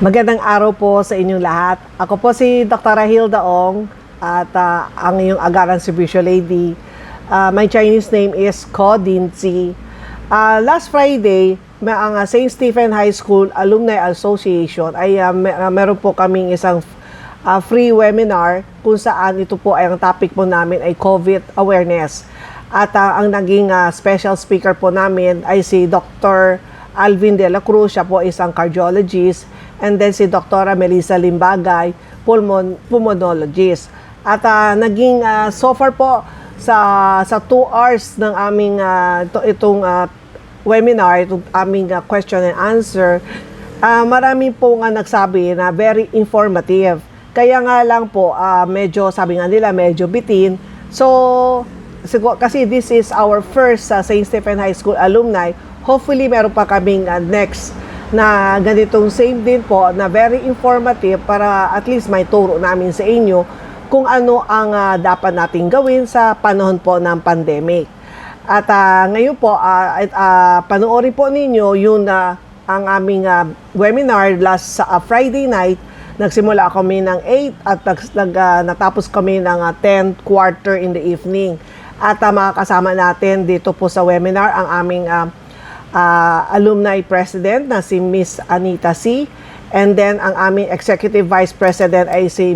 Magandang araw po sa inyong lahat. Ako po si Dr. Hilda Kauangs at ang iyong Agaran Servicio Lady. My Chinese name is Kaldinbagai. Last Friday, ang St. Stephen High School Alumni Association ay meron po kaming isang free webinar kung saan ito po ay ang topic po namin ay COVID awareness. At ang naging special speaker po namin ay si Dr. Alvin Dela Cruz, siya po isang cardiologist, and then si Dr. Lim.Bagay, pulmonologist. At naging so far po sa 2 hours ng aming itong webinar, itong aming question and answer, marami po nga nagsabi na very informative. Kaya nga lang po, medyo sabi nga nila, medyo bitin. So, kasi this is our first St. Stephen High School alumni, hopefully meron pa kaming next na ganitong same din po na very informative para at least may turo namin sa inyo kung ano ang dapat nating gawin sa panahon po ng pandemic. At ngayon po, panoorin po ninyo yung ang aming webinar last Friday night. Nagsimula kami ng 8 at natapos kami ng 10 quarter in the evening. At makakasama natin dito po sa webinar ang aming alumni president na si Miss Anita C. And then ang aming executive vice president ay si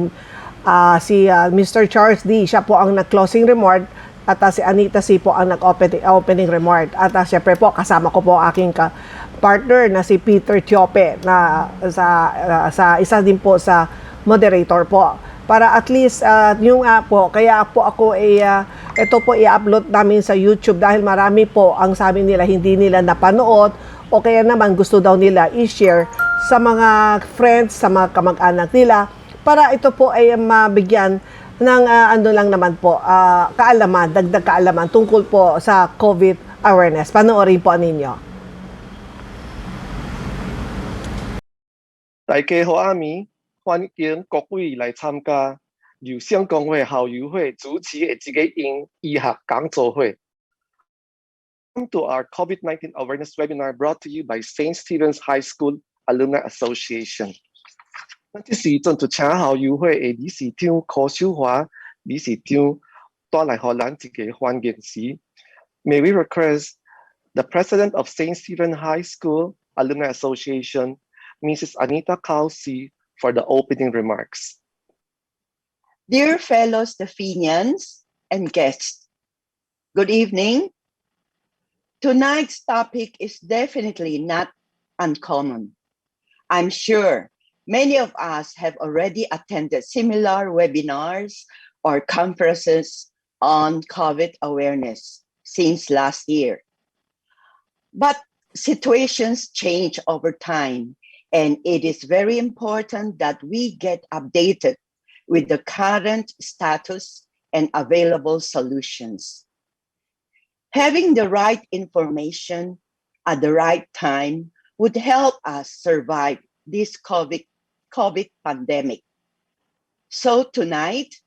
Mr. Charles D. Siya po ang nag-closing remark at si Anita C. po ang nag-opening remark. At syempre po kasama ko po aking partner na si Peter Tiope na sa isa din po sa moderator po. Para at least yung po, kaya po ako ito po i-upload namin sa YouTube dahil marami po ang sabi nila hindi nila napanood o kaya naman gusto daw nila i-share sa mga friends, sa mga kamag-anak nila para ito po ay mabigyan ng ano lang naman po, kaalaman, dagdag kaalaman tungkol po sa COVID awareness. Panoorin po ninyo. 大家好，欢迎各位来参加由香港会校友会主持的这个医学讲座会。Welcome to our COVID-19 awareness webinar brought to you by St. Stephen's High School Alumni Association. 这时阵就请校友会的理事长柯秀华理事长带来给咱一个欢迎词。May we request the President of St. Stephen High School Alumni Association, Mrs. Anita Kauangs, for the opening remarks. Dear fellow Stephenians and guests, good evening. Tonight's topic is definitely not uncommon. I'm sure many of us have already attended similar webinars or conferences on COVID awareness since last year. But situations change over time, and it is very important that we get updated with the current status and available solutions. Having the right information at the right time would help us survive this COVID pandemic. So tonight,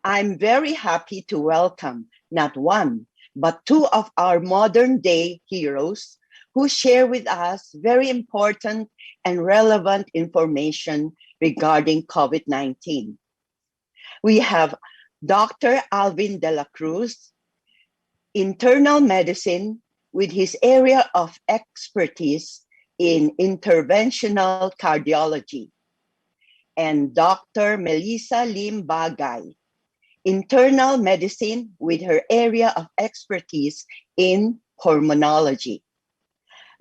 I'm very happy to welcome not one, but 2 of our modern day heroes who share with us very important and relevant information regarding COVID-19. We have Dr. Alvin de la Cruz, internal medicine with his area of expertise in interventional cardiology, and Dr. Melissa Lim.Bagay, internal medicine with her area of expertise in pulmonology.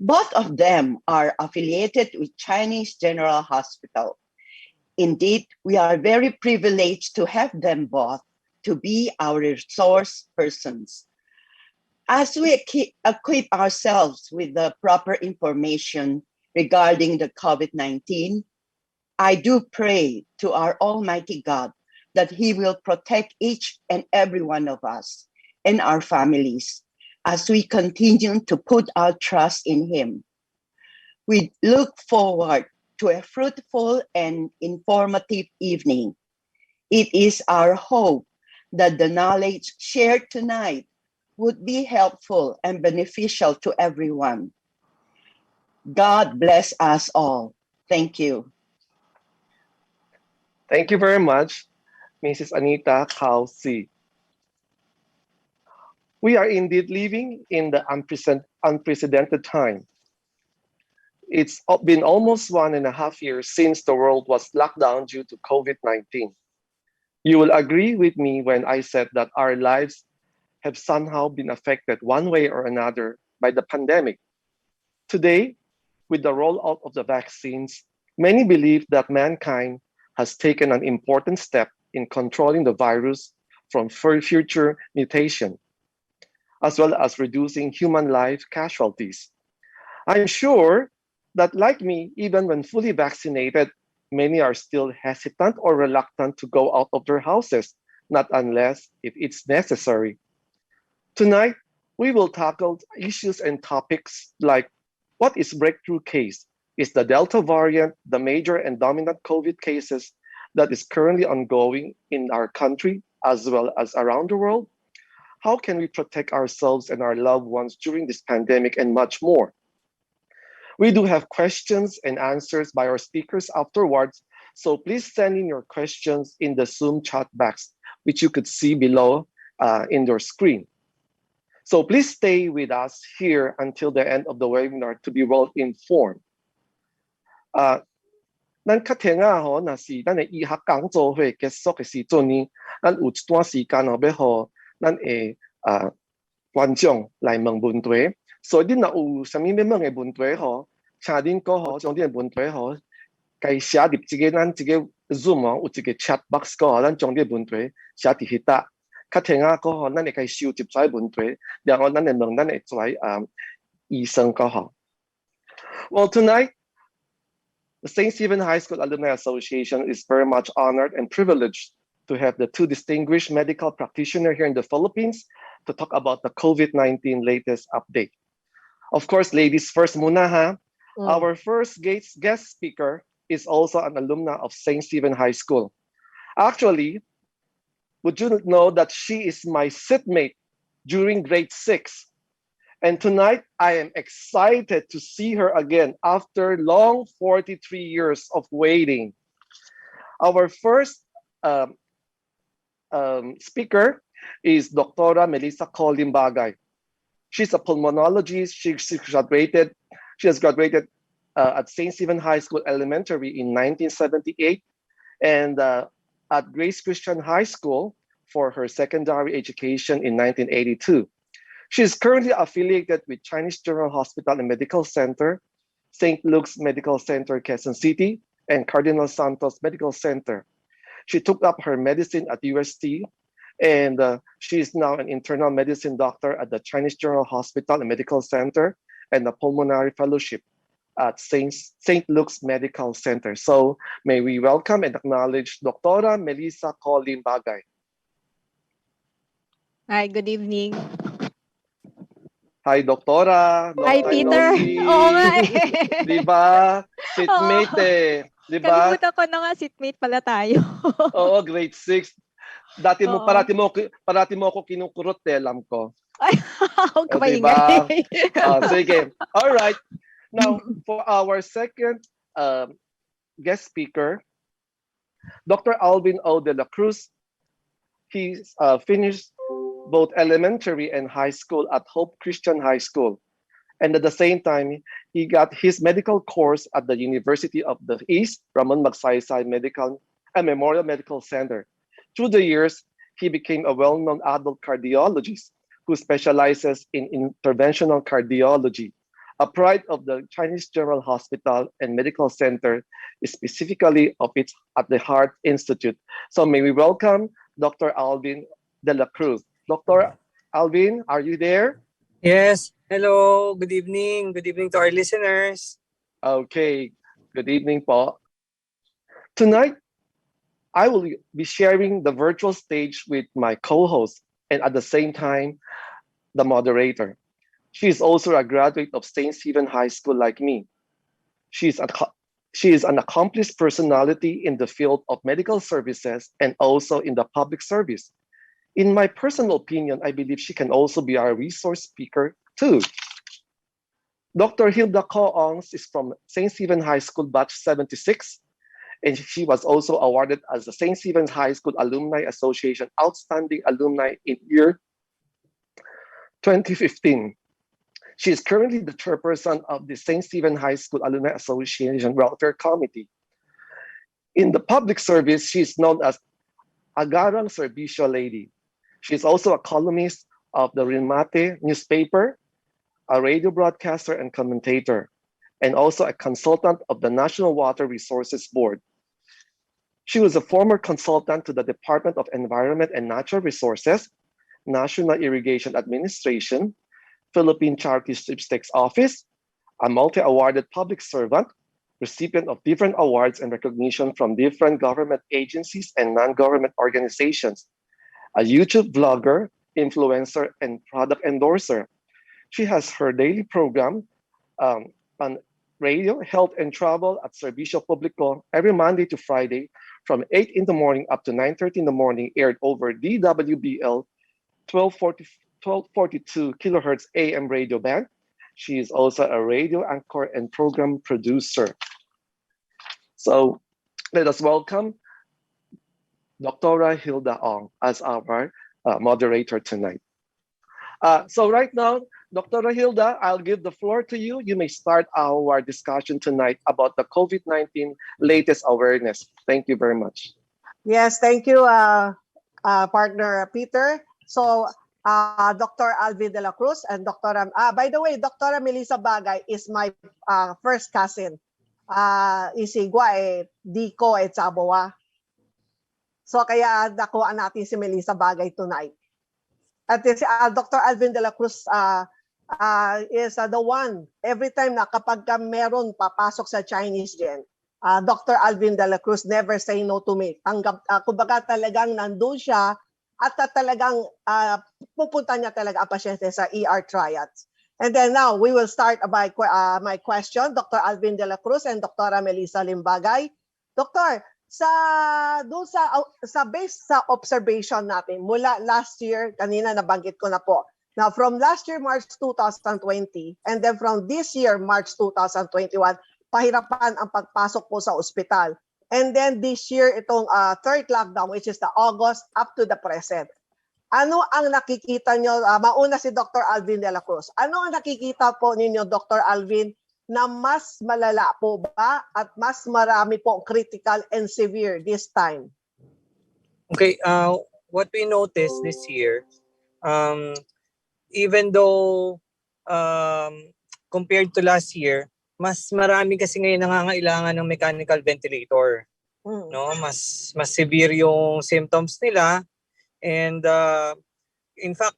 Both of them are affiliated with Chinese General Hospital. Indeed, we are very privileged to have them both to be our resource persons. As we equip ourselves with the proper information regarding the COVID-19, I do pray to our Almighty God that He will protect each and every one of us and our families as we continue to put our trust in Him. We look forward to a fruitful and informative evening. It is our hope that the knowledge shared tonight would be helpful and beneficial to everyone. God bless us all. Thank you. Thank you very much, Mrs. Anita Kausi. We are indeed living in the unprecedented time. It's been almost 1.5 years since the world was locked down due to COVID-19. You will agree with me when I said that our lives have somehow been affected one way or another by the pandemic. Today, with the rollout of the vaccines, many believe that mankind has taken an important step in controlling the virus from future mutation, as well as reducing human life casualties. I'm sure that, like me, even when fully vaccinated, many are still hesitant or reluctant to go out of their houses, not unless if it's necessary. Tonight, we will tackle issues and topics like what is breakthrough case? Is the Delta variant the major and dominant COVID cases that is currently ongoing in our country as well as around the world? How can we protect ourselves and our loved ones during this pandemic and much more? We do have questions and answers by our speakers afterwards, so please send in your questions in the Zoom chat box, which you could see below in your screen. So please stay with us here until the end of the webinar to be well informed. 咱较听啊吼，若是咱的医学讲座会结束的时阵呢，咱有一段时间吼，要互咱的观众来问问题。所以你若有啥物要问的问题吼，请恁搁吼将恁的问题吼，该写入咱这个 Zoom 哦，有一个 chat box 搁吼，咱将恁的问题写伫迄搭。较听啊搁吼，咱会该收集出来问题，然后咱会问咱会出来医生搁吼。Well, tonight, the St. Stephen High School Alumni Association is very much honored and privileged to have the two distinguished medical practitioners here in the Philippines to talk about the COVID-19 latest update. Of course, ladies first muna ha. Our first guest speaker is also an alumna of St. Stephen High School. Actually, would you know that she is my seatmate during grade 6? And tonight, I am excited to see her again after long 43 years of waiting. Our first speaker is Dr. Melissa Kaldinbagai. She's a pulmonologist. She has graduated at St. Stephen High School Elementary in 1978 and at Grace Christian High School for her secondary education in 1982. She is currently affiliated with Chinese General Hospital and Medical Center, St. Luke's Medical Center, Quezon City, and Cardinal Santos Medical Center. She took up her medicine at UST, and she is now an internal medicine doctor at the Chinese General Hospital and Medical Center and a pulmonary fellowship at St. Luke's Medical Center. So may we welcome and acknowledge Dr. Melissa Kaldinbagai. Hi, good evening. Hi, Doktora. Hi, Peter. Oo nga eh. Diba? Seatmate eh. Diba? Kalimutan ko na nga, seatmate pala tayo. Oo, grade 6. Parati mo ako kinukurot eh, alam ko. Ay, huwag ka Diba? maingay. Sige. All right. Now, for our second guest speaker, Dr. Alvin O. De La Cruz. He's finished both elementary and high school at Hope Christian High School. And at the same time, he got his medical course at the University of the East, Ramon Magsaysay Memorial Medical Center. Through the years, he became a well-known adult cardiologist who specializes in interventional cardiology, a pride of the Chinese General Hospital and Medical Center, specifically of its at the Heart Institute. So may we welcome Dr. Alvin De La Cruz. Dr. Alvin, are you there? Yes. Hello. Good evening. Good evening to our listeners. Okay. Good evening, po. Tonight, I will be sharing the virtual stage with my co-host and at the same time, the moderator. She is also a graduate of St. Stephen High School like me. She is an accomplished personality in the field of medical services and also in the public service. In my personal opinion, I believe she can also be our resource speaker too. Dr. Hilda Kauangs is from St. Stephen High School Batch 76 And she was also awarded as the St. Stephen's High School Alumni Association Outstanding Alumni in year 2015. She is currently the chairperson of the St. Stephen High School Alumni Association Welfare Committee. In the public service, she is known as Agarang Servicio Lady. She is also a columnist of the Remark newspaper, a radio broadcaster and commentator, and also a consultant of the National Water Resources Board. She was a former consultant to the Department of Environment and Natural Resources, National Irrigation Administration, Philippine Charity Sweepstakes Office, a multi-awarded public servant, recipient of different awards and recognition from different government agencies and non-government organizations, a YouTube vlogger, influencer, and product endorser. She has her daily program on radio, health, and travel at Servicio Público every Monday to Friday from 8 in the morning up to 9:30 in the morning, aired over DWBL 1242 kilohertz AM radio band. She is also a radio anchor and program producer. So let us welcome Dr. Hilda Ong as our moderator tonight. So right now, Dr. Hilda, I'll give the floor to you. You may start our discussion tonight about the COVID-19 latest awareness. Thank you very much. Yes, thank you, partner Peter. So, Dr. Alvin de la Cruz and Dr. By the way, Dr. Melissa Bagay is my first cousin. Isigwa di ko Sabawa. So kaya nakuha natin si Melissa Bagay tonight. At si Dr. Alvin de la Cruz is the one every time na kapag meron papasok sa Chinese din, Dr. Alvin de la Cruz never say no to me. Kumbaga talagang nandun siya at talagang pupunta niya talaga ang pasyente sa ER triads. And then now we will start by my question, Dr. Alvin de la Cruz and Dr. Melissa Lim.Bagay. Doctor, sa based sa observation natin mula last year, kanina nabanggit ko na po. Now from last year March 2020 and then from this year March 2021, pahirapan ang pagpasok po sa ospital. And then this year itong third lockdown, which is the August up to the present. Ano ang nakikita nyo, mauna si Dr. Alvin de la Cruz, ano ang nakikita po ninyo, Dr. Alvin, na mas malala po ba at mas marami po critical and severe this time? Okay, what we noticed this year, even though compared to last year, mas marami kasi ngayon nangangailangan ng mechanical ventilator. No, mas severe yung symptoms nila. And in fact,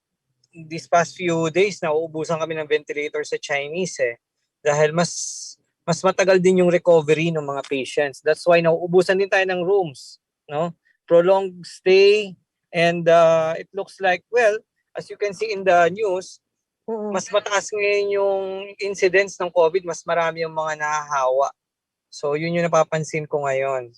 these past few days, nauubusan kami ng ventilator sa Chinese dahil mas matagal din yung recovery ng mga patients. That's why nauubusan din tayo ng rooms, no? Prolonged stay, and it looks like, well, as you can see in the news, mas mataas ngayon yung incidence ng COVID, mas marami yung mga nahahawa. So yun yung napapansin ko ngayon.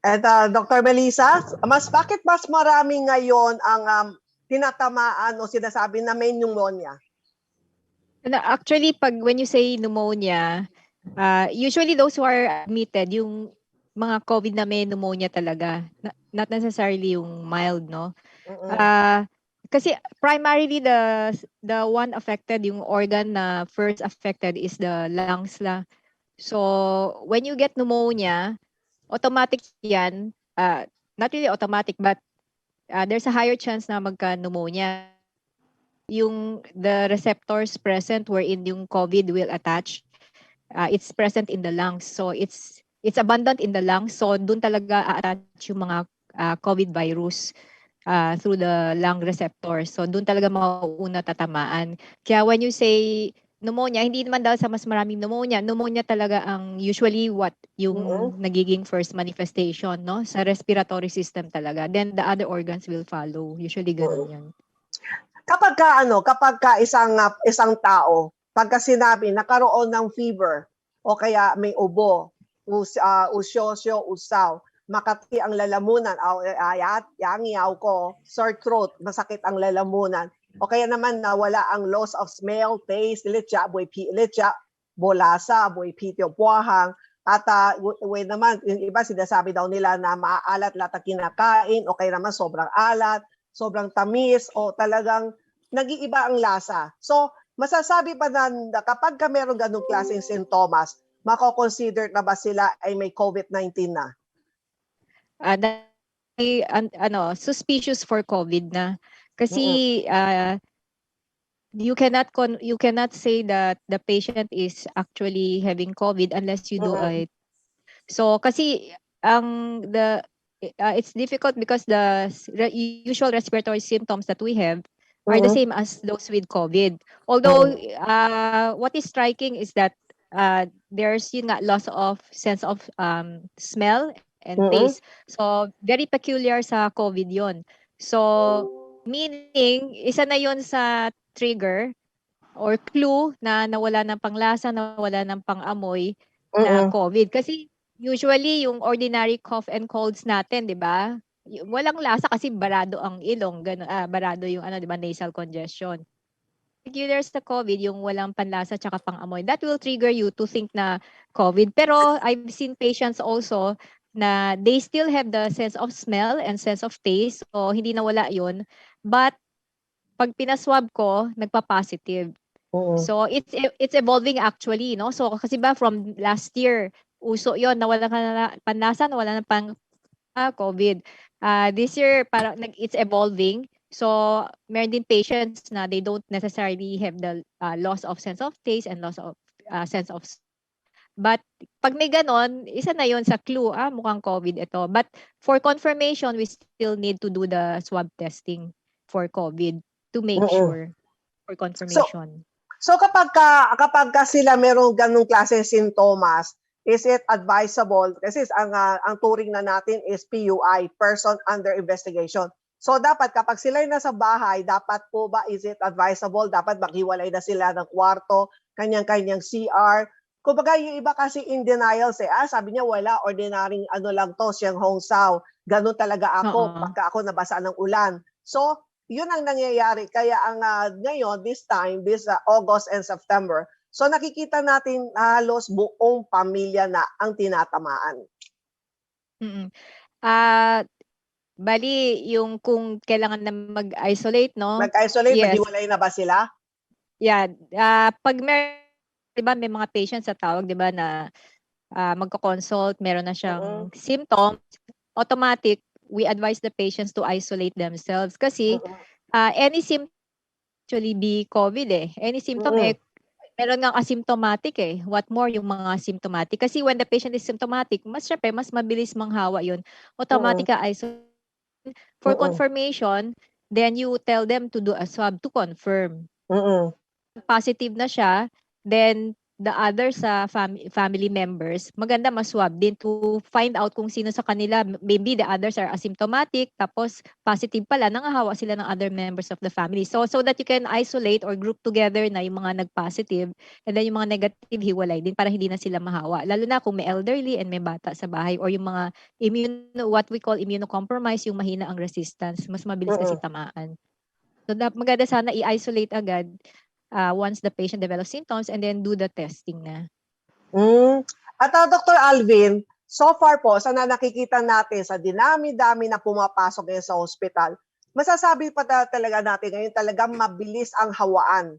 At Dr. Melissa, bakit mas marami ngayon ang tinatamaan o sinasabi na may pneumonia? Actually, when you say pneumonia, usually those who are admitted, yung mga COVID na may pneumonia talaga, not necessarily yung mild, no? Kasi primarily the one affected, yung organ na first affected is the lungs la. So when you get pneumonia, automatic yan, not really automatic, but there's a higher chance na magka-pneumonia. Yung the receptors present wherein yung COVID will attach, it's present in the lungs. So it's abundant in the lungs. So dun talaga attach yung mga COVID virus through the lung receptors. So dun talaga mauuna tatamaan. Kaya when you say pneumonia, hindi naman daw sa mas maraming pneumonia. Pneumonia talaga ang usually what yung nagiging first manifestation, no? Sa respiratory system talaga. Then the other organs will follow. Usually ganun yan. Kapag isang tao, pagka sinabi nakaroon ng fever o kaya may ubo, usyosyo, usaw, makati ang lalamunan, yangiyaw ko, sore throat, masakit ang lalamunan, o kaya naman nawala ang loss of smell, taste, litya, bolasa, pityo, buwahang, At wait naman, yung iba sinasabi daw nila na maaalat lahat ang kinakain o kaya naman sobrang alat, sobrang tamis o talagang nag-iiba ang lasa. So, masasabi pa na kapag ka meron ganung klaseng sintomas, mako-consider na ba sila ay may COVID-19 na? Suspicious for COVID na. Kasi you cannot say that the patient is actually having COVID unless you do Mm-mm. it. So kasi it's difficult because the usual respiratory symptoms that we have are the same as those with COVID. Although what is striking is that there's loss of sense of smell and taste. So very peculiar sa COVID yon. So meaning isa na yon sa trigger or clue na nawala ng panglasa, nawala ng pangamoy na COVID. Kasi usually yung ordinary cough and colds natin, 'di ba? Walang lasa kasi barado ang ilong, barado yung di ba, nasal congestion. Peculiar sa COVID yung walang panlasa tsaka pangamoy. That will trigger you to think na COVID. Pero I've seen patients also na they still have the sense of smell and sense of taste. So hindi nawala yun. But pag pinaswab ko, nagpa-positive. So it's evolving actually, no? So kasi ba from last year, uso 'yon, nawala ka na panlasa, nawala na pang COVID. This year parang it's evolving. So meron din patients na they don't necessarily have the loss of sense of taste and loss of sense of. But pag may ganon, isa na 'yon sa clue, mukhang COVID ito. But for confirmation, we still need to do the swab testing for COVID to make sure for confirmation. So kapag ka sila merong ganung klaseng sintomas, is it advisable, kasi ang turing na natin is PUI, person under investigation. So dapat kapag sila ay nasa bahay, dapat po ba, is it advisable, dapat maghiwalay na sila ng kwarto, kanyang-kanyang CR? Kumbaga yung iba kasi in denial sabi niya wala, ordinaryong lang to, siyang hongsaw. Ganun talaga ako pagka ako nabasa ng ulan. So yun ang nangyayari. Kaya ang ngayon, this August and September, so nakikita natin halos buong pamilya na ang tinatamaan. Bali, yung kung kailangan na mag-isolate, no? Mag-isolate, Yes. maghiwalay na ba sila? Yeah. Pag diba, may mga patients sa tawag, diba, na magko-consult, meron na siyang symptoms, automatic, we advise the patients to isolate themselves. Kasi any symptom actually be COVID Any symptom meron ngang asymptomatic What more yung mga symptomatic? Kasi when the patient is symptomatic, syempre, mas mabilis manghawa yun. Automatic isolate. For confirmation, then you tell them to do a swab to confirm. Positive na siya, then the other sa family members, maganda maswab din to find out kung sino sa kanila, maybe the others are asymptomatic, tapos positive pala, nangahawa sila ng other members of the family. So that you can isolate or group together na yung mga nag-positive, and then yung mga negative, hiwalay din para hindi na sila mahawa. Lalo na kung may elderly and may bata sa bahay, or yung mga what we call immunocompromised, yung mahina ang resistance, mas mabilis kasi tamaan. So maganda sana i-isolate agad once the patient develops symptoms and then do the testing na. At Dr. Alvin, so far po, sa nakikita natin sa dinami-dami na pumapasok ngayon sa hospital, masasabi pa talaga natin ngayon talagang mabilis ang hawaan.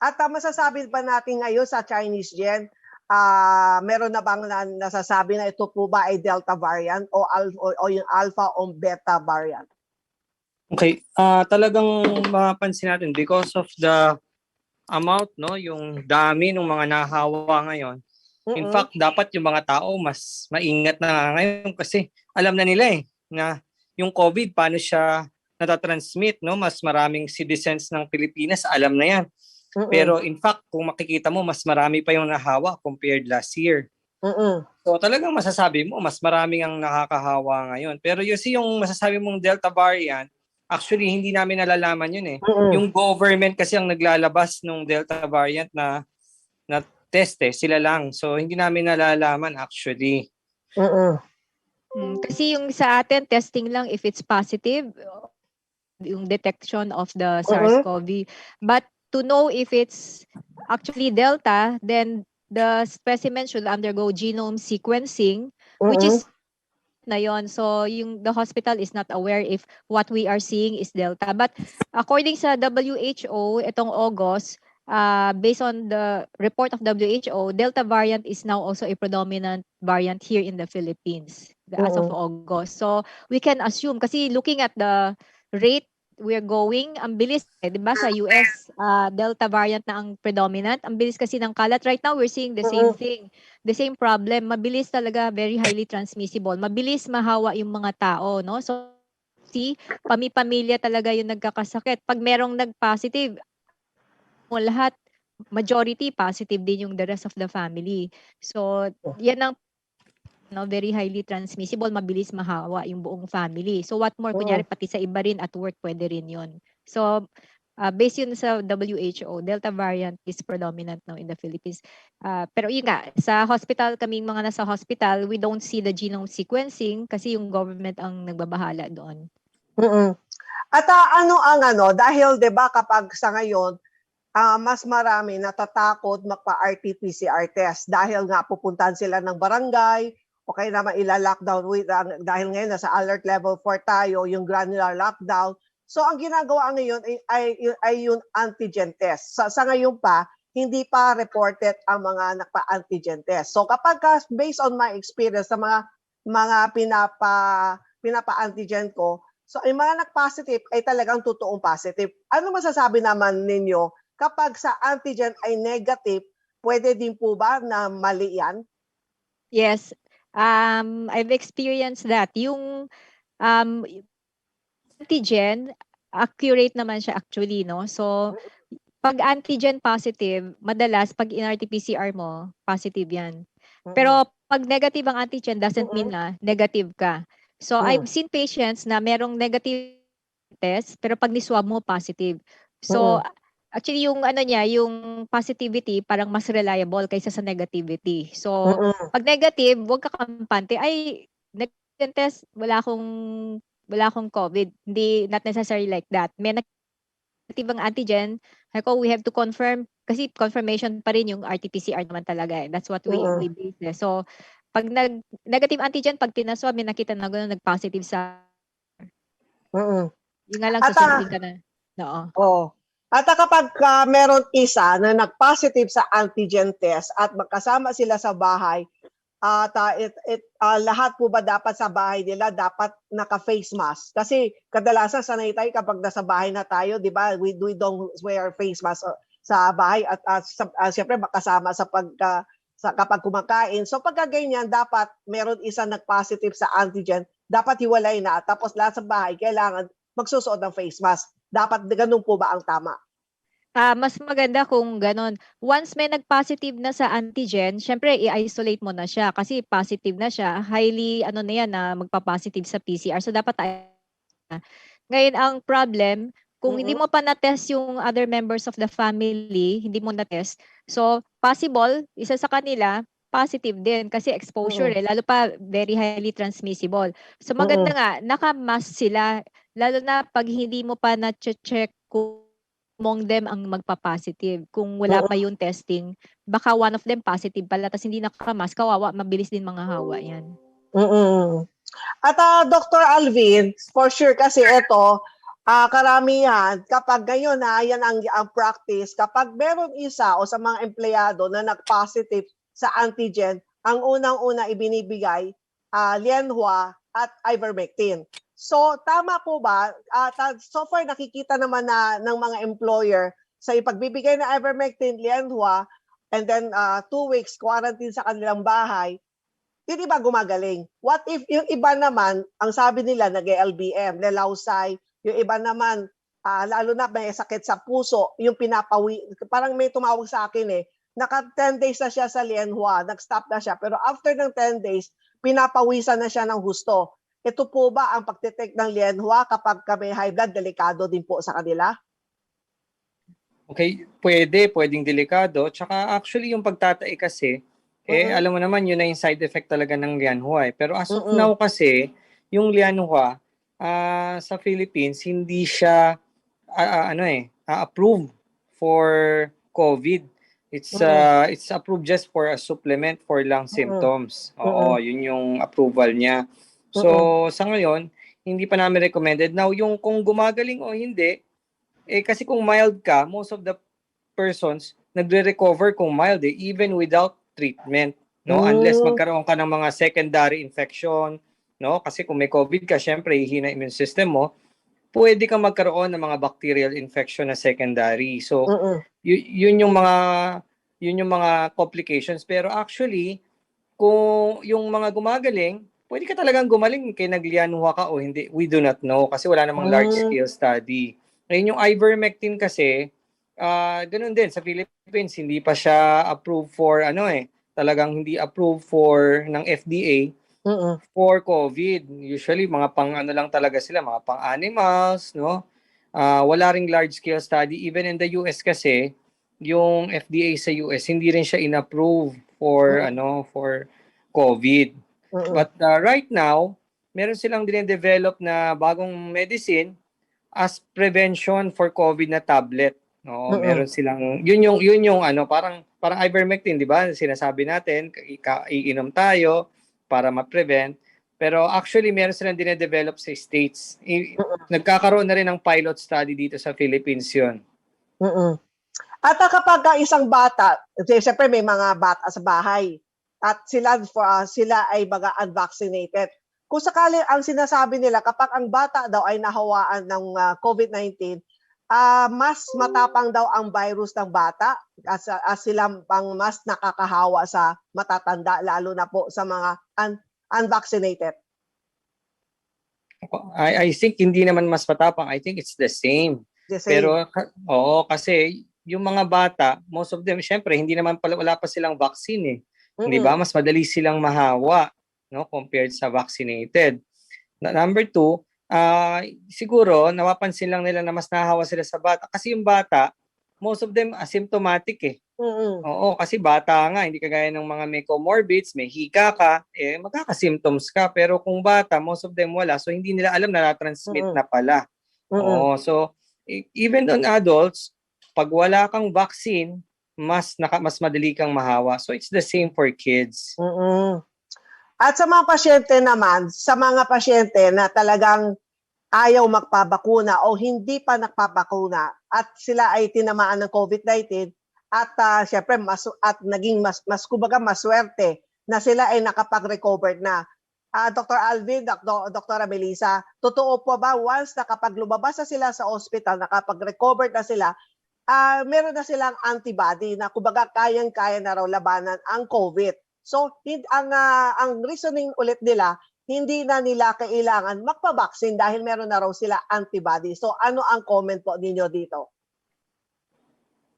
At masasabi pa natin ngayon sa Chinese Gen, meron na bang nasasabi na ito po ba ay Delta variant o yung Alpha o Beta variant? Okay, talagang mapapansin natin because of the amount, no, yung dami ng mga nahawa ngayon. In fact, dapat yung mga tao mas maingat na ngayon kasi alam na nila na yung COVID, paano siya natatransmit, no? Mas maraming citizens ng Pilipinas, alam na yan. Pero in fact, kung makikita mo, mas marami pa yung nahawa compared last year. So talagang masasabi mo, mas maraming ang nakakahawa ngayon. Pero yung masasabi mong Delta variant, actually, hindi namin nalalaman yun Yung government kasi ang naglalabas ng Delta variant na test sila lang. So, hindi namin nalalaman actually. Kasi yung sa atin, testing lang if it's positive, yung detection of the SARS-CoV. But to know if it's actually Delta, then the specimen should undergo genome sequencing, which Mm-mm. is na yon. So the hospital is not aware if what we are seeing is Delta. But according sa WHO, itong August, based on the report of WHO, Delta variant is now also a predominant variant here in the Philippines as of August. So we can assume, kasi looking at the rate we're going, ang bilis, di ba, sa US, Delta variant na ang predominant. Ang bilis kasi ng kalat. Right now, we're seeing the same thing. The same problem. Mabilis talaga, very highly transmissible. Mabilis mahawa yung mga tao, no? So, see, pamilya talaga yung nagkakasakit. Pag merong nag-positive, mo lahat, majority positive din yung the rest of the family. So, yan ang very highly transmissible, mabilis mahawa yung buong family. So what more, kunyari pati sa iba rin at work, pwede rin yun. So based yun sa WHO, Delta variant is predominant now in the Philippines. Pero yun nga, sa hospital, kaming mga nasa hospital, we don't see the genome sequencing kasi yung government ang nagbabahala doon. At dahil 'di ba kapag sa ngayon, mas marami natatakot magpa-RT-PCR test dahil nga pupuntahan sila ng barangay o kaya naman ila-lockdown dahil ngayon nasa alert level 4 tayo, yung granular lockdown. So ang ginagawa ngayon ay yung antigen test. Sa ngayon pa, hindi pa reported ang mga nagpa-antigen test. So kapag based on my experience sa mga pinapa-antigen ko, so yung mga nag-positive ay talagang totoong positive. Ano masasabi naman ninyo kapag sa antigen ay negative, pwede din po ba na mali yan? Yes. I've experienced that. Yung antigen, accurate naman siya actually, no? So, pag antigen positive, madalas pag in-RT-PCR mo, positive yan. Pero pag negative ang antigen, doesn't mean na negative ka. So, I've seen patients na merong negative test, pero pag ni-swab mo, positive. So, actually, yung yung positivity, parang mas reliable kaysa sa negativity. So, pag negative, huwag ka kampante. Ay, negative test, wala akong COVID. Hindi, not necessarily like that. May negative ang antigen, we have to confirm, kasi confirmation pa rin yung RT-PCR naman talaga. That's what we base. So, pag negative antigen, pag tinaswab, may nakita na gano'n, nag-positive sa yung nga lang susundin ka na. Oo. At kapag meron isa na nag-positive sa antigen test at magkasama sila sa bahay, at lahat po ba dapat sa bahay nila dapat naka-face mask? Kasi kadalasan sanay tayo kapag nasa bahay na tayo, di ba? We don't wear face mask sa bahay at siyempre makasama kapag kumakain. So pagka ganyan, dapat meron isa nag-positive sa antigen, dapat hiwalay na. Tapos lahat sa bahay, kailangan magsusuot ng face mask. Dapat ganun po ba ang tama? Mas maganda kung ganon. Once may nag-positive na sa antigen, syempre i-isolate mo na siya kasi positive na siya. Highly na yan na magpa-positive sa PCR. So dapat ngayon ang problem, kung hindi mo pa na-test yung other members of the family, hindi mo na-test. So possible, isa sa kanila, positive din kasi exposure lalo pa very highly transmissible. So maganda nga, naka-mask sila, lalo na pag hindi mo pa na-check kung among them ang magpa-positive. Kung wala pa yung testing, baka one of them positive pala, tapos hindi nakamask, kawawa, mabilis din mga hawa yan. At Dr. Alvin, for sure kasi ito, karamihan, kapag ngayon yan ang practice, kapag meron isa o sa mga empleyado na nag-positive sa antigen, ang unang-una ibinibigay, Lianhua at ivermectin. So, tama po ba? So far, nakikita naman na ng mga employer sa ipagbibigay na ivermectin, Lianhua, and then 2 weeks quarantine sa kanilang bahay, yung iba gumagaling. What if yung iba naman, ang sabi nila, nag-LBM, nalausay, yung iba naman, lalo na may sakit sa puso, yung parang may tumawag sa akin naka 10 days na siya sa Lianhua, nag-stop na siya, pero after ng 10 days, pinapawisan na siya ng husto. Ito po ba ang pagtitake ng Lianhua kapag may high blood, delikado din po sa kanila? Okay, pwedeng delikado. Tsaka actually yung pagtatae kasi, alam mo naman yun na yung side effect talaga ng Lianhua. Pero as of now kasi, yung Lianhua sa Philippines, hindi siya approved for COVID. It's approved just for a supplement for lung symptoms. Oo, yun yung approval niya. So, sa ngayon, hindi pa namin recommended. Now, yung kung gumagaling o hindi, kasi kung mild ka, most of the persons nagre-recover kung mild even without treatment, no? Unless magkaroon ka ng mga secondary infection, no? Kasi kung may COVID ka, syempre hihina immune system mo, pwede kang magkaroon ng mga bacterial infection na secondary. So, yun yung mga complications. Pero actually, kung yung mga gumagaling, pwede ka talagang gumaling kay naglianuha ka o hindi. We do not know kasi wala namang large-scale study. Ngayon yung ivermectin kasi, ganun din sa Philippines, hindi pa siya approved for talagang hindi approved for ng FDA for COVID. Usually mga pang lang talaga sila, mga pang animals, no? Wala ring large-scale study. Even in the US kasi, yung FDA sa US hindi rin siya inapprove for for COVID. But right now, meron silang dine-develop na bagong medicine as prevention for COVID na tablet. No, meron silang yun yung parang ivermectin, 'di ba? Sinasabi natin, iinom tayo para ma-prevent. Pero actually meron silang dine-develop sa states. Nagkakaroon na rin ng pilot study dito sa Philippines 'yun. At kapag isang bata, siyempre may mga bata sa bahay at sila ay mga unvaccinated. Kung sakali ang sinasabi nila kapag ang bata daw ay nahawaan ng COVID-19, mas matapang daw ang virus ng bata as sila pang mas nakakahawa sa matatanda lalo na po sa mga unvaccinated. I think hindi naman mas matapang. I think it's the same. Pero kasi yung mga bata, most of them, syempre, hindi naman wala pa silang vaccine Di ba? Mas madali silang mahawa, no, compared sa vaccinated. Number two, siguro, napapansin lang nila na mas nahahawa sila sa bata. Kasi yung bata, most of them asymptomatic Oo, kasi bata nga, hindi kagaya ng mga may comorbids, may hika ka, magkaka-symptoms ka. Pero kung bata, most of them wala. So, hindi nila alam na na-transmit na pala. Oo, so, even on adults, pag wala kang vaccine, mas madali kang mahawa. So it's the same for kids. At sa mga pasyente naman, sa mga pasyente na talagang ayaw magpabakuna o hindi pa nagpabakuna at sila ay tinamaan ng COVID-19 at syempre naging mas maswerte na sila ay nakapag-recover na. Dr. Alvin, Dr. Melissa, totoo po ba once na kapag lumabas na sila sa ospital, nakapag-recover na sila, meron na silang antibody na kumbaga kayang-kaya na raw labanan ang COVID. So, ang reasoning ulit nila, hindi na nila kailangan magpa-vaccine dahil meron na raw sila antibody. So, ano ang comment po ninyo dito?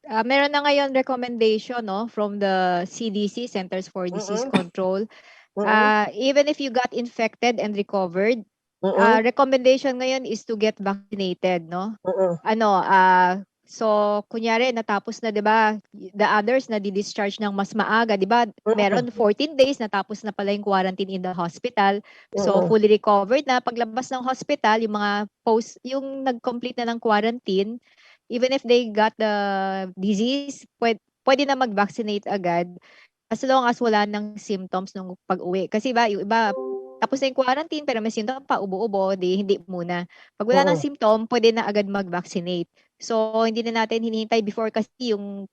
Meron na ngayon recommendation from the CDC, Centers for Disease Control. Even if you got infected and recovered, recommendation ngayon is to get vaccinated, no? So, kunyari, natapos na, di ba, the others na di-discharge ng mas maaga, di ba, meron 14 days, natapos na pala yung quarantine in the hospital. So, fully recovered na. Paglabas ng hospital, yung mga yung nag-complete na ng quarantine, even if they got the disease, pwede na mag-vaccinate agad as long as wala ng symptoms nung pag-uwi. Kasi yung iba, tapos na yung quarantine, pero may symptom pa, ubo-ubo, hindi muna. Pag wala ng symptom, pwede na agad mag-vaccinate. So, hindi na natin hinihintay before kasi yung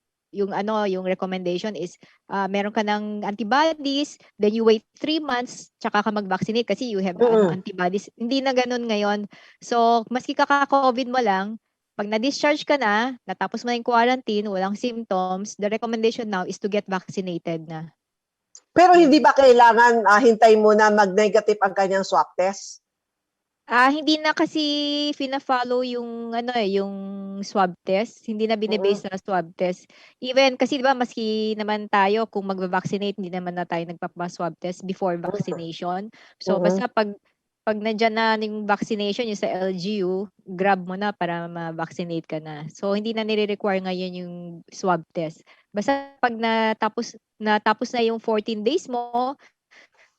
recommendation is meron ka ng antibodies, then you wait 3 months, tsaka ka mag-vaccinate kasi you have antibodies. Hindi na ganun ngayon. So, maski kaka-COVID mo lang, pag na-discharge ka na, natapos mo na yung quarantine, walang symptoms, the recommendation now is to get vaccinated na. Pero hindi ba kailangan hintayin muna mag-negative ang kanyang swab test? Hindi na kasi fina-follow yung yung swab test. Hindi na bine-base na swab test. Even kasi 'di ba maski naman tayo kung magva-vaccinate, hindi naman na tayo nagpapa-swab test before vaccination. So basta pag nandiyan na yung vaccination yung sa LGU, grab mo na para ma-vaccinate ka na. So hindi na nire-require ngayon yung swab test. Basta pag natapos na yung 14 days mo,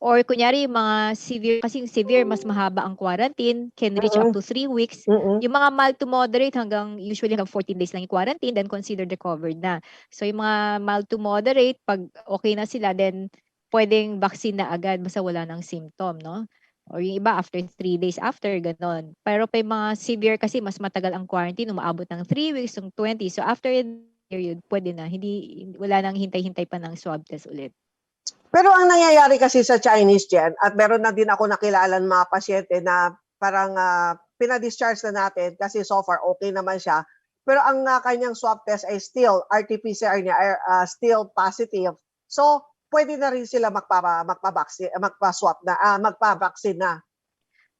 Or kunyari yung mga severe, kasi yung severe mas mahaba ang quarantine, can reach up to 3 weeks. Yung mga mild to moderate hanggang usually hanggang 14 days lang yung quarantine, then considered recovered na. So yung mga mild to moderate, pag okay na sila, then pwedeng vaccine na agad basta wala ng symptom, no? Or yung iba after 3 days after, ganon. Pero pa yung mga severe kasi mas matagal ang quarantine, umaabot ng 3 weeks, ng 20. So after period, pwede na. Wala nang hintay-hintay pa ng swab test ulit. Pero ang nangyayari kasi sa Chinese Gen, at meron na din ako nakilala ng mga pasyente na parang pinadischarge na natin kasi so far okay naman siya. Pero ang kanyang swab test ay still, RT-PCR niya ay still positive. So, pwede na rin sila magpa-swab na, magpa-vaccine na.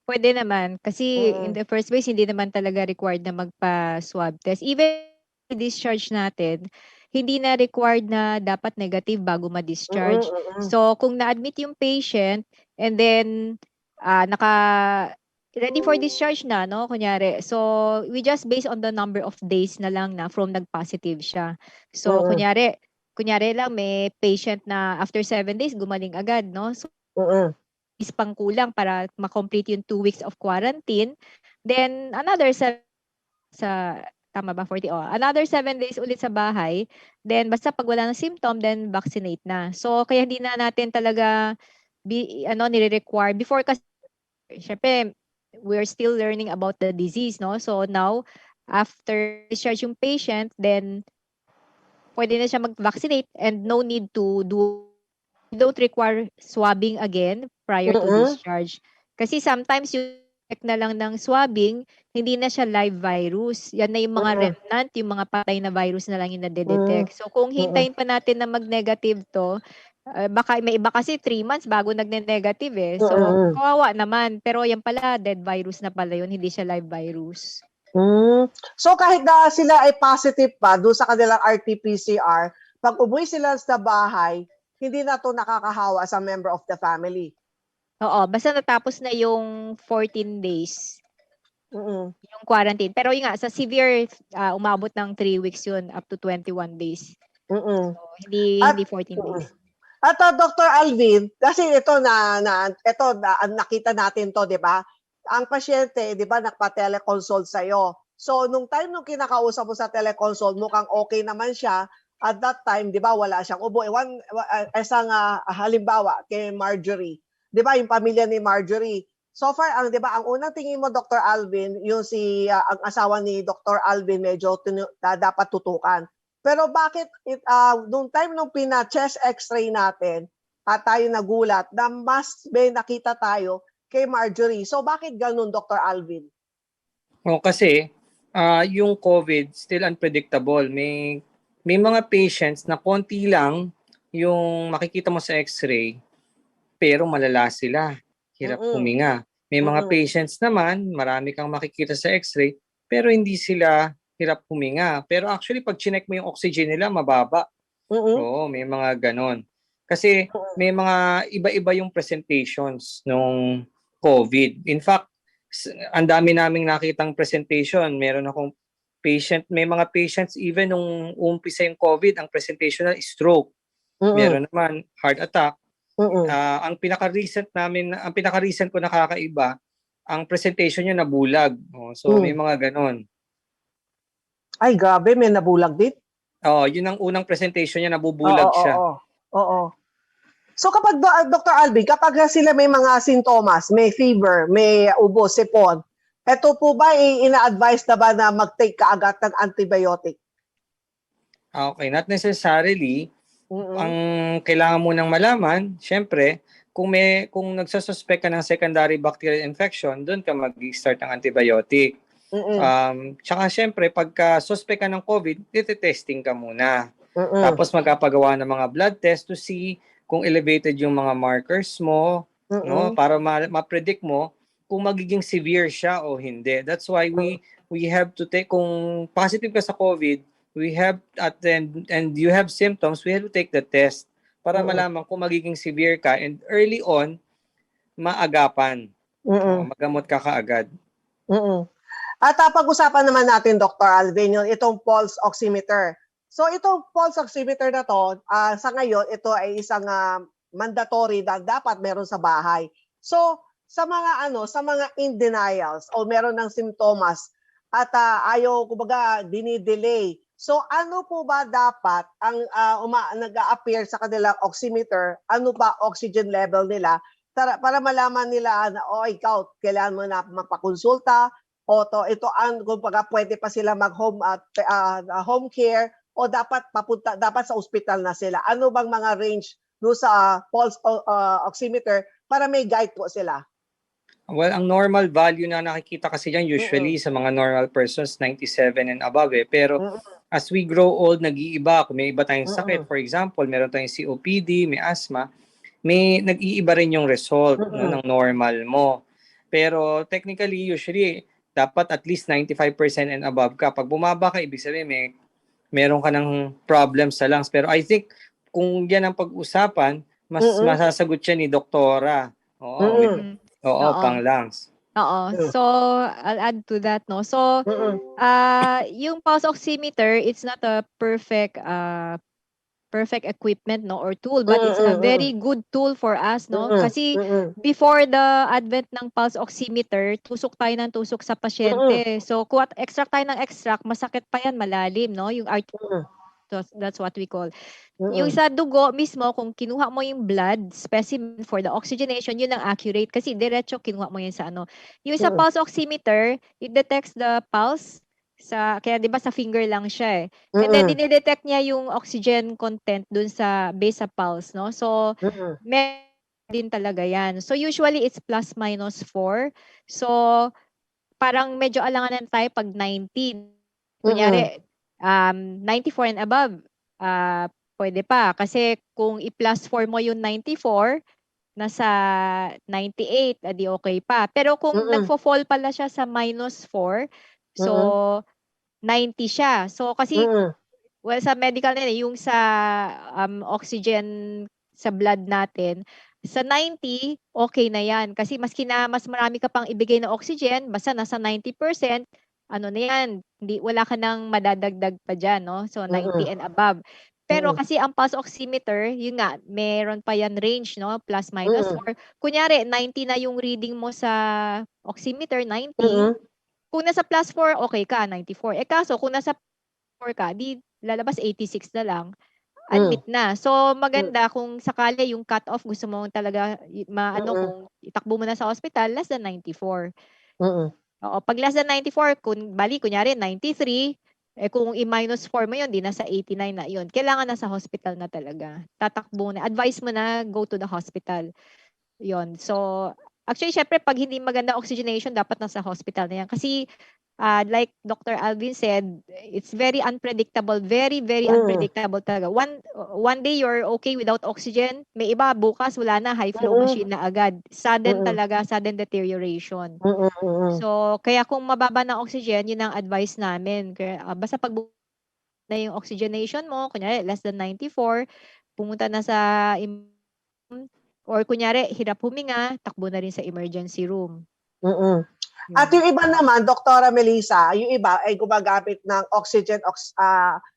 Pwede naman. Kasi in the first place, hindi naman talaga required na magpa-swab test. Even discharge natin, hindi na required na dapat negative bago ma-discharge. So, kung na-admit yung patient and then ready for discharge na, no? Kunyari. So, we just based on the number of days na lang na from nag-positive siya. So, kunyari lang may patient na after 7 days gumaling agad, no? So, is pang kulang para ma-complete yung 2 weeks of quarantine. Then, another tama ba, 40? Oh, another 7 days ulit sa bahay. Then, basta pag wala ng symptom, then vaccinate na. So, kaya hindi na natin talaga nire-require. Before kasi, syempre, we're still learning about the disease, no? So, now, after discharge yung patient, then, pwede na siya mag-vaccinate and no need to don't require swabbing again prior to discharge. Kasi sometimes yung check na lang ng swabbing, hindi na siya live virus. Yan na yung mga remnant, yung mga patay na virus na lang yung nade-detect. So kung hintayin pa natin na mag-negative to, baka may iba kasi 3 months bago nagne-negative eh. So kawawa naman. Pero yan pala, dead virus na pala yun, hindi siya live virus. So kahit na sila ay positive pa doon sa kanilang RT-PCR, pag umuwi sila sa bahay, hindi na to nakakahawa sa member of the family. Oo, basta natapos na yung 14 days. Yung quarantine. Pero yung nga, sa severe, umabot ng 3 weeks yun, up to 21 days. So, hindi 14 days. At Dr. Alvin, kasi ito nakita natin to, 'di ba? Ang pasyente, 'di ba, nagpa-teleconsult sa iyo. So nung time nung kinakausap mo sa teleconsult, mukhang okay naman siya. At that time, 'di ba, wala siyang ubo. Isang halimbawa kay Marjorie. 'Di ba, yung pamilya ni Marjorie. So far, 'di ba, ang unang tingin mo, Dr. Alvin, yung ang asawa ni Dr. Alvin medyo dapat tutukan. Pero bakit nung time nung pina-chest x-ray natin, tayo nagulat na mas may nakita tayo kay Marjorie. So bakit ganun, Dr. Alvin? Kasi yung COVID still unpredictable. May mga patients na konti lang yung makikita mo sa x-ray pero malala sila. Hirap huminga. May mga patients naman, marami kang makikita sa x-ray pero hindi sila hirap huminga. Pero actually, pag chinek mo yung oxygen nila, mababa. Oo, may mga ganon. Kasi may mga iba-iba yung presentations nung COVID. In fact, ang dami naming nakitang presentation. Meron akong may mga patients, even nung umpisa yung COVID, ang presentation na stroke. Meron naman heart attack. Ang pinaka-recent ko nakakaiba, ang presentation niya nabulag. So may mga ganon. Ay, grabe, may nabulag din. Yun ang unang presentation niya, nabubulag siya. Oo. So kapag, Dr. Alvin, kapag sila may mga sintomas, may fever, may ubo, sipon, eto po ba, ina-advise na ba na mag-take kaagad ng antibiotic? Okay, not necessarily. Ang kailangan mo nang malaman, syempre, kung nagsasuspect ka ng secondary bacterial infection, doon ka mag-start ng antibiotic. Tsaka syempre, pagka suspect ka ng COVID, testing ka muna. Tapos magpapagawa ng mga blood test to see kung elevated yung mga markers mo, no, para ma-predict mo kung magiging severe siya o hindi. That's why we have to take, kung positive ka sa COVID, we have and you have symptoms, we have to take the test para malaman kung magiging severe ka, and early on maagapan. Magamot ka kaagad. At pag-usapan naman natin, Dr. Alvin, itong pulse oximeter. So itong pulse oximeter na to, sa ngayon, ito ay isang mandatory na dapat meron sa bahay. So, sa mga in denials o meron ng simptomas at ayaw, kumbaga, dinidelay. So, ano po ba dapat ang nag-a-appear sa kanilang oximeter? Ano ba oxygen level nila? Para malaman nila na, ikaw, kailangan mo na mapakonsulta, ito kumbaga pwede pa sila mag-home home care o dapat sa ospital na sila. Ano bang mga range do sa pulse oximeter para may guide po sila? Well, ang normal value na nakikita kasi dyan usually sa mga normal persons, 97 and above eh. Pero as we grow old, nag-iiba. Kung may iba tayong sakit, for example, meron tayong COPD, may asthma, may nag-iiba rin yung result ng normal mo. Pero technically, usually, dapat at least 95% and above ka. Pag bumaba ka, ibig sabihin meron ka ng problem sa lungs. Pero I think, kung yan ang pag-usapan, mas masasagot siya ni doktora. Oo, pang lungs. Oo. So, I'll add to that, no? So, yung pulse oximeter, it's not a perfect equipment, no, or tool, but it's a very good tool for us, no? Kasi before the advent ng pulse oximeter, tusok tayo ng tusok sa pasyente. So, kung extract tayo ng extract, masakit pa yan, malalim, no? Yung that's what we call. Yung sa dugo mismo, kung kinuha mo yung blood specimen for the oxygenation, yun ang accurate kasi diretso kinuha mo yun sa ano. Yung sa pulse oximeter, it detects the pulse kaya 'di ba sa finger lang siya eh. And then dinidetect niya yung oxygen content dun sa base sa pulse, no? So may din talaga yan. So usually it's plus minus 4. So parang medyo alanganan tayo pag 90. Kunyari 94 and above, pwede pa. Kasi kung i-plus 4 mo yung 94, nasa 98, adi okay pa. Pero kung nagfo-fall pala siya sa minus 4, so 90 siya. So kasi, well, sa medical na yung sa oxygen sa blood natin, sa 90, okay na yan. Kasi mas marami ka pang ibigay na oxygen, basta nasa 90%, ano na yan, wala ka nang madadagdag pa dyan, no? So, 90 and above. Pero kasi ang pulse oximeter, yun nga, meron pa yan range, no? Plus, minus, or kunyari, 90 na yung reading mo sa oximeter, 90. Kung nasa plus 4, okay ka, 94. Kaso, kung nasa 4 ka, di lalabas 86 na lang. Admit na. So, maganda kung sakali yung cut-off, gusto mo talaga, kung itakbo mo na sa hospital, less than 94. Oo, pag less than 94, kunyari 93, kung i-minus 4 mo yun, di nasa 89 na yun. Kailangan na sa hospital na talaga. Tatakbo na. Advise mo na, go to the hospital. Yun. So, actually, syempre, pag hindi maganda oxygenation, dapat nasa hospital na yan. Kasi, like Dr. Alvin said, it's very unpredictable. Very, very unpredictable talaga. One day, you're okay without oxygen. May iba, bukas, wala na. High flow machine na agad. Sudden talaga, sudden deterioration. So, kaya kung mababa ng oxygen, yun ang advice namin. Kaya, basta pag na yung oxygenation mo, kunyari, less than 94, pumunta na sa or kunyari, hirap huminga, takbo na rin sa emergency room. At yung iba naman, Doktora Melissa, yung iba ay gumagamit ng oxygen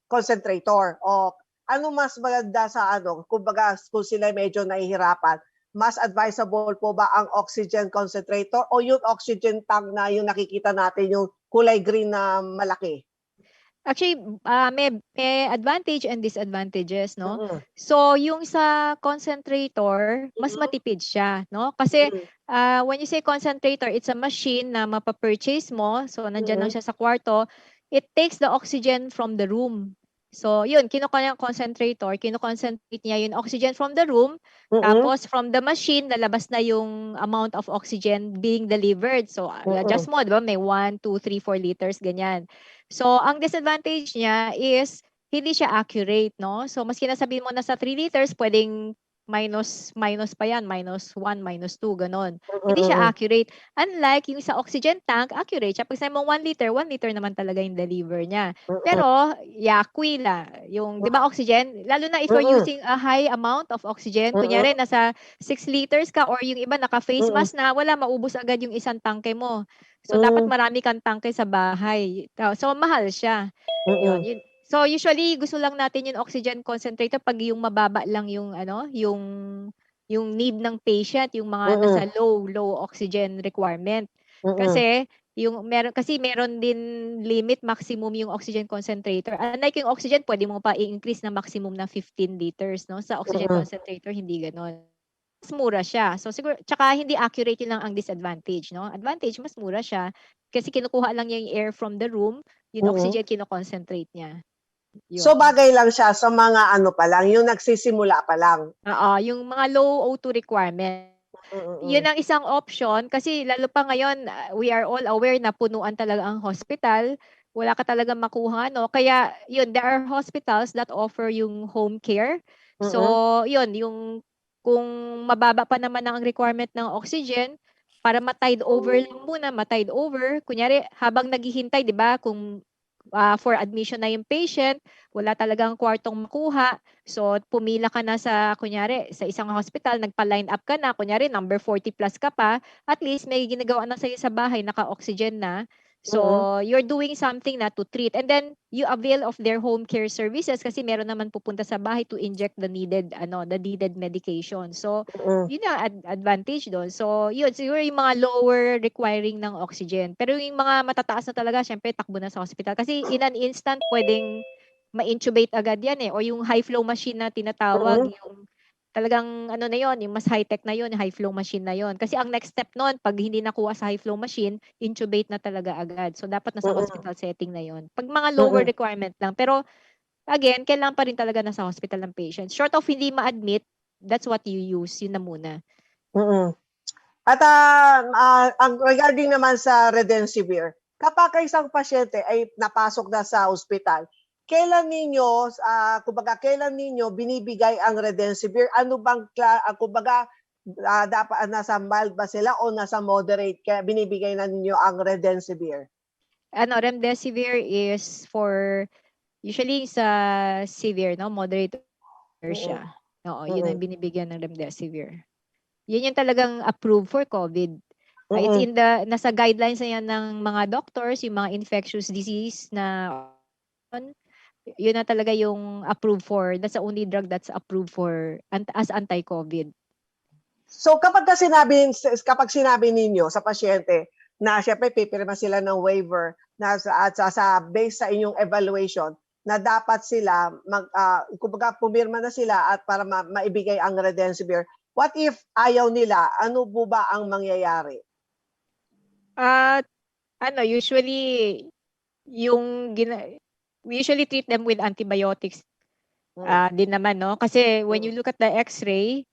concentrator. O ano mas maganda sa kumbaga kung sila medyo nahihirapan, mas advisable po ba ang oxygen concentrator o yung oxygen tank na yung nakikita natin, yung kulay green na malaki? Actually, may advantage and disadvantages, no? So, yung sa concentrator, mas matipid siya, no? Kasi when you say concentrator, it's a machine na mapapurchase mo. So, nandyan lang siya sa kwarto. It takes the oxygen from the room. So, yun, kinukuha niya yung concentrator, kinukoncentrate niya yung oxygen from the room, tapos from the machine, lalabas na yung amount of oxygen being delivered. So, adjust mo, di ba? May 1, 2, 3, 4 liters, ganyan. So, ang disadvantage niya is, hindi siya accurate, no? So, maski nasabihin mo na sa 3 liters, pwedeng minus pa yan, -1, -2, ganon. Hindi siya accurate. Unlike yung sa oxygen tank, accurate siya. Pag sabi mo 1 liter naman talaga yung deliver niya. Pero, yakwila, yung, di ba, oxygen, lalo na if you're using a high amount of oxygen, kunyari, nasa 6 liters ka, or yung iba naka-face mask na, wala, maubos agad yung isang tangke mo. So, dapat marami kang tangke sa bahay. So, mahal siya. Yun. So, usually, gusto lang natin yung oxygen concentrator pag yung mababa lang yung, yung yung need ng patient, yung mga Mm-mm. nasa low oxygen requirement. Mm-mm. Kasi meron din limit maximum yung oxygen concentrator. Unlike yung oxygen, pwede mo pa i-increase na maximum na 15 liters, no? Sa oxygen Mm-mm. concentrator hindi ganoon. Mas mura siya. So siguro tsaka hindi accurate yun lang ang disadvantage, no? Advantage mas mura siya kasi kinukuha lang niya yung air from the room, yung Mm-mm. oxygen kino-concentrate niya. So Yun. bagay lang siya sa mga ano pa lang, yung nagsisimula pa lang. Oo, yung mga low O2 requirement. Yun Mm-mm. ang isang option kasi lalo pa ngayon, we are all aware na punuan talaga ang hospital. Wala ka talaga makuha, no? Kaya yun, there are hospitals that offer yung home care. So, Mm-mm. yun, kung mababa pa naman ang requirement ng oxygen, para ma-tide over lang muna, ma-tide over. Kunyari, habang naghihintay, di ba, kung for admission na yung patient, wala talagang kwartong makuha. So, pumila ka na kunyari, sa isang hospital, nagpa-line up ka na, kunyari, number 40 plus ka pa, at least may ginagawa na sa'yo sa bahay, naka-oxygen na. So, Mm-mm. you're doing something na to treat. And then, you avail of their home care services kasi meron naman pupunta sa bahay to inject the needed medication. So, Mm-mm. yun ang advantage doon. So, yun, siguro yung mga lower requiring ng oxygen. Pero yung mga matataas na talaga, syempre, takbo na sa hospital. Kasi in an instant, pwedeng ma-intubate agad yan eh. O yung high flow machine na tinatawag, Mm-mm. yung talagang ano na yon, yung mas high-tech na yon, high flow machine na yon. Kasi ang next step noon, pag hindi nakuha sa high flow machine, intubate na talaga agad. So, dapat nasa Mm-mm. hospital setting na yon. Pag mga lower Mm-mm. requirement lang. Pero, again, kailangan pa rin talaga nasa hospital ng patient. Short of hindi ma-admit, that's what you use. Yun na muna. Mm-mm. At ang regarding naman sa Redensivir, kapag isang pasyente ay napasok na sa ospital, kumbaga kailan ninyo binibigay ang Redensivir? Ano bang kumbaga dapat nasa mild ba sila o nasa moderate kaya binibigay na ninyo ang Redensivir? Remdesivir is for usually sa severe, no? Moderate Mm-mm. siya. Oo, yun ang Mm-mm. binibigyan ng remdesivir. Yun yung talagang approved for COVID. It's Mm-mm. nasa guidelines na yan ng mga doctors, yung mga infectious disease na yun na talaga yung approved for. That's the only drug that's approved for as anti-COVID. So kapag sinabi ninyo sa pasyente na syempre pipirma sila ng waiver na based sa inyong evaluation na dapat sila kumbaga pumirma na sila at para maibigay ang Redensivir. What if ayaw nila? Ano po ba ang mangyayari? Usually we usually treat them with antibiotics din naman, no? Kasi when you look at the X-ray,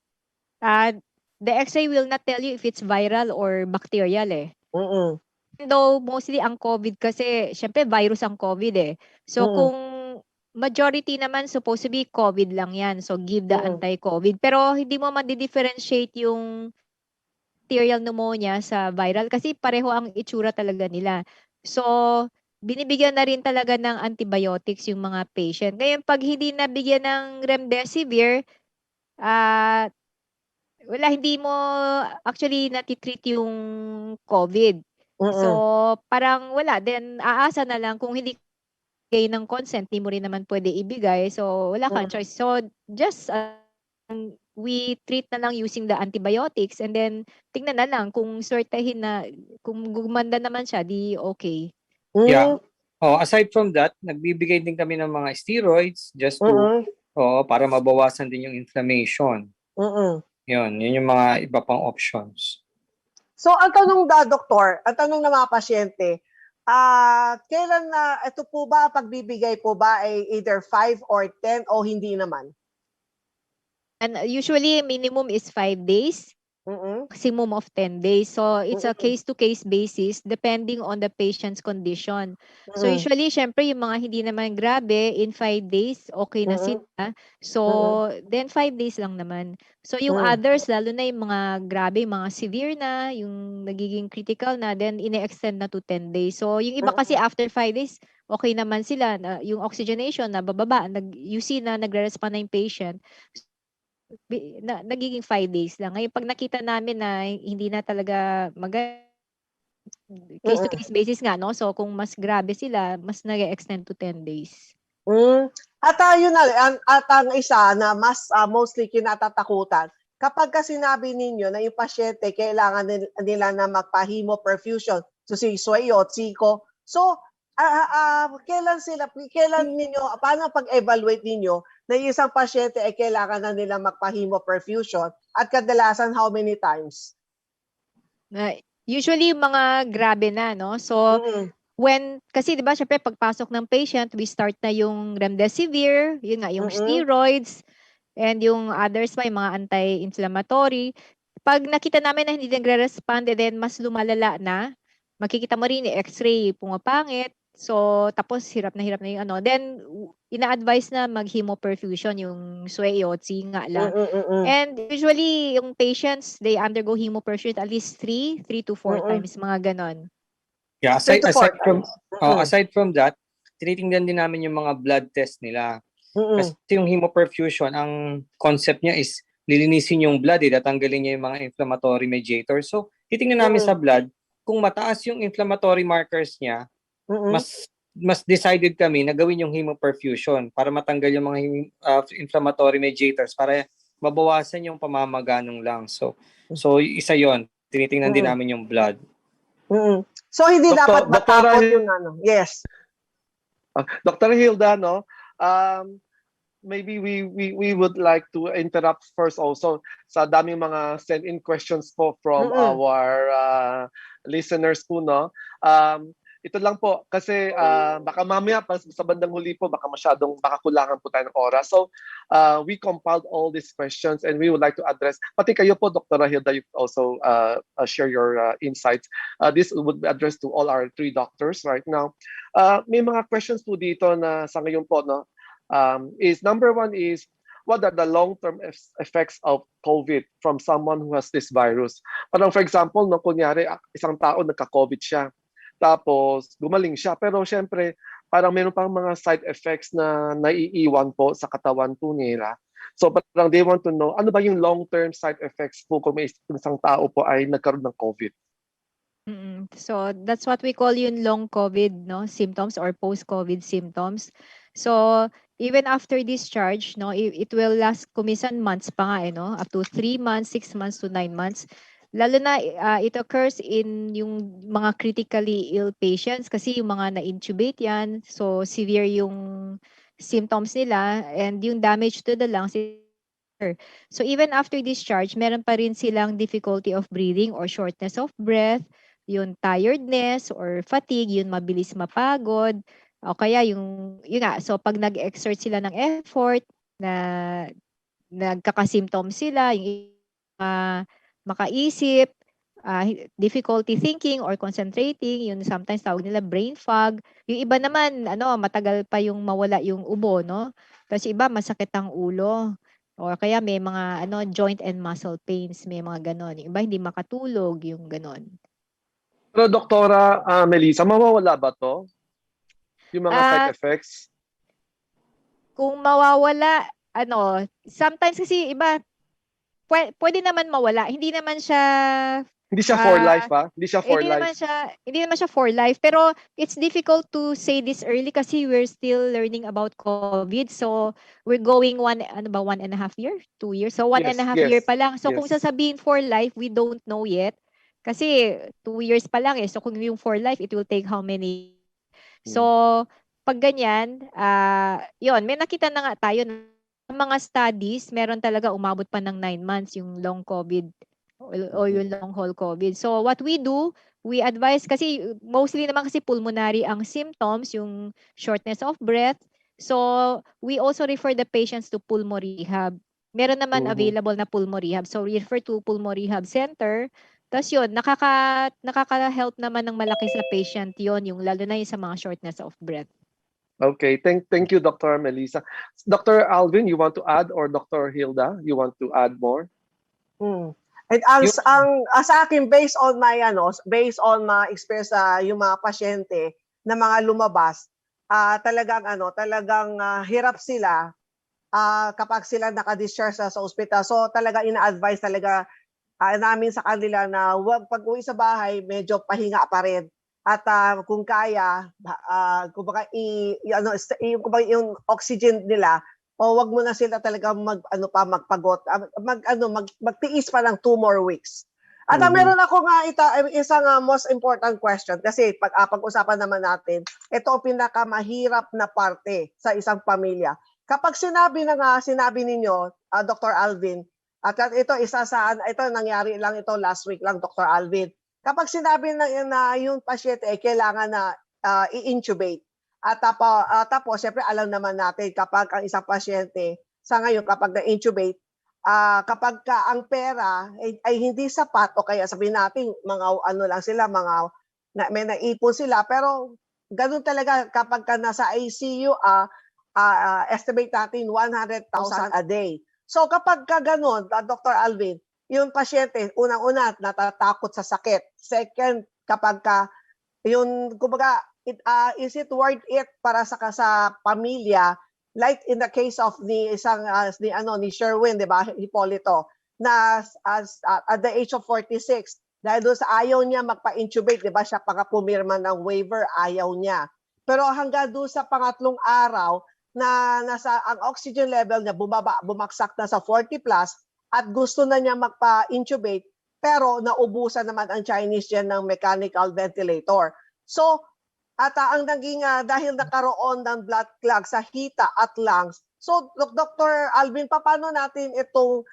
the X-ray will not tell you if it's viral or bacterial eh. Mm-mm. Though mostly ang COVID kasi, syempre virus ang COVID eh. So Mm-mm. kung majority naman supposed to be COVID lang yan. So give the Mm-mm. anti-COVID. Pero hindi mo ma-differentiate yung bacterial pneumonia sa viral kasi pareho ang itsura talaga nila. So binibigyan na rin talaga ng antibiotics yung mga patient. Ngayon pag hindi nabigyan ng remdesivir, ah hindi mo actually natitreat yung COVID. So, Mm-mm. parang wala. Then, aasa na lang kung hindi kayo ng consent, di mo rin naman pwede ibigay. So, wala kang Mm-mm. choice. So, just we treat na lang using the antibiotics and then tingnan na lang kung sortehin na, kung gumanda naman siya, di okay. Yeah. Aside from that, nagbibigay din kami ng mga steroids just to Mm-mm. para mabawasan din yung inflammation. Mm-mm. Yun yung mga iba pang options. So, ang tanong ang tanong ng mga pasyente, kailan ito po ba, pagbibigay po ba ay either 5 or 10 o hindi naman? And usually, minimum is 5 days. Mm-mm. Maximum of 10 days. So, it's a Mm-mm. case-to-case basis depending on the patient's condition. So, Mm-mm. usually, syempre, yung mga hindi naman grabe, in 5 days, okay na Mm-mm. sila. So, then 5 days lang naman. So, yung Mm. others, lalo na yung mga grabe, mga severe na, yung nagiging critical na, then ine-extend na to 10 days. So, yung iba kasi after 5 days, okay naman sila. Yung oxygenation na bababa, you see na nagre-respond na yung patient. Nagiging 5 days lang. Ngayon, pag nakita namin na hindi na talaga case-to-case basis nga, no? So, kung mas grabe sila, mas nag-extend to 10 days. At yun na, at ang isa na mas mostly kinatatakutan, kapag ka sinabi ninyo na yung pasyente kailangan nila na magpa-hemoperfusion, so si Sueyo at Siko, so kailan ninyo, paano pag-evaluate ninyo na yung isang pasyente ay kailangan na nila magpa-hemoperfusion at kadalasan how many times? Usually yung mga grabe na, no? So, kasi 'di ba syempre pagpasok ng patient, we start na yung remdesivir, yun nga yung steroids, and yung others pa yung mga anti-inflammatory. Pag nakita namin na hindi nagre-respond and then mas lumalala na, makikita mo rin yung X-ray pumapangit. So tapos hirap na yung ano. Then ina-advise na mag-hemoperfusion yung Sueyotsi nga lang. And usually yung patients, they undergo hemoperfusion at least 3 to 4 times, mga ganon. Yeah, 3 to 4 times. aside from that, tinitingnan din namin yung mga blood test nila. Kasi yung hemoperfusion, ang concept niya is lilinisin yung blood, tatanggalin niya yung mga inflammatory mediators. So, titingnan namin sa blood, kung mataas yung inflammatory markers niya, mas decided kami na gawin yung hemoperfusion para matanggal yung mga inflammatory mediators para mabawasan yung pamamaga ng lungs. So isa yon, tinitingnan din namin yung blood. So hindi dapat matakot Doktora, yung ano. Yes. Dr. Hilda, no? Maybe we would like to interrupt first also sa daming mga send-in questions po from our listeners po, no? Ito lang po kasi baka mamaya sa bandang huli po baka kulangan po tayo ng oras. So we compiled all these questions and we would like to address, pati kayo po Dr. Hilda, you also share your insights. This would be addressed to all our 3 doctors right now. May mga questions po dito na sa ngayon po, no? Is number 1 is, what are the long-term effects of COVID from someone who has this virus? Parang for example, no, kunyari isang tao nagka-COVID siya, tapos gumaling siya, pero syempre parang meron pang mga side effects na naiiwan po sa katawan po nila. So parang they want to know, ano ba yung long-term side effects po kung may isang tao po ay nagkaroon ng COVID? So that's what we call yung long COVID, no, symptoms or post-COVID symptoms. So even after discharge, no, it will last kumisan months pa nga, no, up to 3 months, 6 months to 9 months. Lalo na it occurs in yung mga critically ill patients kasi yung mga na-intubate yan, so severe yung symptoms nila and yung damage to the lungs. So even after discharge, meron pa rin silang difficulty of breathing or shortness of breath, yung tiredness or fatigue, yung mabilis mapagod, o kaya yun nga, so pag nag-exert sila ng effort, na nagkaka-symptoms sila, yung makaisip, difficulty thinking or concentrating, yun sometimes tawag nila brain fog. Yung iba naman, matagal pa yung mawala yung ubo, no? Tapos iba, masakit ang ulo. O kaya may mga joint and muscle pains, may mga ganon. Yung iba hindi makatulog, yung ganon. Pero Doktora Melissa, mawawala ba to? Yung mga side effects? Kung mawawala, sometimes kasi iba, pwede naman mawala. Hindi naman siya for life, ha? Hindi siya for hindi life. Hindi naman siya for life. Pero it's difficult to say this early kasi we're still learning about COVID. So we're going 1.5 year, 2 years. So 1.5 year pa lang. So kung sasabihin for life, we don't know yet. Kasi 2 years pa lang eh. So kung yung for life, it will take how many? So pag ganyan, yun, may nakita na nga tayo ng mga studies, meron talaga umabot pa ng 9 months yung long COVID o yung long haul COVID. So what we do, we advise, kasi mostly naman kasi pulmonary ang symptoms, yung shortness of breath. So we also refer the patients to pulmo rehab. Meron naman available na pulmo rehab. So we refer to pulmo rehab center. Tapos yun, nakaka-help naman ng malaki sa patient yun, yung lalo na yung sa mga shortness of breath. Okay, thank you, Dr. Melissa. Dr. Alvin, you want to add, or Dr. Hilda, you want to add more? And sa akin, based on my experience sa yung mga pasyente na mga lumabas, talagang hirap sila kapag sila naka-discharge sa ospital. So talaga ina-advise talaga namin sa kanila na pag-uwi sa bahay, medyo pahinga pa rin. At kung kaya, kumbaga yung oxygen nila o wag mo na sila talaga magpagot, magtiis pa ng 2 more weeks. At meron ako nga isang most important question kasi pag-usapan naman natin, ito ang pinakamahirap na parte sa isang pamilya. Kapag sinabi ninyo, Dr. Alvin, at ito nangyari lang ito last week lang, Dr. Alvin. Kapag sinabi na yung pasyente ay kailangan na i-intubate, at tapos, syempre alam naman natin kapag ang isang pasyente, sa ngayon kapag na-intubate, kapag ang pera ay hindi sapat o kaya sabihin natin may naipon sila, pero ganun talaga kapag nasa ICU, estimate natin 100,000 a day. So kapag ganun, Dr. Alvin, yung pasyente, unang-una, natatakot sa sakit. Second, kapag kumbaga, is it worth it para sa pamilya, like in the case of ni Sherwin, 'di ba, Hipolito, na at the age of 46, dahil doon sa ayaw niya magpa-intubate, 'di ba, siya pumirma ng waiver, ayaw niya. Pero hanggang doon sa pangatlong araw na ang oxygen level niya bumaksak na sa 40 plus at gusto na niya magpa-intubate, pero naubusan naman ang Chinese diyan ng mechanical ventilator. So, ang naging dahil nakaroon ng blood clog sa hita at lungs. So, Dr. Alvin, paano natin itong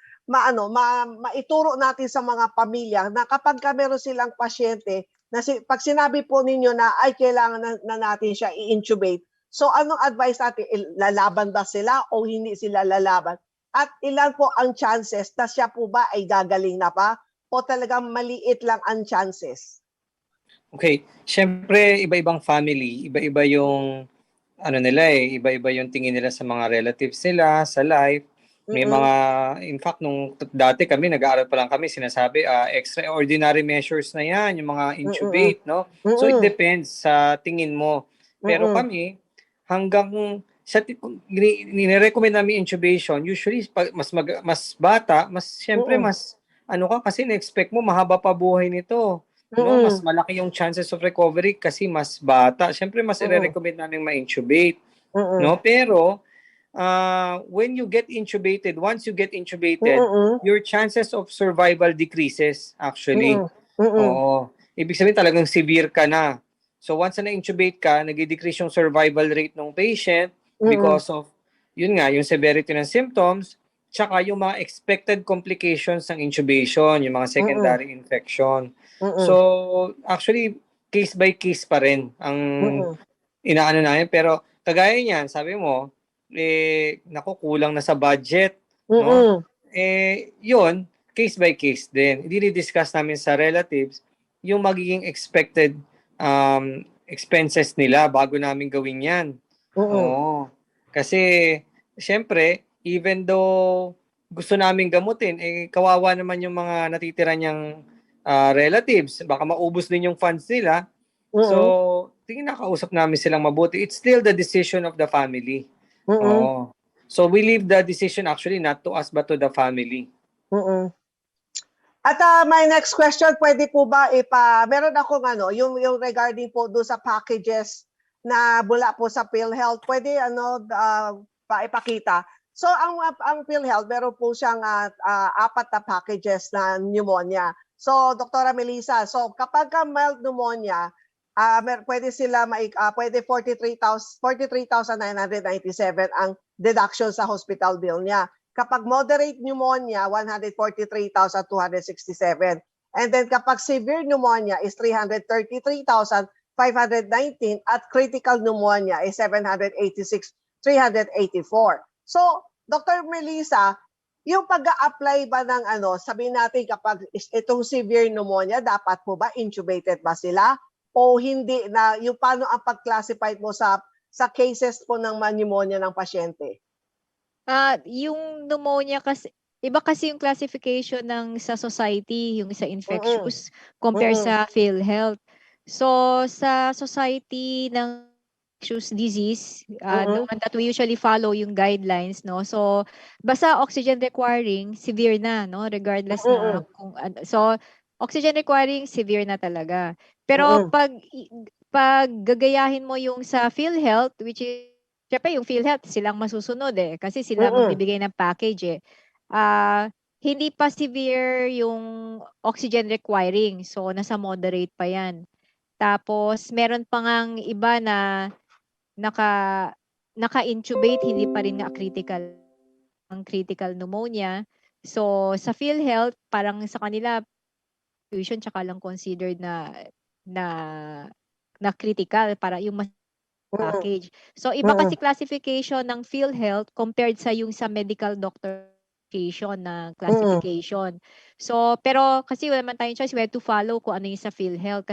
maituro natin sa mga pamilya na kapag meron silang pasyente, pag sinabi po ninyo na ay kailangan na natin siya i-intubate, so anong advice natin? Lalaban ba sila o hindi sila lalaban? At ilan po ang chances na siya po ba ay gagaling na pa o talagang maliit lang ang chances? Okay, syempre iba-ibang family, iba-iba yung iba-iba yung tingin nila sa mga relatives nila, sa life. May mga, in fact, nung dati kami, nag-aaral pa lang kami, sinasabi, extraordinary measures na yan, yung mga intubate, no? So it depends sa tingin mo. Pero kami, hanggang nire-recommend namin intubation, usually mas bata, syempre mas kasi na-expect mo mahaba pa buhay nito. No, mas malaki yung chances of recovery kasi mas bata. Syempre mas i-recommend namin ma-intubate. No, pero when you get intubated, once you get intubated, your chances of survival decreases actually. Oo. Ibig sabihin talagang severe ka na. So once na intubate ka, nag-decrease yung survival rate ng patient because of yun nga, yung severity ng symptoms, tsaka yung mga expected complications ng intubation, yung mga secondary infection. So, actually, case by case pa rin ang inaano namin. Pero, kagaya niyan, sabi mo, kulang na sa budget. No? Yun, case by case din. Dinidiscuss namin sa relatives yung magiging expected expenses nila bago namin gawin yan. Oo. Kasi, syempre, even though gusto namin gamutin, kawawa naman yung mga natitira niyang relatives. Baka maubos din yung funds nila. So, nakausap namin silang mabuti. It's still the decision of the family. Oo. So, we leave the decision actually not to us but to the family. At my next question, pwede po ba meron akong yung regarding po doon sa packages na mula po sa PhilHealth, pwede ipakita. So ang PhilHealth, meron po siyang 4 na packages na pneumonia. So Dr. Melissa, so kapag mild pneumonia, pwede sila pwede 43,997 ang deduction sa hospital bill niya. Kapag moderate pneumonia, 143,267. And then kapag severe pneumonia is 333,519 at critical pneumonia is 786,384. So, Dr. Melissa, yung pag-a-apply ba ng sabihin natin kapag itong severe pneumonia, dapat po ba intubated ba sila? O hindi na, yung paano ang pag-classify mo sa cases po ng pneumonia ng pasyente? Yung pneumonia kasi, iba kasi yung classification ng sa society, yung sa infectious, compare sa PhilHealth. So, sa society ng infectious disease, the one that we usually follow yung guidelines, no? So, basta oxygen requiring, severe na, no? Regardless na kung, so, oxygen requiring, severe na talaga. Pero pag gagayahin mo yung sa PhilHealth, which is syempre yung PhilHealth, silang masusunod eh. Kasi sila magbibigay ng package eh. Hindi pa severe yung oxygen requiring. So, nasa moderate pa yan. Tapos, meron pa ngang iba na naka-intubate, hindi pa rin nga critical ang critical pneumonia. So, sa PhilHealth, parang sa kanila, fusion tsaka lang considered na na critical para yung mas package. So, iba kasi classification ng PhilHealth compared sa yung sa medical doctor na classification. So, pero kasi wala man tayong choice, we have to follow kung ano yung sa PhilHealth.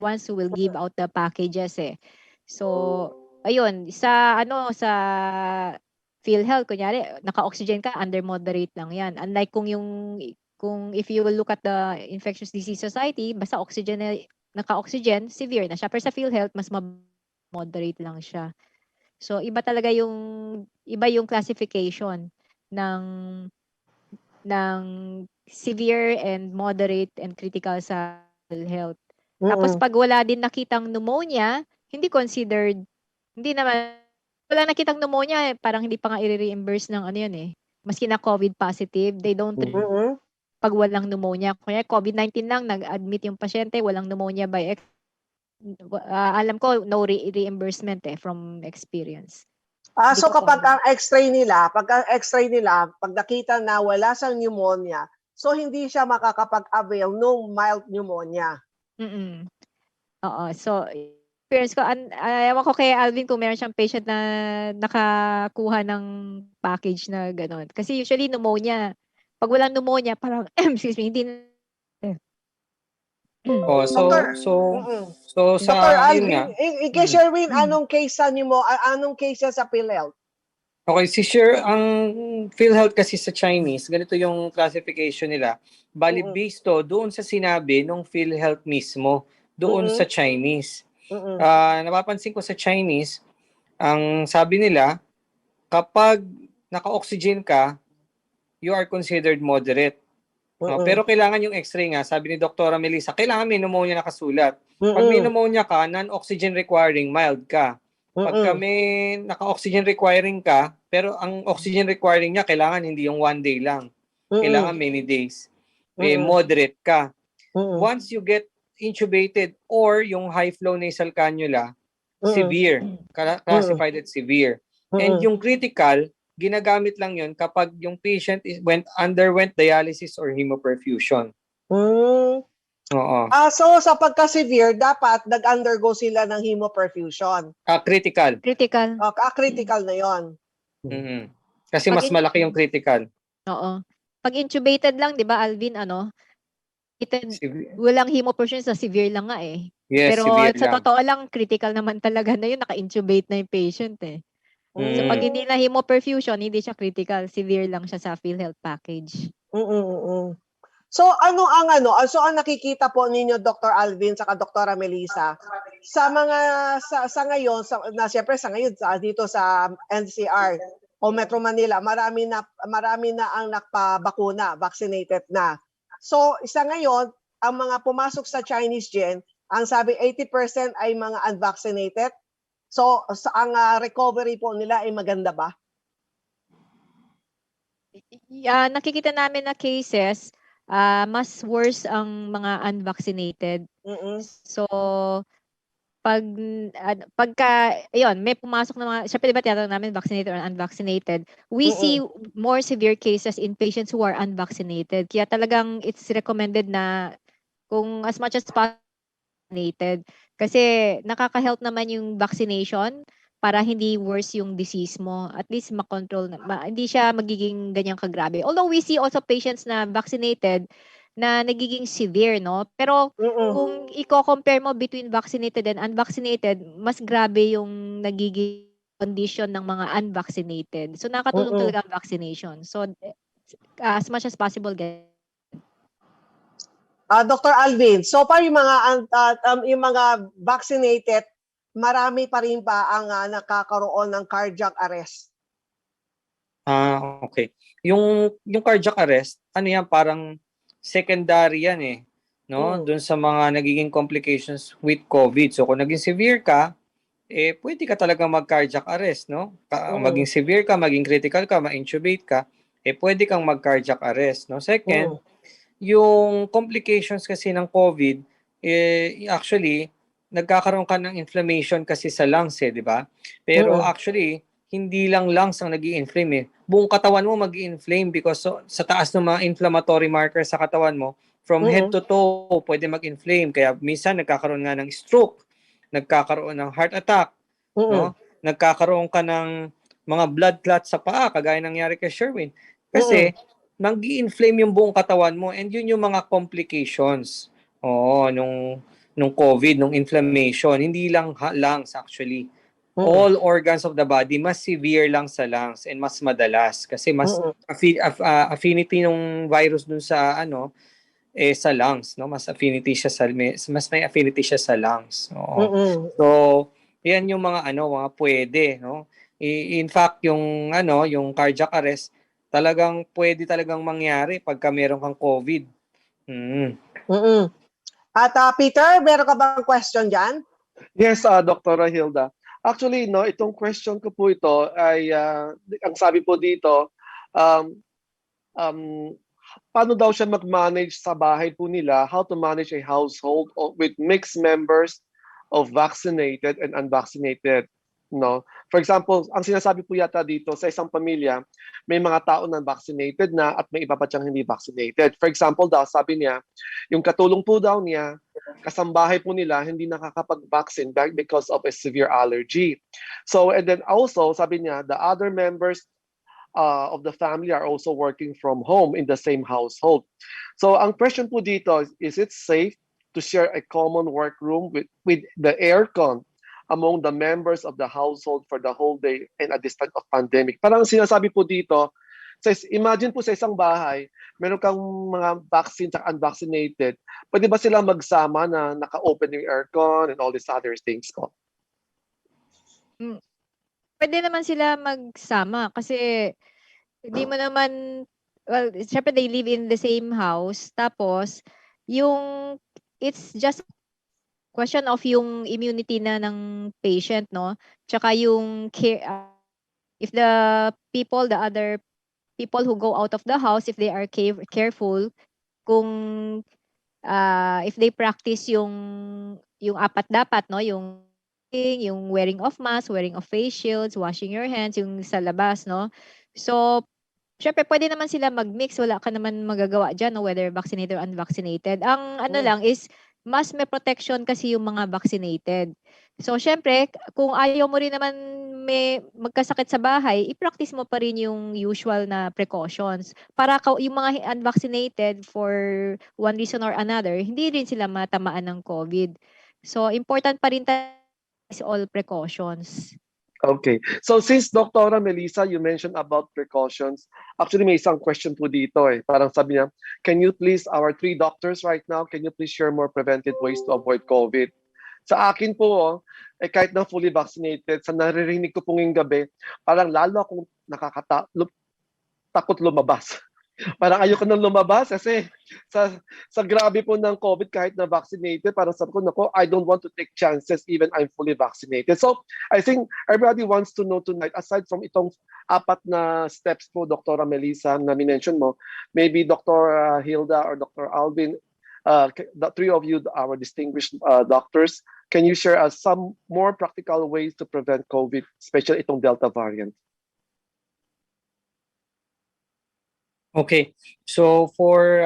Ones who will give out the packages eh. So, ayun, sa PhilHealth, kunyari, naka-oxygen ka, under moderate lang yan. Unlike kung if you will look at the Infectious Disease Society, basta naka-oxygen, severe na siya. Pero sa PhilHealth, mas moderate lang siya. So, iba yung classification ng severe and moderate and critical sa PhilHealth. Tapos pag wala din nakitang pneumonia, hindi naman, wala nakitang pneumonia, parang hindi pa nga i-reimburse ng ano yan eh. Maski na COVID positive, they don't pag walang pneumonia. Kaya COVID-19 lang, nag-admit yung pasyente, walang pneumonia alam ko, no reimbursement from experience. So kapag ang x-ray nila, pag nakita na wala siyang pneumonia, so hindi siya makakapag-avail ng mild pneumonia. Oo. So, experience ko, ewan ko kay Alvin kung meron siyang patient na nakakuha ng package na gano'n. Kasi usually pneumonia, pag walang pneumonia, parang, excuse me, hindi So sa Dr. yun nga. Alvin, kay Sherwin, anong case anong case sa PhilHealth? Okay, ang PhilHealth kasi sa Chinese, ganito yung classification nila. Bali, based doon sa sinabi ng PhilHealth mismo, doon sa Chinese. Napapansin ko sa Chinese, ang sabi nila, kapag naka-oxygen ka, you are considered moderate. Pero kailangan yung x-ray nga, sabi ni Dr. Melissa, kailangan may pneumonia nakasulat. Pag may pneumonia ka, non-oxygen requiring, mild ka. Pagka may naka-oxygen requiring ka, pero ang oxygen requiring niya, kailangan hindi yung 1 day lang. Kailangan many days. Moderate ka. Once you get intubated or yung high flow nasal cannula, severe. Classified as severe. And yung critical, ginagamit lang yun kapag yung patient underwent dialysis or hemoperfusion. Oo. So sa pagka-severe, dapat nag-undergo sila ng hemoperfusion. Critical. critical. Critical na yon. Kasi mas malaki yung critical. Oo. Pag intubated lang, 'di ba, Alvin, walang hemoperfusion, sa severe lang nga eh. Yes, pero severe sa lang. totoo lang, critical naman talaga na yun, naka-intubate na yung patient eh. So pag hindi na hemoperfusion, hindi siya critical, severe lang siya sa PhilHealth package. So ang nakikita po ninyo, Dr. Alvin saka Dr. Melissa, sa ngayon, siyempre sa ngayon dito sa NCR o Metro Manila, marami na ang nakpabakuna, vaccinated na. So isa ngayon, ang mga pumasok sa Chinese Gen, ang sabi 80% ay mga unvaccinated. So ang recovery po nila ay maganda ba? Nakikita namin na cases, mas worse ang mga unvaccinated. So, may pumasok na mga, syempre diba tinatanong namin vaccinated or unvaccinated, we see more severe cases in patients who are unvaccinated. Kaya talagang it's recommended na kung as much as vaccinated, kasi nakaka-help naman yung vaccination para hindi worse yung disease mo. At least makontrol hindi siya magiging ganyang kagrabe. Although we see also patients na vaccinated na nagiging severe, no? Pero kung i-compare mo between vaccinated and unvaccinated, mas grabe yung nagiging condition ng mga unvaccinated. So nakatulong talaga ang vaccination. So as much as possible, Dr. Alvin, so far yung mga vaccinated, marami pa rin ba ang nakakaroon ng cardiac arrest? Okay. Yung cardiac arrest, yan, parang secondary yan eh, no? Doon sa mga nagiging complications with COVID. So kung naging severe ka, pwede ka talaga mag-cardiac arrest, no? Oo. Maging severe ka, maging critical ka, ma-intubate ka, pwede kang mag-cardiac arrest, no? Second, yung complications kasi ng COVID, actually, nagkakaroon ka ng inflammation kasi sa lungs, di ba? Pero actually, hindi lang lungs ang nag-i-inflame Buong katawan mo mag-i-inflame because sa taas ng mga inflammatory markers sa katawan mo, from head to toe, pwede mag-inflame. Kaya minsan nagkakaroon nga ng stroke, nagkakaroon ng heart attack, no? Nagkakaroon ka ng mga blood clots sa paa, kagaya nangyari kay Sherwin. Kasi, nag-i-inflame yung buong katawan mo and yun yung mga complications. Nung COVID, nung inflammation, hindi lang lungs actually. All organs of the body, mas severe lang sa lungs and mas madalas kasi mas affinity ng virus dun sa sa lungs, no? Mas may affinity siya sa lungs. So, yan yung mga pwede, no? In fact, yung cardiac arrest, talagang pwede talagang mangyari pagka meron kang COVID. At Peter, meron ka bang question dyan? Yes, Dr. Hilda. Actually, no, itong question ko po ito ay, ang sabi po dito, paano daw siya mag-manage sa bahay po nila, how to manage a household with mixed members of vaccinated and unvaccinated. No? For example, ang sinasabi po yata dito sa isang pamilya, may mga tao na vaccinated na at may iba pa siyang hindi vaccinated. For example daw, sabi niya, yung katulong po daw niya, kasambahay po nila hindi nakakapag-vaccine because of a severe allergy. So, and then also, sabi niya, the other members of the family are also working from home in the same household. So, ang question po dito, is it safe to share a common workroom with the aircon among the members of the household for the whole day in a this type of pandemic? Parang sinasabi po dito, imagine po sa isang bahay, meron kang mga vaccine at unvaccinated, pwede ba sila magsama na naka-open yung aircon and all these other things ko? Pwede naman sila magsama kasi hindi mo naman, well, syempre they live in the same house. Tapos, it's just question of yung immunity na ng patient, no? Tsaka yung care, if the other people who go out of the house, if they are careful, kung if they practice yung apat dapat, no? Yung wearing of mask, wearing of face shields, washing your hands, yung sa labas, no? So, syempre, pwede naman sila mag-mix. Wala ka naman magagawa dyan, no? Whether vaccinated or unvaccinated. Ang lang is, mas may protection kasi yung mga vaccinated. So, syempre, kung ayaw mo rin naman may magkasakit sa bahay, i-practice mo pa rin yung usual na precautions. Para yung mga unvaccinated, for one reason or another, hindi rin sila matamaan ng COVID. So, important pa rin all precautions. Okay. So since Dr. Melissa, you mentioned about precautions, actually may isang question po dito eh. Parang sabi niya, can you please, our 3 doctors right now, can you please share more preventive ways to avoid COVID? Sa akin po, kahit na fully vaccinated, sa naririnig ko pong yung gabi, parang lalo akong takot lumabas. Parang ayoko nang lumabas kasi sa grabe po ng COVID kahit na vaccinated, parang sabi ko, nako, I don't want to take chances even I'm fully vaccinated. So, I think everybody wants to know tonight, aside from itong 4 na steps po, Dr. Melissa, na minention mo, maybe Dr. Hilda or Dr. Alvin, the 3 of you, our distinguished doctors, can you share us some more practical ways to prevent COVID, especially itong Delta variant? Okay. So for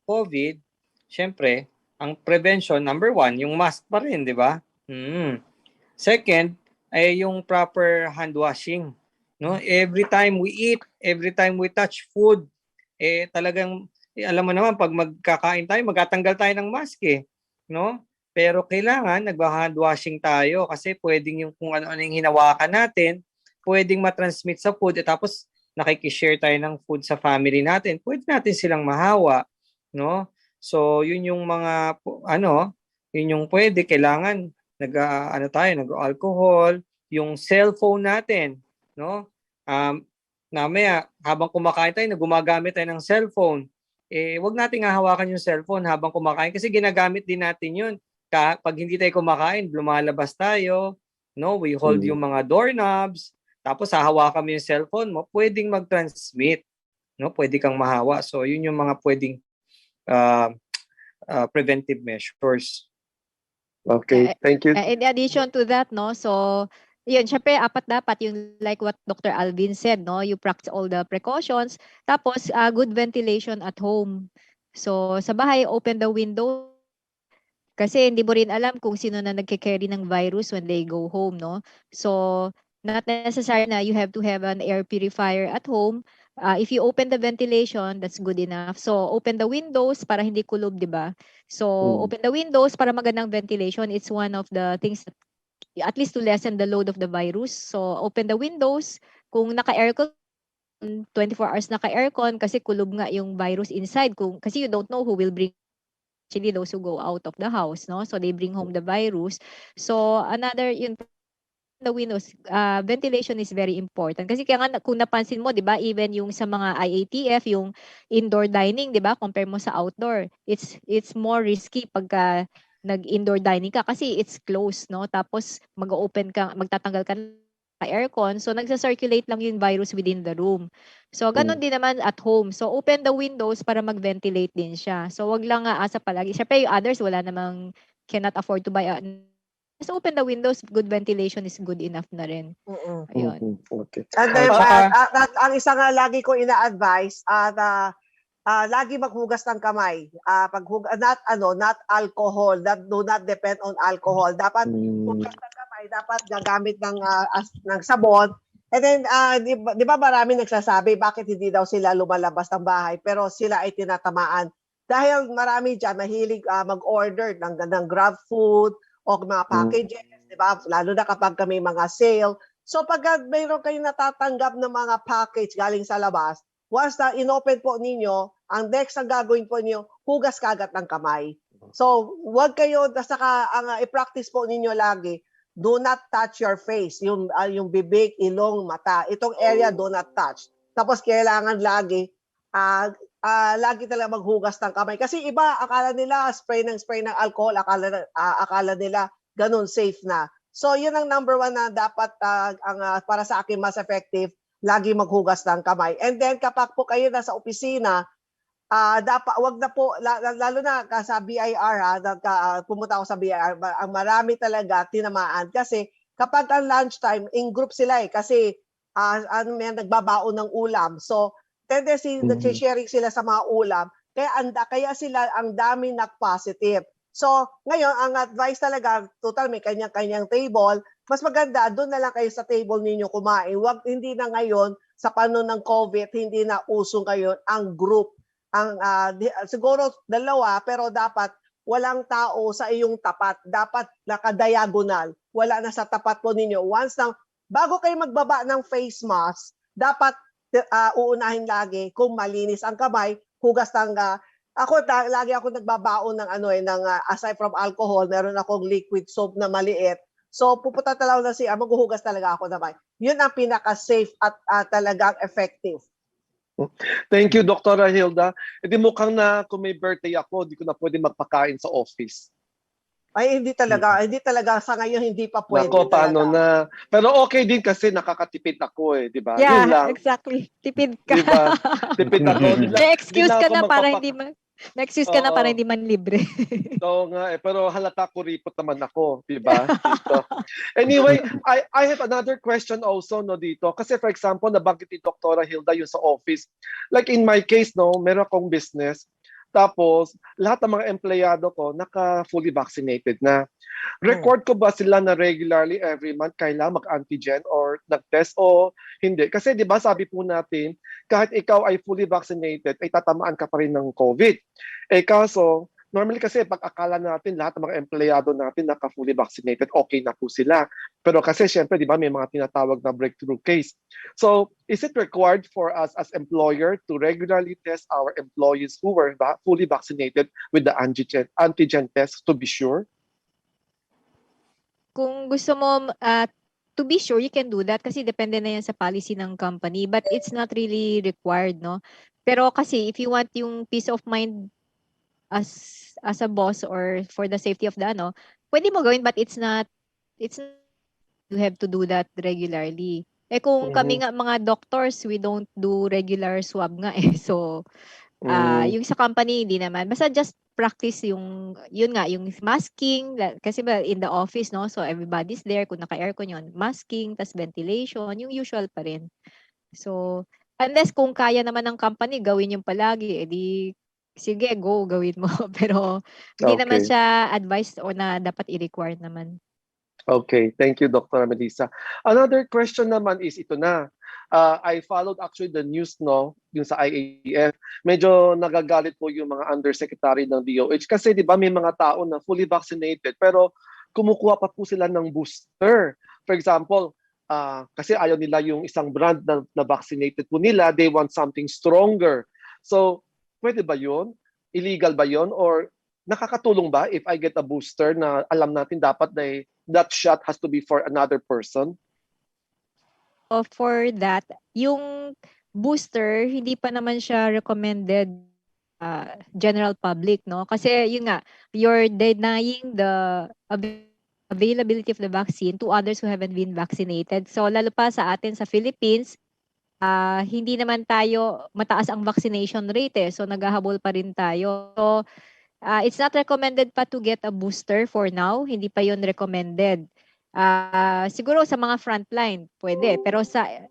COVID, syempre, ang prevention, number 1, yung mask pa rin, di ba? Second, ay yung proper hand washing. No? Every time we eat, every time we touch food, talagang, alam mo naman, pag magkakain tayo, magtatanggal tayo ng mask no? Pero kailangan, nag-hand washing tayo kasi pwedeng yung kung ano-ano yung hinawakan natin, pwedeng matransmit sa food, tapos nakikishare tayo ng food sa family natin, pwede natin silang mahawa, no? So, yun yung mga, yun yung pwede, kailangan, nag-alcohol, yung cellphone natin, no? Namaya, habang kumakain tayo, gumagamit tayo ng cellphone, wag nating hahawakan yung cellphone habang kumakain kasi ginagamit din natin yun. Pag hindi tayo kumakain, lumalabas tayo, no? We hold yung mga doorknobs, tapos hahawakan mo yung cellphone mo, pwedeng mag-transmit, no? Pwede kang mahawa. So yun yung mga pwedeng preventive measures. Okay, thank you. In addition to that, no, so yun, syempre apat dapat yung like what Dr. Alvin said, no, you practice all the precautions. Tapos good ventilation at home. So sa bahay, open the window kasi hindi mo rin alam kung sino na nagke-carry ng virus when they go home, no? So not necessary na you have to have an air purifier at home. If you open the ventilation, that's good enough. So open the windows para hindi kulob, 'di ba? So open the windows para magandang ventilation. It's one of the things that at least to lessen the load of the virus. So open the windows. Kung naka-aircon 24 hours naka-aircon kasi kulob nga yung virus inside kasi you don't know who will bring actually those who go out of the house, no? So they bring home the virus. So another yun the windows, ventilation is very important. Kasi kaya nga kung napansin mo, 'di ba, even yung sa mga IATF, yung indoor dining, 'di ba, compare mo sa outdoor, it's more risky pagka nag-indoor dining ka kasi it's closed, no? Tapos mag-open ka, magtatanggal ka ng aircon, so nagsa-circulate lang yung virus within the room. So ganun din naman at home. So open the windows para mag-ventilate din siya. So wag lang aasa palagi. Syempre yung others wala namang cannot afford to buy just open the windows, good ventilation is good enough na rin. Ayun. Okay. And then, Saka- ang isa nga lagi ko ina-advise, lagi maghugas ng kamay. Not alcohol. Do not depend on alcohol. Dapat hugas ng kamay, dapat gagamit ng sabon. And then, di ba marami nagsasabi, bakit hindi daw sila lumalabas ng bahay, pero sila ay tinatamaan. Dahil marami dyan, mahilig mag-order ng grab food, o mga packages, di ba? Lalo na kapag may mga sale. So pag mayroon kayong natatanggap ng mga package galing sa labas, once na inopen po ninyo, ang next na gagawin po ninyo, hugas kagat ng kamay. So wag kayo, saka i-practice po ninyo lagi, do not touch your face, yung bibig, ilong, mata. Itong area, do not touch. Tapos kailangan lagi, lagi talaga maghugas ng kamay. Kasi iba, akala nila spray ng alcohol, akala nila ganun safe na. So yun ang number one na dapat para sa akin mas effective, lagi maghugas ng kamay. And then kapag po kayo nasa opisina, dapat wag na po lalo na sa BIR pumunta ako sa BIR, ang marami talaga tinamaan kasi kapag ang lunchtime in group sila kasi may nagbabaon ng ulam. So tendency nag-sharing sila sa mga ulam, kaya sila ang dami positive. So, ngayon, ang advice talaga, total may kanyang-kanyang table, mas maganda, doon na lang kayo sa table ninyo kumain. Hindi na ngayon, sa panahon ng COVID, hindi na usong kayo ang group. Siguro dalawa, pero dapat walang tao sa iyong tapat. Dapat nakadiagonal. Wala na sa tapat po ninyo. Bago kayo magbaba ng face mask, dapat uunahin lagi kung malinis ang kamay, hugas ng lagi ako nagbabaon ng aside from alcohol, meron akong liquid soap na maliit. So pupunta talaga na maghuhugas talaga ako naman. Yun ang pinaka-safe at talagang effective. Thank you, Dr. Hilda. Hindi mukhang na kung may birthday ako, di ko na pwede magpakain sa office. Ay, hindi talaga sa ngayon hindi pa pwede. Nako, paano na? Pero okay din kasi nakakatipid ako di ba? Yeah, Yun lang. exactly. Tipid ka. Di ba? Tipid ako. Na-excuse ka na para hindi man libre. So nga pero halata kuripot naman ako, di ba? Dito. Anyway, I have another question also dito. Kasi for example, nabanggit ni Dr. Hilda yung sa office. Like in my case, meron akong business. Tapos, lahat ng mga empleyado ko naka-fully vaccinated na. Record ko ba sila na regularly every month kailangan mag-antigen or nag-test o hindi? Kasi 'di ba sabi po natin, kahit ikaw ay fully vaccinated, ay tatamaan ka pa rin ng COVID. Kaso, normally kasi pag akala natin lahat ng mga empleyado natin naka-fully vaccinated, okay na po sila. Pero kasi syempre 'di ba may mga tinatawag na breakthrough case. So, is it required for us as employer to regularly test our employees who were fully vaccinated with the antigen test to be sure? Kung gusto mo to be sure, you can do that kasi depende na yan sa policy ng company, but it's not really required, no? Pero kasi if you want yung peace of mind as a boss or for the safety of the pwede mo gawin, but it's not you have to do that regularly. Kung kami nga mga doctors, we don't do regular swab nga eh. So, yung sa company, hindi naman. Basta just practice yun nga, yung masking. Kasi ba, in the office, no? So, everybody's there. Kung naka-aircon yun, masking, tas ventilation, yung usual pa rin. So, unless kung kaya naman ng company, gawin yung palagi, edi sige, go, gawin mo. Pero, hindi naman Okay. siya advised o na dapat i-require naman. Okay, thank you, Dr. Melissa. Another question naman is ito na. I followed actually the news, no, yung sa IAF. Medyo nagagalit po yung mga undersecretary ng DOH kasi 'di ba may mga tao na fully vaccinated pero kumukuha pa po sila ng booster. For example, kasi ayaw nila yung isang brand na vaccinated po nila, they want something stronger. So, pwede ba 'yun? Illegal ba 'yun or nakakatulong ba if I get a booster na alam natin dapat that shot has to be for another person? For that, yung booster, hindi pa naman siya recommended general public, no? Kasi yun nga, you're denying the availability of the vaccine to others who haven't been vaccinated. So lalo pa sa atin sa Philippines, hindi naman tayo mataas ang vaccination rate eh. So naghahabol pa rin tayo. So it's not recommended pa to get a booster for now. Hindi pa yun recommended. Siguro sa mga frontline, pwede. Pero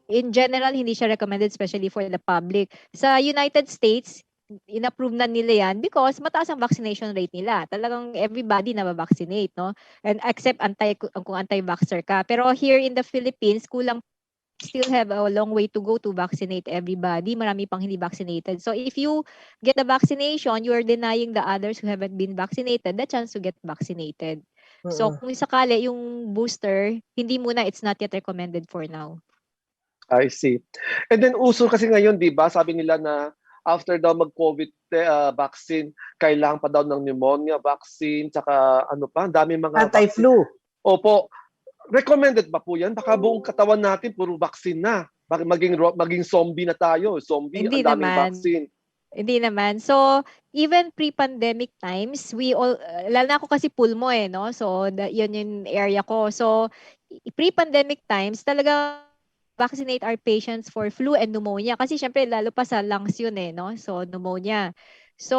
in general, hindi siya recommended, especially for the public. Sa United States, inapprove na nila yan because mataas ang vaccination rate nila. Talagang everybody na vaccinate, no? And except kung anti-vaxxer ka. Pero here in the Philippines, kulang, still have a long way to go to vaccinate everybody. Marami pang hindi vaccinated. So if you get the vaccination, you are denying the others who haven't been vaccinated the chance to get vaccinated. So kung sakali yung booster, hindi muna, it's not yet recommended for now. I see. And then uso kasi ngayon, 'di ba, sabi nila na after daw mag-COVID vaccine, kailangan pa daw ng pneumonia vaccine, tsaka ano pa, ang dami mga Anti-flu. Opo. Recommended ba po yan? Baka buong katawan natin puro vaccine na. Baka maging zombie na tayo. Zombie, Hindi ang daming naman. vaccine. Hindi naman. So, even pre-pandemic times, lalo na ako kasi pulmo eh, no? So, yun yung area ko. So, pre-pandemic times, talaga vaccinate our patients for flu and pneumonia. Kasi syempre, lalo pa sa lungs yun eh, no? So, pneumonia. So,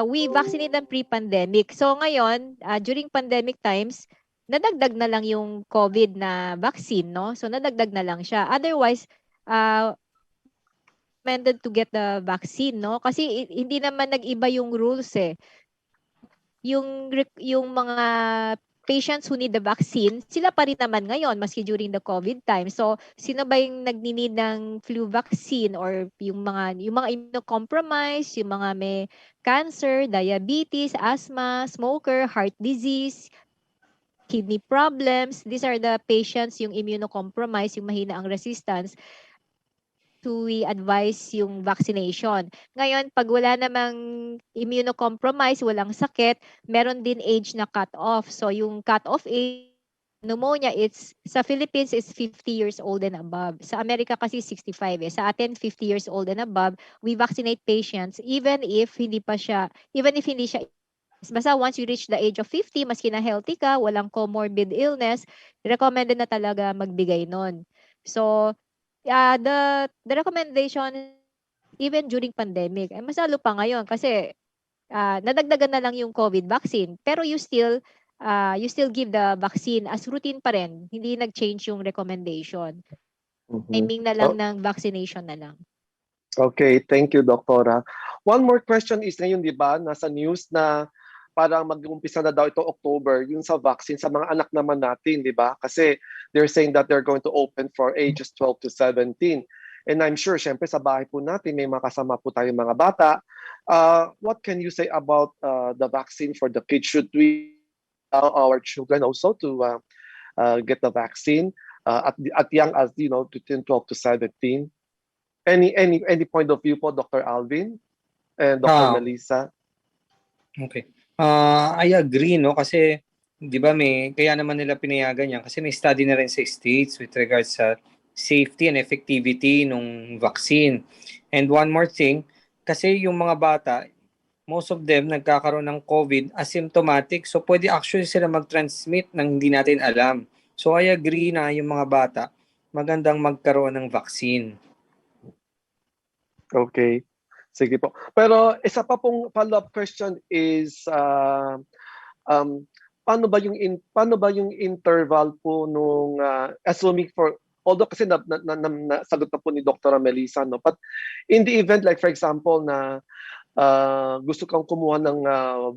we vaccinate them pre-pandemic. So, ngayon, during pandemic times, nadagdag na lang yung COVID na vaccine, no? So, nadagdag na lang siya. Otherwise, recommended to get the vaccine, no? Kasi hindi naman nag-iba yung rules eh. Yung mga patients who need the vaccine, sila pa rin naman ngayon maski during the COVID time. So, sino ba yung nagni-need ng flu vaccine or yung mga immunocompromised, yung mga may cancer, diabetes, asthma, smoker, heart disease, kidney problems, these are the patients yung immunocompromised, yung mahina ang resistance, we advise yung vaccination. Ngayon, pag wala namang immunocompromised, walang sakit, meron din age na cut-off. So, yung cut-off age, pneumonia, sa Philippines, is 50 years old and above. Sa Amerika kasi 65 eh. Sa atin, 50 years old and above, we vaccinate patients even if hindi siya, basta once you reach the age of 50, maski na healthy ka, walang comorbid illness, recommended na talaga magbigay nun. So, the recommendation even during pandemic, mas lalo pa ngayon kasi nadagdagan na lang yung COVID vaccine, pero you still give the vaccine as routine pa rin. Hindi nag-change yung recommendation. Timing na lang ng vaccination na lang. Okay, thank you, Doktora. One more question is ngayon, di ba, nasa news na parang mag-umpisa na daw ito October, yung sa vaccine sa mga anak naman natin, di ba? Kasi they're saying that they're going to open for ages 12 to 17. And I'm sure, syempre, sa bahay po natin, may makasama po tayong mga bata. What can you say about the vaccine for the kids? Should we allow our children also to get the vaccine at young as, between 12 to 17? Any point of view po, Dr. Alvin and Dr. Melissa? Okay. I agree, no? Kasi, di ba, kaya naman nila pinayagan yan kasi may study na rin sa States with regards sa safety and effectivity ng vaccine. And one more thing, kasi yung mga bata, most of them nagkakaroon ng COVID asymptomatic, so pwede actually sila mag-transmit ng hindi natin alam. So I agree na yung mga bata, magandang magkaroon ng vaccine. Okay. Sige po. Pero isa pa pong follow-up question is um, paano ba yung interval po nung assuming for although kasi nasagot na po ni Dr. Melissa, no, but in the event like for example na gusto kang kumuha ng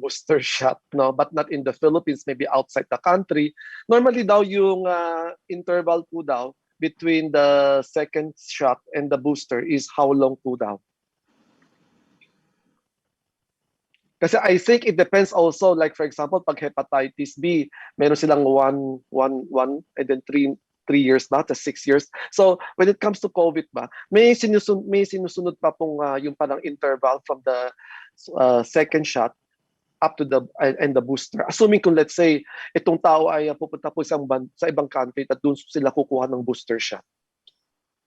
booster shot, no, but not in the Philippines, maybe outside the country, normally daw yung interval po daw between the second shot and the booster is how long po daw? Kasi I think it depends also, like for example, pag hepatitis B, meron silang one, and then three years ba, to 6 years. So when it comes to COVID ba, may sinusunod pa pong yung parang interval from the second shot up to the and the booster. Assuming kung let's say itong tao ay pupunta po sa ibang country at doon sila kukuha ng booster shot.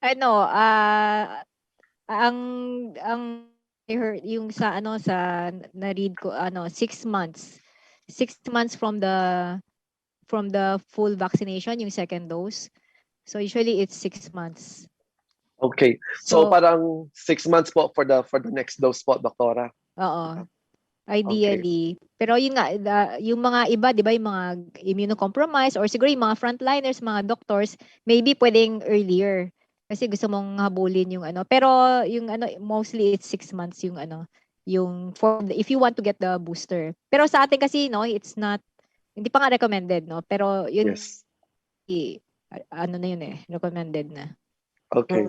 Ano, ang I heard yung sa na-read ko 6 months. 6 months from the full vaccination, yung second dose. So usually it's 6 months. Okay. So So- parang 6 months po for the next dose po, Doktora. Oo. Ideally. Pero yun nga, yung mga iba, di ba, yung mga immunocompromised or siguro yung mga frontliners, mga doctors, maybe pwedeng earlier. Kasi gusto mong habulin yung Pero yung mostly it's 6 months yung yung if you want to get the booster. Pero sa atin kasi, no, it's not, hindi pa nga recommended, no? Pero yun, Yes. na yun recommended na. Okay.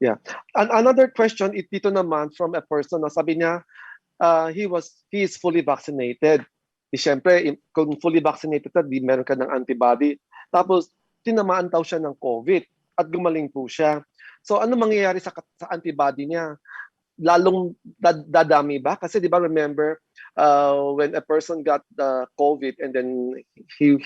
Yeah. Another question, dito naman from a person na sabi niya, he is fully vaccinated. Siyempre, kung fully vaccinated ka, di meron ka ng antibody. Tapos, tinamaan daw siya ng COVID at gumaling po siya. So, ano mangyayari sa antibody niya? Lalong dadami ba? Kasi di ba remember, when a person got the COVID and then he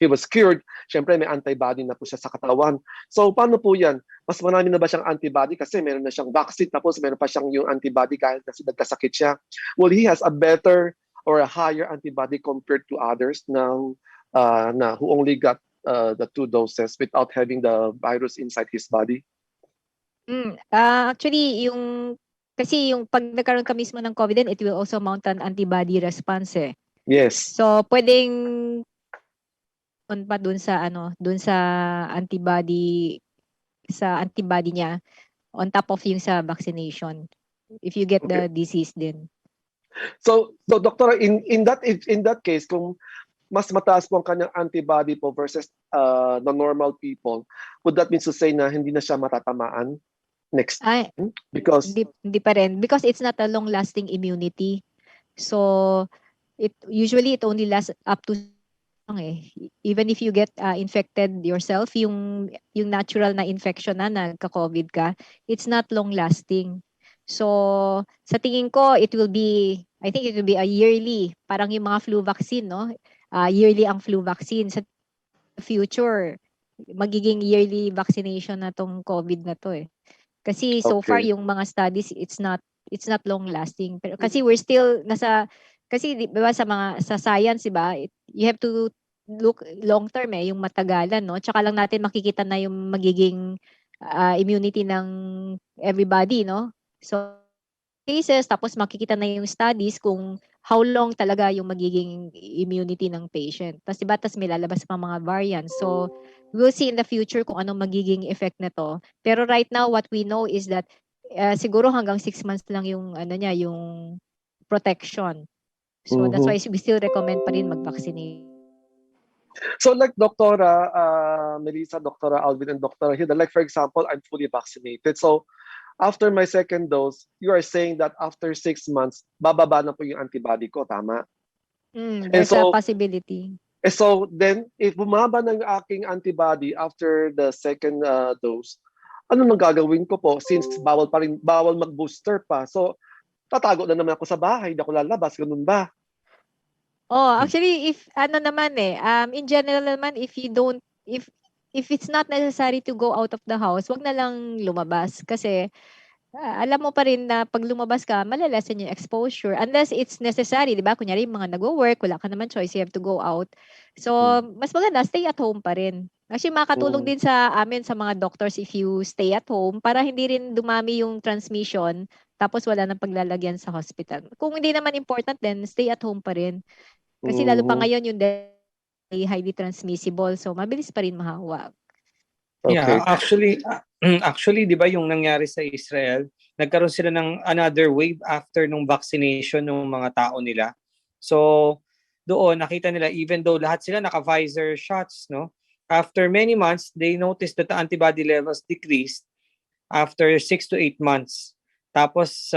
was cured, syempre may antibody na po siya sa katawan. So, paano po yan? Mas marami na ba siyang antibody kasi meron na siyang vaccine tapos meron pa siyang yung antibody kahit kasi nagkasakit siya? Well, he has a better or a higher antibody compared to others now who only got the 2 doses without having the virus inside his body? Actually, kasi yung pag nagkaroon ka mismo ng COVID, then it will also mount an antibody response eh. Yes. So, pwedeng pa dun sa antibody niya on top of yung sa vaccination if you get the disease din. So Doktora, in that case, kung mas mataas po ang kanyang antibody po versus the normal people, would that mean to say na hindi na siya matatamaan next time? Because Hindi pa rin because it's not a long-lasting immunity. So it usually only lasts up to even if you get infected yourself, yung natural na infection na nagka-COVID ka, it's not long-lasting. So sa tingin ko, I think it will be a yearly, parang yung mga flu vaccine, no? Yearly ang flu vaccine. Sa future, magiging yearly vaccination na tong COVID na to eh. Kasi so far yung mga studies, it's not long-lasting. Pero kasi we're still kasi di ba sa science, di ba? You have to look long term yung matagalan, no? Tsaka lang natin makikita na yung magiging immunity ng everybody, no? So cases tapos makikita na yung studies kung how long talaga yung magiging immunity ng patient. Tapos diba, may lalabas pa mga variants. So we'll see in the future kung anong magiging effect nito. Pero right now what we know is that siguro hanggang 6 months lang yung yung protection. So that's why we still recommend pa rin mag-vaccinate. So like Doktora Melissa, Doktora Alvin, and Doktora Hilda, like for example, I'm fully vaccinated. So after my second dose, you are saying that after 6 months, bababa na po yung antibody ko, tama? There's a possibility. So then, if bumaba na yung aking antibody after the second dose, ano nang gagawin ko po since bawal mag-booster pa? So tatago na naman ako sa bahay, hindi ako lalabas, ganun ba? Actually, if in general naman, if it's not necessary to go out of the house, wag na lang lumabas kasi alam mo pa rin na pag lumabas ka, malalesen yung exposure. Unless it's necessary, di ba? Kunyari, yung mga nagwo-work, wala ka naman choice, you have to go out. So, mas maganda, stay at home pa rin. Actually, makakatulong din sa amin, sa mga doctors, if you stay at home, para hindi rin dumami yung transmission, tapos wala nang paglalagyan sa hospital. Kung hindi naman important, then stay at home pa rin. Kasi lalo pa ngayon yung highly transmissible, so mabilis pa rin mahawak. Yeah, Okay. actually, 'di ba yung nangyari sa Israel, nagkaroon sila ng another wave after nung vaccination ng mga tao nila. So, doon nakita nila even though lahat sila naka-Pfizer shots, no? After many months, they noticed that the antibody levels decreased after 6 to 8 months. Tapos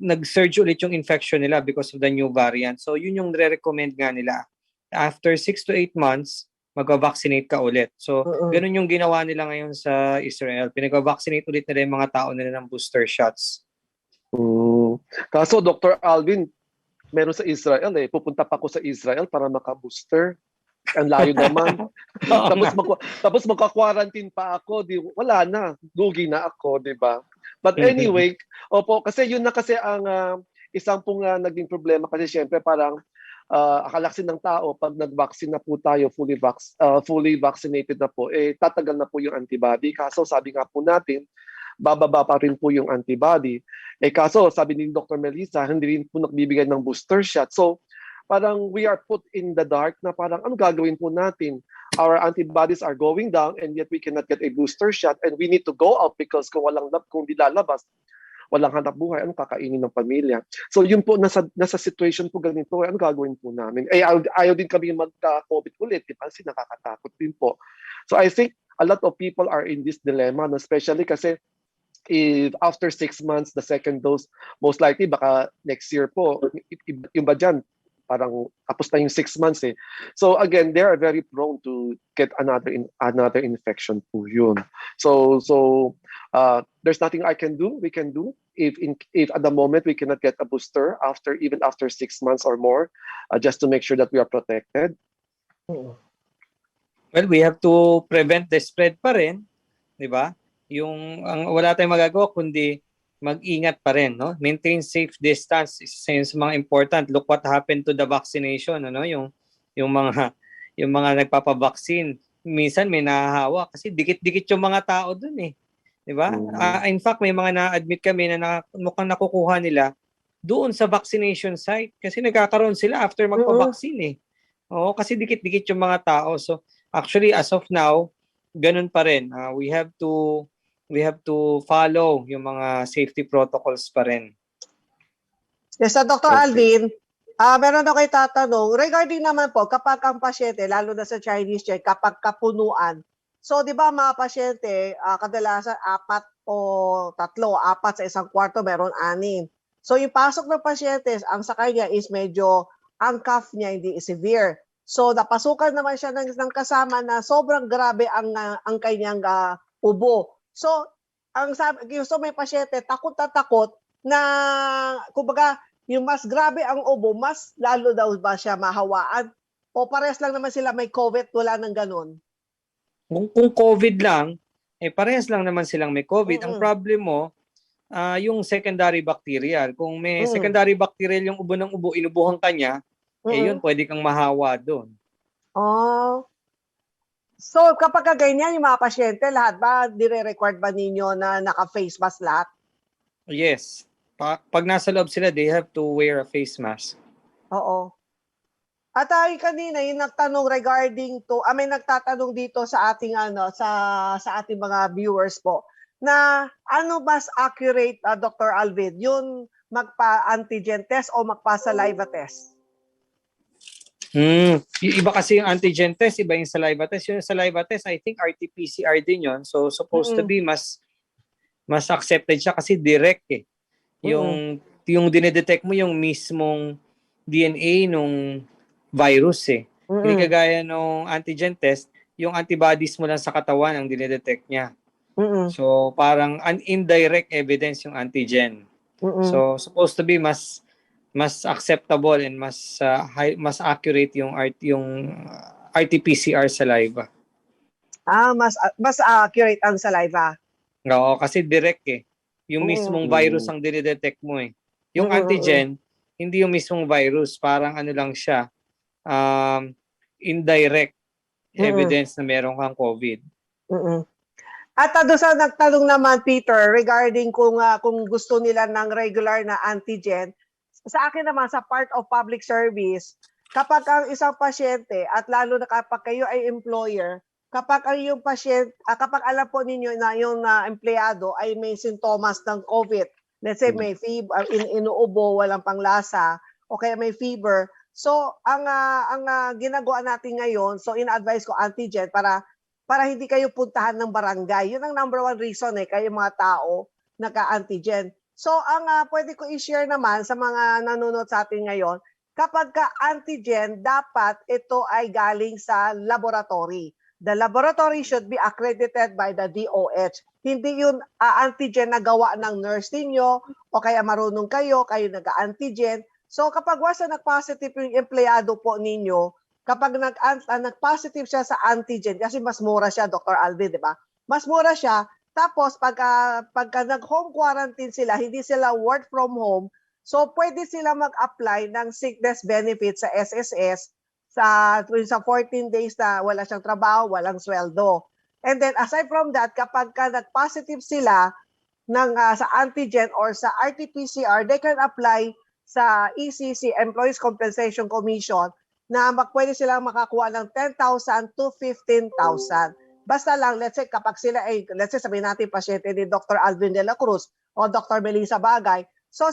nag-surge ulit yung infection nila because of the new variant. So, yun yung re-recommend nga nila. After 6 to 8 months, mag-vaccinate ka ulit. So, ganun yung ginawa nila ngayon sa Israel. Pinag-vaccinate ulit nila yung mga tao nila ng booster shots. Kaso, Dr. Alvin, meron sa Israel eh. Pupunta pa ako sa Israel para maka-booster. Ang layo naman. tapos magka-quarantine pa ako. Wala na. Lugi na ako, di ba? But anyway, opo, kasi yun na kasi ang isang pong naging problema. Kasi syempre parang akala kasi ng tao pag nag-vaccine na po tayo, fully vaccinated na po, tatagal na po yung antibody. Kaso sabi nga po natin, bababa pa rin po yung antibody. Kaso sabi ni Dr. Melissa, hindi rin po nagbibigay ng booster shot. So parang we are put in the dark na parang ano gagawin po natin? Our antibodies are going down and yet we cannot get a booster shot and we need to go out because kung di lalabas, walang hanap buhay, anong kakainin ng pamilya? So yun po, nasa situation po ganito, ano gagawin po namin? Ayaw din kami magka-COVID ulit, kasi nakakatakot din po. So I think a lot of people are in this dilemma, especially kasi if after 6 months, the second dose, most likely baka next year po, yung ba dyan, parang tapos na yung 6 months eh. So again, they are very prone to get another infection po yun. So there's nothing we can do if at the moment we cannot get a booster even after 6 months or more, just to make sure that we are protected. Well, we have to prevent the spread pa rin, 'di ba? Wala tayong magagawa kundi mag-ingat pa rin, no? Maintain safe distance is mga important. Look what happened to the vaccination, ano? Yung mga nagpapabaksin, minsan may nahahawa kasi dikit-dikit yung mga tao dun eh. 'Di ba? In fact, may mga na-admit kami na mukhang nakukuha nila doon sa vaccination site kasi nagkakaroon sila after magpa-vaccine eh. Oo, kasi dikit-dikit yung mga tao. So, actually as of now, ganun pa rin. We have to follow yung mga safety protocols pa rin. Yes, Dr. Alvin, meron ako itatanong. Regarding naman po, kapag ang pasyente, lalo na sa Chinese check, kapag kapunuan, so di ba mga pasyente, kadalasan 4 o 3, 4 sa isang kwarto, meron 6. So yung pasok ng pasyente, ang sa kanya is medyo, ang cough niya hindi severe. So napasukan naman siya ng kasama na sobrang grabe ang kanyang ubo. So, may pasyente takot na takot na, kumbaga, yung mas grabe ang ubo, mas lalo daw ba siya mahawaan? O parehas lang naman sila may COVID, wala nang ganun? Kung COVID lang, parehas lang naman silang may COVID. Ang problem mo, yung secondary bacterial. Kung may secondary bacterial yung ubo ng ubo, inubuhan ka niya, yun, pwede kang mahawa doon. Oh. So, kapag ganyan, yung mga pasyente, lahat ba, dire-required ba ninyo na naka-face mask lahat? Yes. Pag nasa loob sila, they have to wear a face mask. Oo. At kanina, yung nagtanong regarding to, may nagtatanong dito sa ating, sa ating mga viewers po, na ano mas accurate, Dr. Alvin, yung magpa-antigen test o magpa-saliva test? Iba kasi yung antigen test, iba yung saliva test. Yung saliva test, I think RT-PCR din yun. So, supposed to be mas accepted siya kasi direct eh. Yung dinedetect mo yung mismong DNA nung virus eh. Hindi kagaya nung antigen test, yung antibodies mo lang sa katawan ang dinedetect niya. So, parang an indirect evidence yung antigen. So, supposed to be mas acceptable and mas accurate yung RT-PCR saliva. Mas accurate ang saliva. Oo, kasi direct eh. Yung Mm. mismong virus ang dinidetect mo eh. Yung antigen, hindi yung mismong virus, parang ano lang siya, indirect evidence na meron kang COVID. At doon sa nagtanong naman, Peter, regarding kung gusto nila ng regular na antigen, sa akin naman, sa part of public service, kapag ang isang pasyente, at lalo na kapag kayo ay employer, kapag ang yung pasyente, kapag alam po ninyo na yung empleyado ay may sintomas ng COVID, let's say may fever, inuubo, walang panglasa, o kaya may fever, so ang ginagawa natin ngayon, so in-advise ko antigen para hindi kayo puntahan ng barangay. Yun ang number one reason kayo mga tao nagka-antigen. So ang pwede ko i-share naman sa mga nanonood sa atin ngayon, kapag ka-antigen, dapat ito ay galing sa laboratory. The laboratory should be accredited by the DOH. Hindi yun antigen na gawa ng nurse ninyo o kaya marunong kayo nag-antigen. So kapag wasa nag-positive yung empleyado po ninyo, kapag nag-positive siya sa antigen, kasi mas mura siya, Dr. Alvin, di ba? Mas mura siya. Tapos, pagka nag-home quarantine sila, hindi sila work from home, so pwede sila mag-apply ng sickness benefit sa SSS sa 14 days na wala siyang trabaho, walang sweldo. And then, aside from that, kapag nag-positive sila sa antigen or sa RT-PCR, they can apply sa ECC, Employees Compensation Commission, na pwede silang makakuha ng 10,000 to 15,000. Basta lang, let's say, kapag sila ay, let's say, sabihin natin, pasyente ni Dr. Alvin Dela Cruz o Dr. Lim.Bagay, so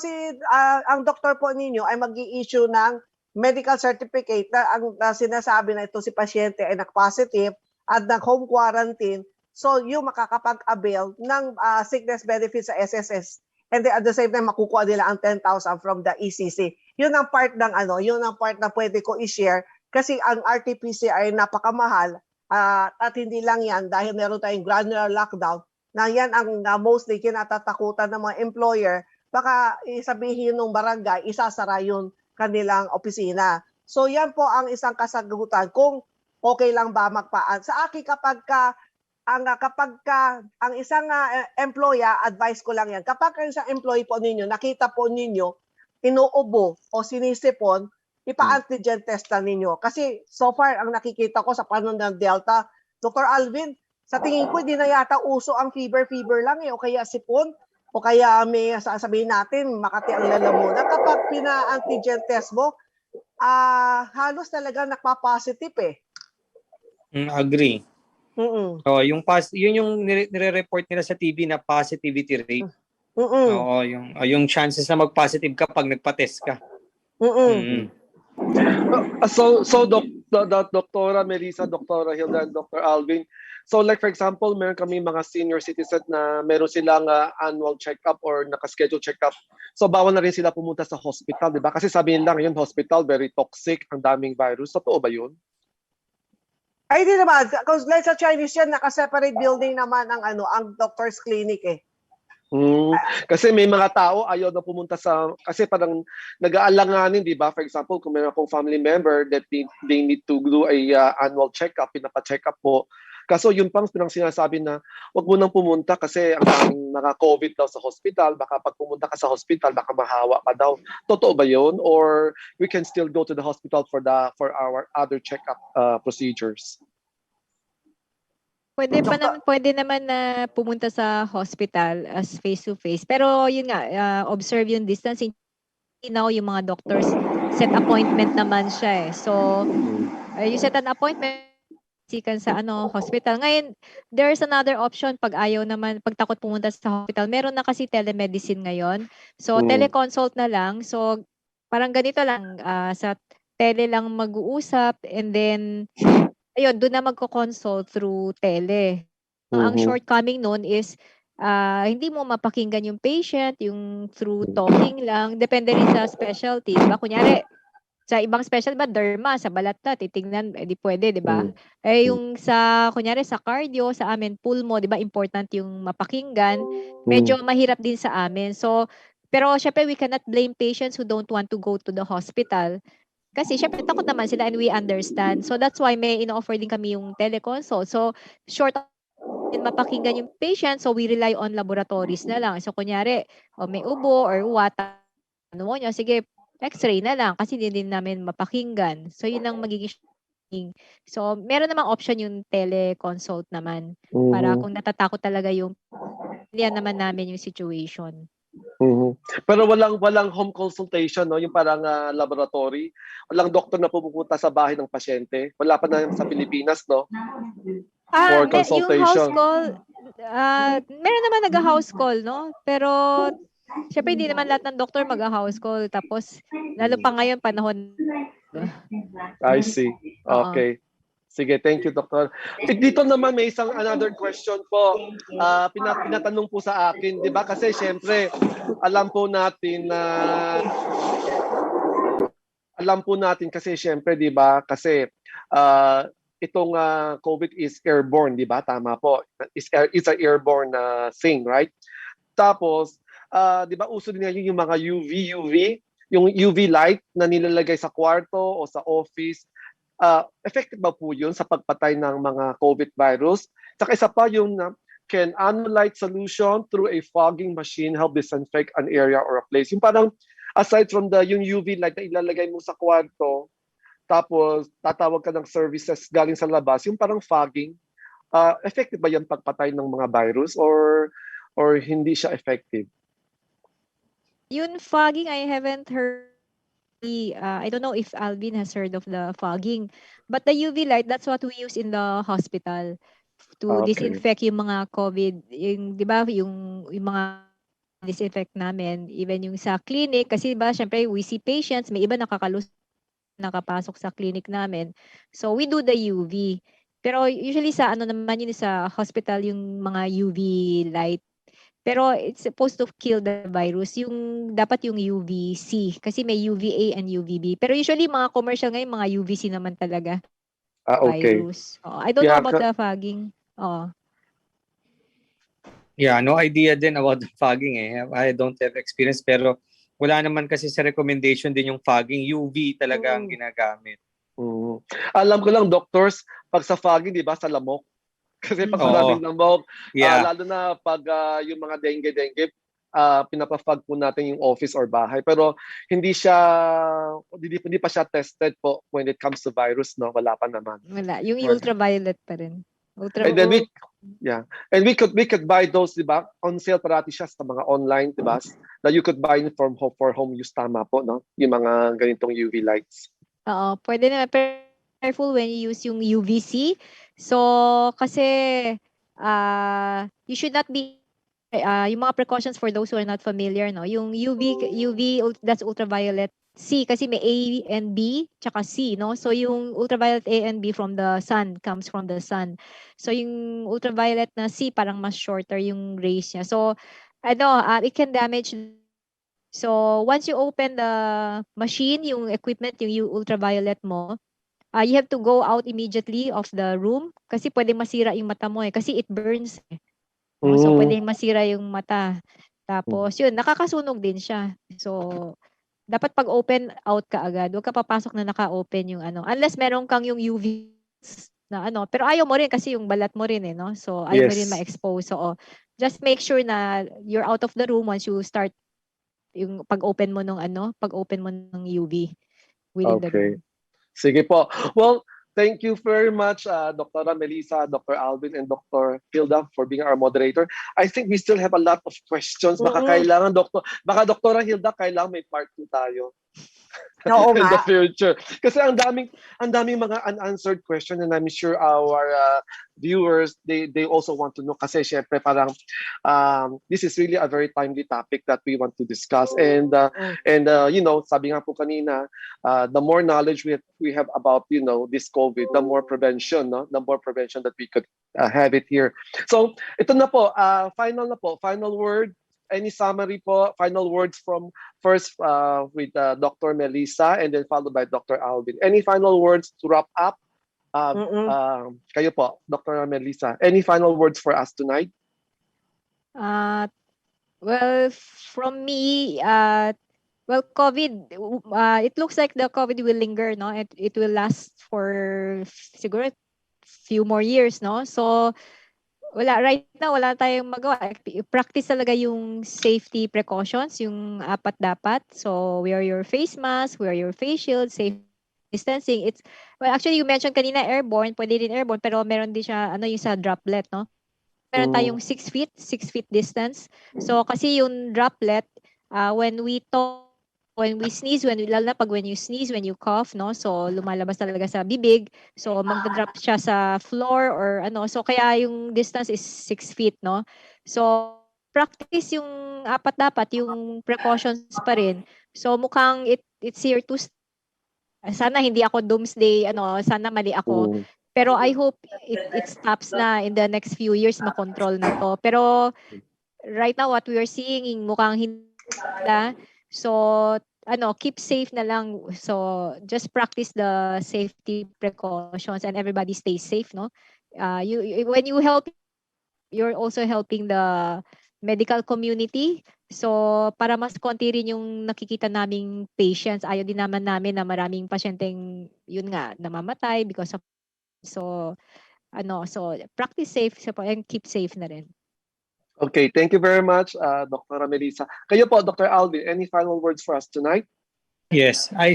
ang doktor po ninyo ay mag-i-issue ng medical certificate na sinasabi na ito si pasyente ay nag-positive at nag-home quarantine, so yung makakapag-avail ng sickness benefit sa SSS. And then at the same time, makukuha nila ang 10,000 from the ECC. Yun ang part yun ang part na pwede ko i-share kasi ang RT-PCR ay napakamahal at hindi lang yan dahil meron tayong granular lockdown na yan ang mostly kinatatakutan ng mga employer, baka isabihin ng barangay, isasara yung kanilang opisina. So yan po ang isang kasagutan kung okay lang ba magpaan. Sa akin kapag ang isang employer, advice ko lang yan, kapag ang isang employee po ninyo, nakita po ninyo, inuubo o sinisipon, ipa-antigen test na ninyo. Kasi so far, ang nakikita ko sa panahon ng Delta, Dr. Alvin, sa tingin ko, hindi na yata uso ang fever lang o kaya sipon, o kaya may sasabihin natin, Makati ang lalamunan. Kapag pina-antigen test mo, halos talaga nagpa-positive Agree. Oh, yun yung nire-report nila sa TV na positivity rate. Oo, yung chances na mag-positive ka pag nagpa-test ka. So Dr. Melissa, Dr. Hilda, and Dr. Alvin, so like for example, meron kami mga senior citizen na meron silang annual check-up or naka-schedule check-up. So bawal na rin sila pumunta sa hospital, di ba? Kasi sabihin lang, yun hospital, very toxic, ang daming virus. Totoo ba yun? Ay, di naman. Because like sa Chinese yan, naka-separate building naman ang doctor's clinic Kasi may mga tao ayaw na pumunta kasi parang nag-aalanganin, di ba? For example, kung meron akong family member that they need to do a annual check-up, pinapa-check-up po. Kaso yun pang pinang sinasabi na wag mo nang pumunta kasi ang daming naka-COVID daw sa hospital, baka pag pumunta ka sa hospital, baka mahawa ka daw. Totoo ba yun? Or we can still go to the hospital for our other check-up procedures? Pwede naman na pumunta sa hospital as face-to-face. Pero yun nga, observe yung distancing. Now, yung mga doctors, set appointment naman siya So, you set an appointment, sikan sa hospital. Ngayon, there's another option pag ayaw naman, pag takot pumunta sa hospital. Meron na kasi telemedicine ngayon. So, teleconsult na lang. So, parang ganito lang, sa tele lang mag-uusap and then ayun, doon na magko-consult through tele. Ang shortcoming noon is hindi mo mapakinggan yung patient, yung through talking lang. Depende rin sa specialty. Diba? Kunyari, sa ibang specialty ba, derma, sa balat na, titingnan, di pwede, di ba? Yung kunyari, sa cardio, sa amin, pulmo, di ba, important yung mapakinggan. Medyo mahirap din sa amin. So, pero syempre, we cannot blame patients who don't want to go to the hospital. Kasi syempre takot naman sila and we understand. So that's why may ino-offer din kami yung teleconsult. So short mapakinggan yung patient, so we rely on laboratories na lang. So kunyari, may ubo or what, pneumonia, sige, x-ray na lang kasi hindi din namin mapakinggan. So yun ang magiging. So meron namang option yung teleconsult naman para kung natatakot talaga yung yan naman namin yung situation. Pero walang home consultation, no? Yung parang laboratory. Walang doktor na pumupunta sa bahay ng pasyente. Wala pa na sa Pilipinas, no? For Yung house consultation. call, meron naman nag-house call, no? Pero syempre hindi naman lahat ng doktor mag-house call. Tapos lalo pa ngayon panahon. I see. Oo. Okay. Sige, thank you, Doctor. Dito naman may isang another question po. Pinatanong po sa akin, 'di ba? Kasi syempre, alam po natin kasi syempre, 'di ba? Kasi itong COVID is airborne, 'di ba? Tama po. It's an airborne thing, right? Tapos, 'di ba uso din ngayon yung mga UV, yung UV light na nilalagay sa kwarto o sa office. Effective ba po yun sa pagpatay ng mga COVID virus? Saka isa pa yung can light solution through a fogging machine help disinfect an area or a place? Yung parang aside from yung UV light na ilalagay mo sa kwarto, tapos tatawag ka ng services galing sa labas, yung parang fogging, effective ba yan pagpatay ng mga virus or hindi siya effective? Yung fogging, I haven't heard. I don't know if Alvin has heard of the fogging, but the UV light, that's what we use in the hospital to disinfect yung mga COVID, yung 'di ba, yung mga disinfect namin, even yung sa clinic kasi ba syempre we see patients, may iba nakapasok sa clinic namin. So we do the UV. Pero usually sa ano naman yun sa hospital yung mga UV light. Pero it's supposed to kill the virus. Yung dapat yung UVC kasi may UVA and UVB. Pero usually mga commercial ngayon mga UVC naman talaga. Okay. Virus. I don't know about the fogging. Yeah, no idea din about the fogging I don't have experience pero wala naman kasi sa recommendation din yung fogging. UV talaga ang ginagamit. Alam ko lang, doctors, pag sa fogging, di ba, sa lamok. Kasi pag maraming lamok, lalo na pag yung mga dengue, pinapafog po natin yung office or bahay. Pero hindi pa siya tested po when it comes to virus, no? Wala pa naman. Wala. Yung ultraviolet pa rin. And then we could buy those, di ba? On sale parati siya sa mga online, di ba? That you could buy for home use, tama po, no? Yung mga ganitong UV lights. Pwede na. Pero careful when you use yung UVC. So, kasi you should not be yung mga precautions for those who are not familiar, no? Yung UV that's ultraviolet C kasi may A and B tsaka C, no? So yung ultraviolet A and B from the sun comes from the sun. So yung ultraviolet na C parang mas shorter yung rays niya. So it can damage. So once you open the machine, yung equipment, yung ultraviolet mo, you have to go out immediately of the room kasi pwedeng masira yung mata mo kasi it burns. So pwedeng masira yung mata. Tapos yun, nakakasunog din siya. So dapat pag open out ka agad. Huwag ka papasok na naka-open yung unless meron kang yung UV na pero ayaw mo rin kasi yung balat mo rin no. So ayaw mo rin ma-expose. So just make sure na you're out of the room once you start yung pag-open mo ng UV within the room. Sige po. Well, thank you very much, Dr. Melissa, Dr. Alvin, and Dr. Hilda for being our moderator. I think we still have a lot of questions. Baka Dr. Hilda, kailangan may part 2 tayo. Oo in the nga. future. Kasi ang daming mga unanswered question and I'm sure our viewers, they also want to know kasi syempre parang this is really a very timely topic that we want to discuss and sabi nga po kanina, the more knowledge we have about this COVID, the more prevention, no? The more prevention that we could have it here. So ito na po, final word. Any summary po, final words from first with Dr. Melissa and then followed by Dr. Alvin. Any final words to wrap up? Kayo po, Dr. Melissa. Any final words for us tonight? Well, from me, COVID, it looks like the COVID will linger, no? It will last for siguro few more years, no? So right now wala tayong magawa. Practice talaga yung safety precautions, yung apat dapat. So wear your face mask, wear your face shield, safe distancing. Actually you mentioned kanina airborne, pwede din airborne, pero meron din siya yung sa droplet, no? Meron tayong 6 feet distance. So kasi yung droplet, when we sneeze, lalo na pag when you sneeze, when you cough, no? So lumalabas talaga sa bibig. So magda-drop siya sa floor or So kaya yung distance is 6 feet, no? So practice yung apat dapat, yung precautions pa rin. So mukhang it's here to sana hindi ako doomsday, sana mali ako. Pero I hope it stops na in the next few years, makontrol na to. Pero right now what we are seeing mukhang hindi na. So keep safe na lang. So just practice the safety precautions and everybody stay safe, no? When you help, you're also helping the medical community. So para mas konti rin yung nakikita naming patients, ayaw din naman namin na maraming pasyenteng yun nga namamatay because of so practice safe and keep safe na rin. Okay, thank you very much, Dr. Melissa. Kayo po, Dr. Alvin, any final words for us tonight? Yes, I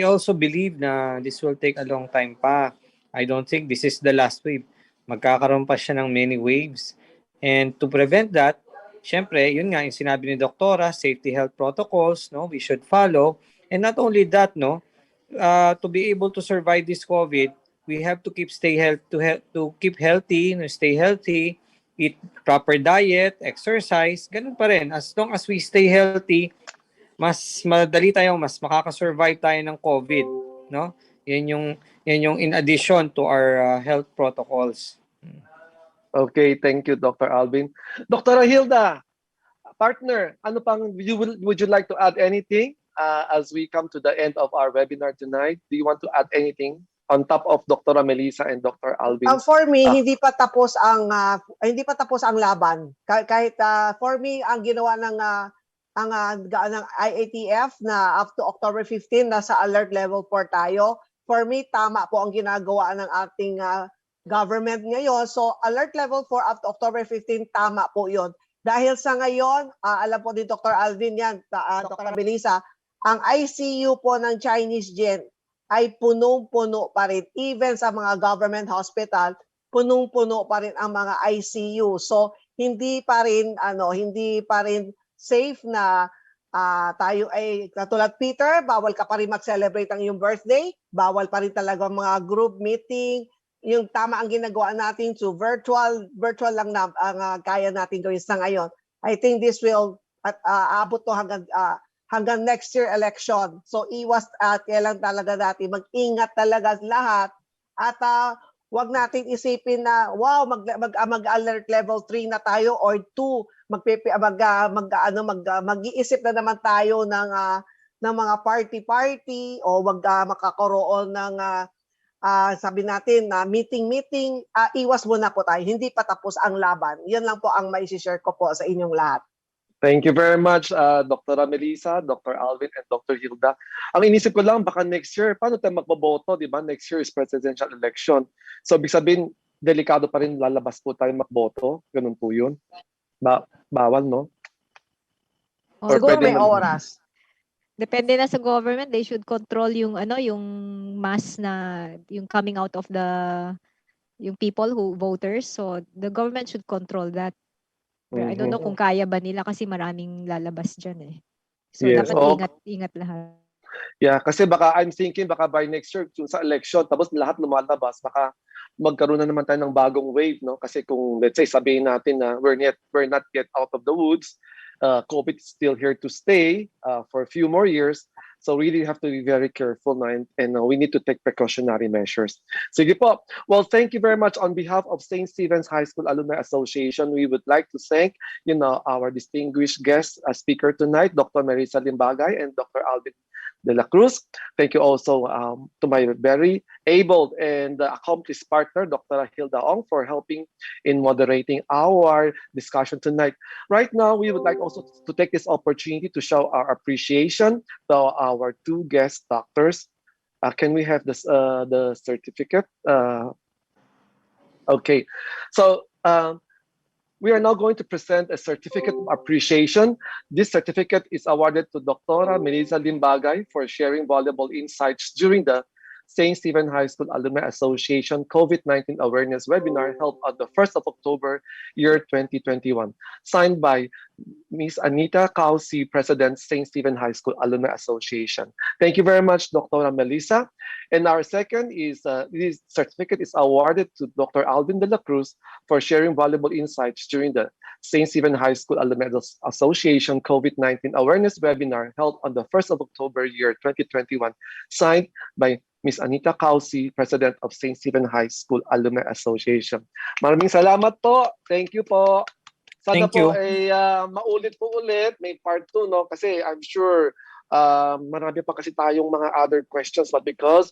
also believe na this will take a long time pa. I don't think this is the last wave. Magkakaroon pa siya ng many waves. And to prevent that, syempre, yun nga yung sinabi ni Doktora, safety health protocols, no, we should follow. And not only that, no, to be able to survive this COVID, we have to keep healthy, stay healthy, eat proper diet, exercise, ganun pa rin. As long as we stay healthy, mas mas makaka-survive tayo ng COVID, no? Yan yung in addition to our health protocols. Okay, thank you, Dr. Alvin. Dr. Hilda, partner, would you like to add anything as we come to the end of our webinar tonight? Do you want to add anything on top of Dr. Melissa and Dr. Alvin? For me, hindi pa tapos ang laban. Kahit for me, ang ginawa ng IATF na up to October 15 nasa alert level 4 tayo. For me, tama po ang ginagawa ng ating government ngayon. So alert level 4 up to October 15, tama po 'yon. Dahil sa ngayon, alam po ni Dr. Alvin yan, Dr. Melissa, ang ICU po ng Chinese Gen ay punong-puno pa rin. Even sa mga government hospital, punong-puno pa rin ang mga ICU. So hindi pa rin safe na tayo ay katulad Peter, bawal ka pa rin mag-celebrate ang iyong birthday, bawal pa rin talaga mga group meeting. Yung tama ang ginagawa natin to virtual lang na ang kaya natin gawin sa ngayon. I think this will abot to hanggang next year election. So iwas kailan talaga natin mag-ingat talaga lahat at wag natin isipin na wow mag-alert level 3 na tayo or 2 mag-iisip na naman tayo ng mga party o wag makakaroon ng sabi natin na meeting iwas muna po tayo, hindi pa tapos ang laban. Yan lang po ang mai-share ko po sa inyong lahat. Thank you very much, Dr. Melissa, Dr. Alvin, and Dr. Hilda. Ang inisip ko lang, baka next year, paano tayo magboboto, di ba? Next year is presidential election. So, ibig sabihin, delikado pa rin lalabas po tayo magboto. Ganun po yun. Bawal, no? Siguro may oras. Depende na sa government, they should control yung yung mass na yung coming out of yung people who voters. So, the government should control that. I don't know kung kaya ba nila kasi maraming lalabas dyan eh. So yes. dapat ingat lahat. Yeah, kasi I'm thinking by next year sa election tapos lahat lumalabas, baka magkaroon na naman tayo ng bagong wave, no? Kasi kung let's say sabihin natin na we're not yet out of the woods, COVID is still here to stay for a few more years. So really have to be very careful and we need to take precautionary measures. Sige po. Well, thank you very much on behalf of St. Stephen's High School Alumni Association. We would like to thank, our distinguished guest speaker tonight, Dr. Marisa Lim.Bagay and Dr. Alvin Dela Cruz. Thank you also to my very able and accomplished partner, Dr. Hilda Kauangs, for helping in moderating our discussion tonight. Right now, we would like also to take this opportunity to show our appreciation to our two guest doctors. Can we have the certificate? Okay. So we are now going to present a certificate of appreciation. This certificate is awarded to Dr. Melissa Lim.Bagay for sharing valuable insights during the St. Stephen High School Alumni Association COVID-19 Awareness Webinar held on the 1st of October, year 2021. Signed by Ms. Anita Kausi, President, St. Stephen High School Alumni Association. Thank you very much, Dr. Melissa. And our second is, this certificate is awarded to Dr. Alvin de la Cruz for sharing valuable insights during the St. Stephen High School Alumni Association COVID-19 Awareness Webinar held on the 1st of October, year 2021, signed by Ms. Anita Kausi, President of St. Stephen High School Alumni Association. Maraming salamat po. Thank you po. Sana Thank you. po ay maulit po ulit. May part 2, no? Kasi I'm sure marami pa kasi tayong mga other questions, but because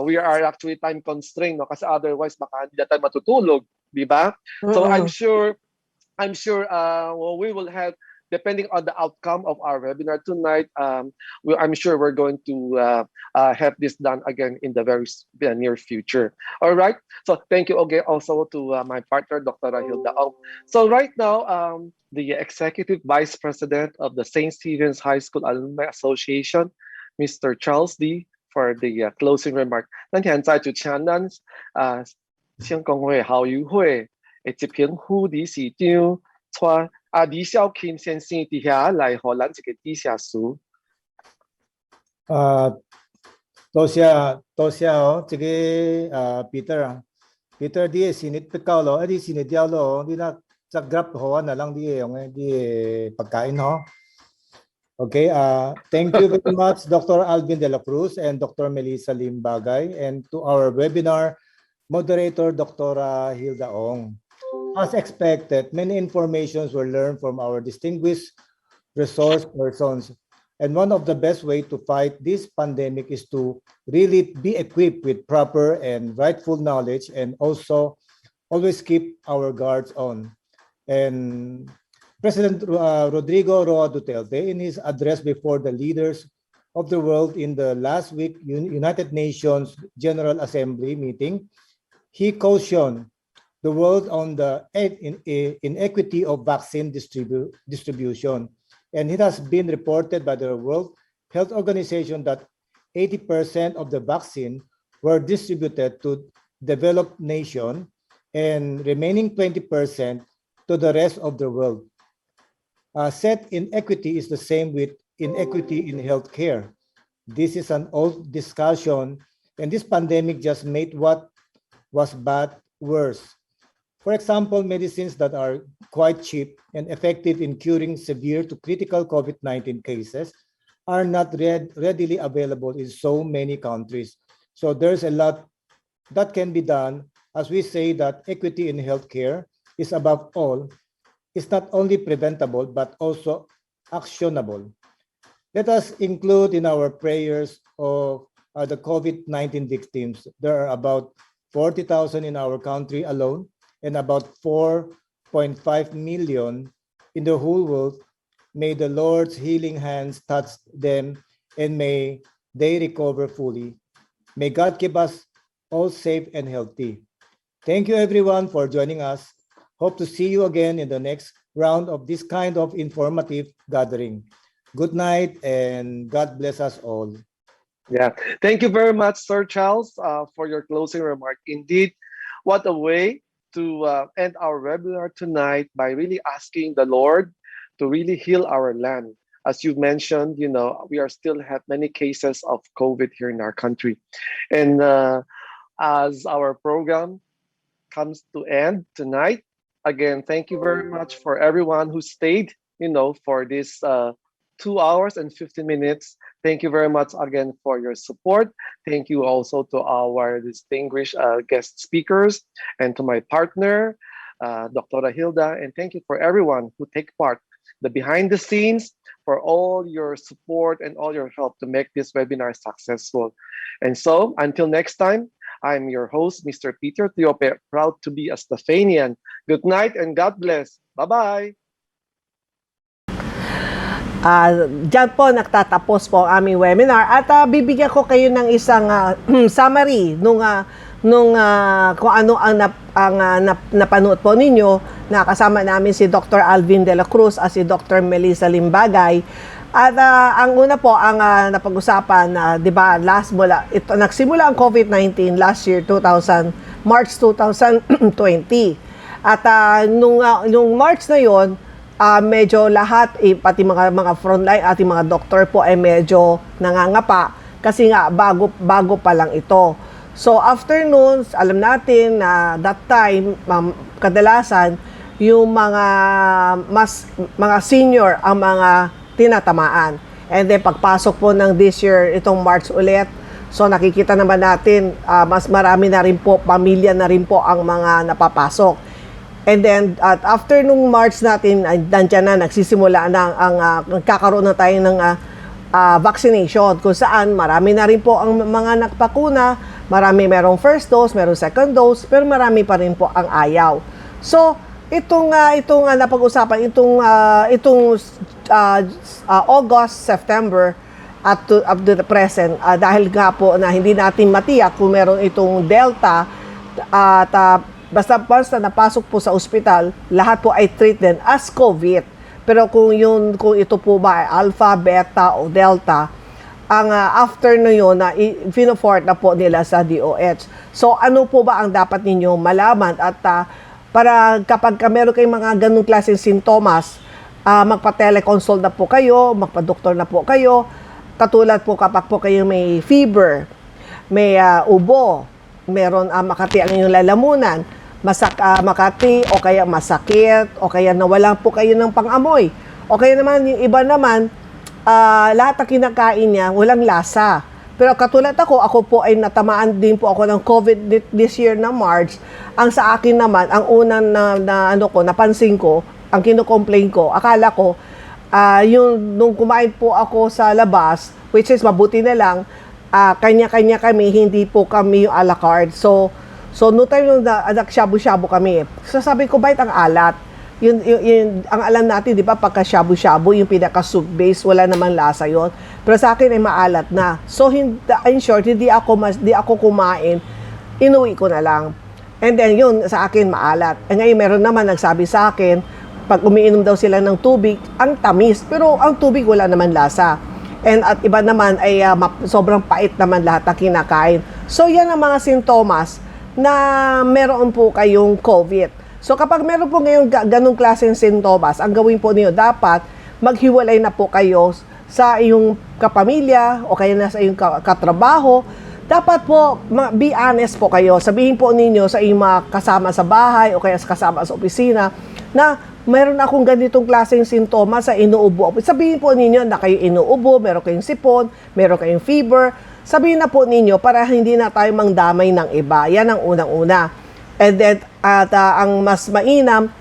we are actually time constrained, no? Kasi otherwise baka hindi na tayo matutulog, di ba? So I'm sure we will have, depending on the outcome of our webinar tonight, I'm sure we're going to have this done again in the very near future. All right. So thank you again also to my partner, Dr. Hilda Kauangs. So right now, the Executive Vice President of the St. Stephen's High School Alumni Association, Mr. Charles D., for the closing remark. 那现在就请咱先讲会校友会的这篇副理事长带李孝钦先生伫遐来互咱一个致谢词。多谢哦，这个Peter 你的生日不夠咯，你生日掉咯，你那只 grab 好啊，那讓你用嘅啲pagkain ho. Okay, thank you very much, Dr. Alvin de la Cruz and Dr. Melissa Lim.Bagay, and to our webinar moderator, Dr. Hilda Kauangs. As expected, many informations were learned from our distinguished resource persons. And one of the best ways to fight this pandemic is to really be equipped with proper and rightful knowledge, and also always keep our guards on. And President Rodrigo Roa Duterte, in his address before the leaders of the world in the last week United Nations General Assembly meeting, he cautioned the world on the inequity of vaccine distribution. And it has been reported by the World Health Organization that 80% of the vaccine were distributed to developed nations and remaining 20% to the rest of the world. Said inequity is the same with inequity in healthcare. This is an old discussion, and this pandemic just made what was bad worse. For example, medicines that are quite cheap and effective in curing severe to critical COVID-19 cases are not readily available in so many countries. So there's a lot that can be done, as we say that equity in healthcare is above all. It's not only preventable, but also actionable. Let us include in our prayers of the COVID-19 victims. There are about 40,000 in our country alone, and about 4.5 million in the whole world. May the Lord's healing hands touch them, and may they recover fully. May God keep us all safe and healthy. Thank you everyone for joining us. Hope to see you again in the next round of this kind of informative gathering. Good night and God bless us all. Yeah, thank you very much, Sir Charles, for your closing remark. Indeed, what a way to end our webinar tonight by really asking the Lord to really heal our land. As you mentioned, you know, we are still have many cases of COVID here in our country. And as our program comes to end tonight, again, thank you very much for everyone who stayed, you know, for this 2 hours and 15 minutes. Thank you very much again for your support. Thank you also to our distinguished guest speakers and to my partner, Dr. Hilda. And thank you for everyone who take part, the behind the scenes, for all your support and all your help to make this webinar successful. And so until next time, I'm your host, Mr. Peter Tiope, proud to be a Stephanian. Good night and God bless. Bye-bye. Diyan po nagtatapos po ang aming webinar at bibigyan ko kayo ng isang summary nung kung ano ang napanood po ninyo, na kasama namin si Dr. Alvin Dela Cruz at si Dr. Melissa Lim.Bagay. At ang una po, ang napag-usapan, 'di ba, nagsimula ang COVID-19 last year, March 2020. At nung March na 'yon, medyo lahat, pati mga frontline, ating mga doktor po ay medyo nangangapa kasi nga bago pa lang ito. So after noon, alam natin na that time, kadalasan yung mga senior ang mga tinatamaan. And then pagpasok po ng this year, itong March ulit, so nakikita naman natin, mas marami na rin po, pamilya na rin po ang mga napapasok. And then at after nung March natin, nandiyan na, nagsisimula na nagkakaroon na tayo ng vaccination, kung saan marami na rin po ang mga nakapakuna, marami merong first dose, merong second dose, pero marami pa rin po ang ayaw. So, itong napag-usapan, itong August, September, up to the present, dahil nga po na hindi natin matiyak kung meron itong Delta, at basta napasok po sa ospital, lahat po ay treated as COVID. Pero kung ito po ba ay Alpha, Beta o Delta, ang after na yun, pinofort na po nila sa DOH. So ano po ba ang dapat ninyo malaman? At para kapag meron kayong mga ganung klaseng sintomas, magpa-teleconsult na po kayo, magpa-doktor na po kayo. Katulad po kapag po kayo may fever, may ubo, meron makati ang inyong lalamunan, makati o kaya masakit o kaya nawalan po kayo ng pang-amoy. O kaya naman yung iba naman, lahat ng kinakain niya walang lasa. Pero katulad ako po ay natamaan din po ako ng COVID this year na March. Ang sa akin naman, ang unang napansin ko, ang kino-complain ko, akala ko, nung kumain po ako sa labas, which is mabuti na lang, kanya-kanya kami, hindi po kami yung a la carte. So no time nung nag-shabu-shabu kami. So sabi ko, bakit ang alat? Ang alam natin, di ba, pagka shabu-shabu, yung pinaka-soup base, wala namang lasa yon. Pero sa akin ay maalat na. So in short, hindi ako kumain, inuwi ko na lang. And then yun, sa akin maalat. E ngayon, meron naman nagsabi sa akin, pag umiinom daw sila ng tubig, ang tamis. Pero ang tubig wala naman lasa. And at iba naman ay sobrang pait naman lahat na kinakain. So yan ang mga sintomas na meron po kayong COVID. So kapag meron po ngayon ganung klaseng sintomas, ang gawin po niyo, dapat maghiwalay na po kayo sa iyong kapamilya o kaya na sa iyong katrabaho. Dapat po, be honest po kayo. Sabihin po ninyo sa iyong mga kasama sa bahay o kaya kasama sa opisina na meron akong ganitong klaseng sintomas sa inuubo. Sabihin po ninyo na kayo inuubo, meron kayong sipon, meron kayong fever. Sabihin na po ninyo para hindi na tayo mangdamay ng iba. Yan ang unang-una. And then, ang mas mainam,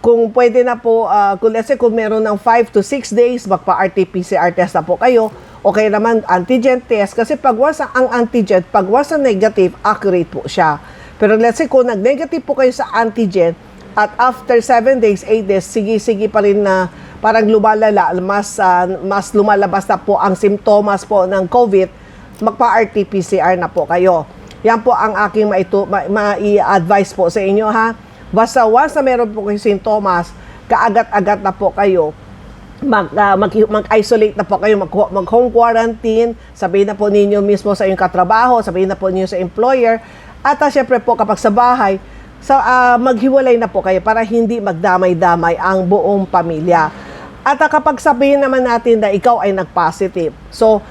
kung pwede na po, kung meron ng 5 to 6 days, magpa-RT-PCR test na po kayo. O kaya naman antigen test. Kasi pagwas ang antigen, pagwas ang negative, accurate po siya. Pero let's say, kung nag-negative po kayo sa antigen, at after 7 days, 8 days, sige pa rin na parang lumalala, mas lumalabas na po ang simptomas po ng COVID, magpa-RT-PCR na po kayo. Yan po ang aking mai-advise po sa inyo, ha. Basta once na meron po kayo sintomas, kaagad-agad na po kayo, mag-isolate na po kayo, mag-home quarantine, sabihin na po ninyo mismo sa inyong katrabaho, sabihin na po ninyo sa employer, at syempre po kapag sa bahay, maghiwalay na po kayo para hindi magdamay-damay ang buong pamilya. At kapag sabihin naman natin na ikaw ay nag-positive, so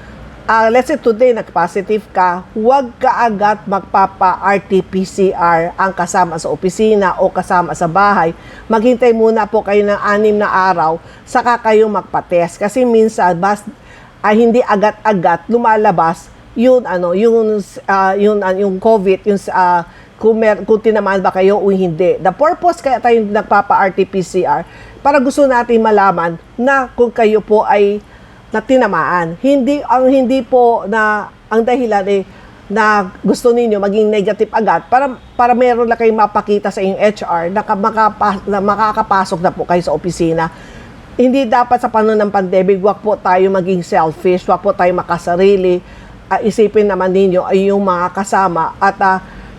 let's say today nag-positive ka, huwag ka agad magpapa-RT-PCR ang kasama sa opisina o kasama sa bahay. Maghintay muna po kayo ng 6 na araw, saka kayo magpa-test. Kasi minsan, hindi agad-agad lumalabas yung COVID, kung tinamaan ba kayo o hindi. The purpose kaya tayo nagpapa-RT-PCR, para gusto natin malaman na kung kayo po ay na tinamaan. Hindi po na ang dahilan na gusto ninyo maging negative agad para meron lang kayong mapakita sa inyong HR na makakapasok na po kayo sa opisina. Hindi dapat sa panahon ng pandemic, wag po tayo maging selfish, wag po tayo makasarili. isipin naman ninyo ay yung mga kasama at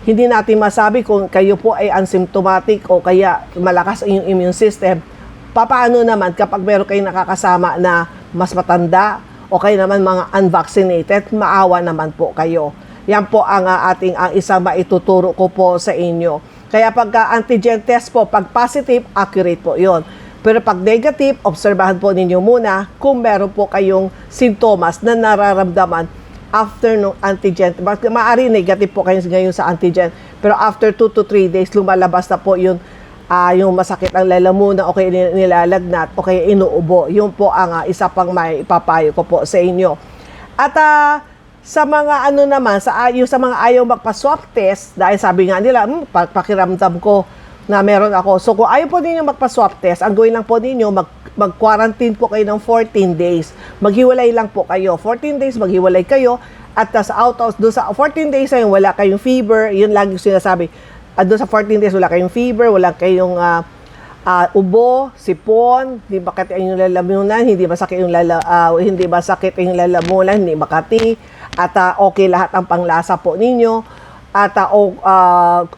hindi natin masabi kung kayo po ay asymptomatic o kaya malakas ang inyong immune system. Paano naman kapag meron kayong nakakasama na mas matanda o kayo naman mga unvaccinated, maawa naman po kayo. Yan po ang ang isang maituturo ko po sa inyo. Kaya pagka antigen test po, pag positive, accurate po yon. Pero pag negative, obserbahan po ninyo muna kung meron po kayong sintomas na nararamdaman after no antigen. Maari negative po kayo ngayon sa antigen, pero after 2 to 3 days, lumalabas na po yung masakit ang lalamunan o kaya nilalagnat o kaya inuubo. Yun po ang isa pang may ipapayo ko po sa inyo. At sa mga naman, sa mga ayaw magpa-swab test, dahil sabi nga nila, pakiramdam ko na meron ako. So kung ayaw po ninyo magpa-swab test, ang gawin lang po ninyo, mag-quarantine po kayo ng 14 days. Maghiwalay lang po kayo. 14 days, maghiwalay kayo. At doon sa 14 days na yun, wala kayong fever. Yun lagi sinasabi. At doon sa 14 days, wala kayong fever, wala kayong ubo, sipon, hindi makati ang inyong lalamunan, hindi masakit yung lalamunan, hindi makati. At okay lahat ang panglasa po ninyo. At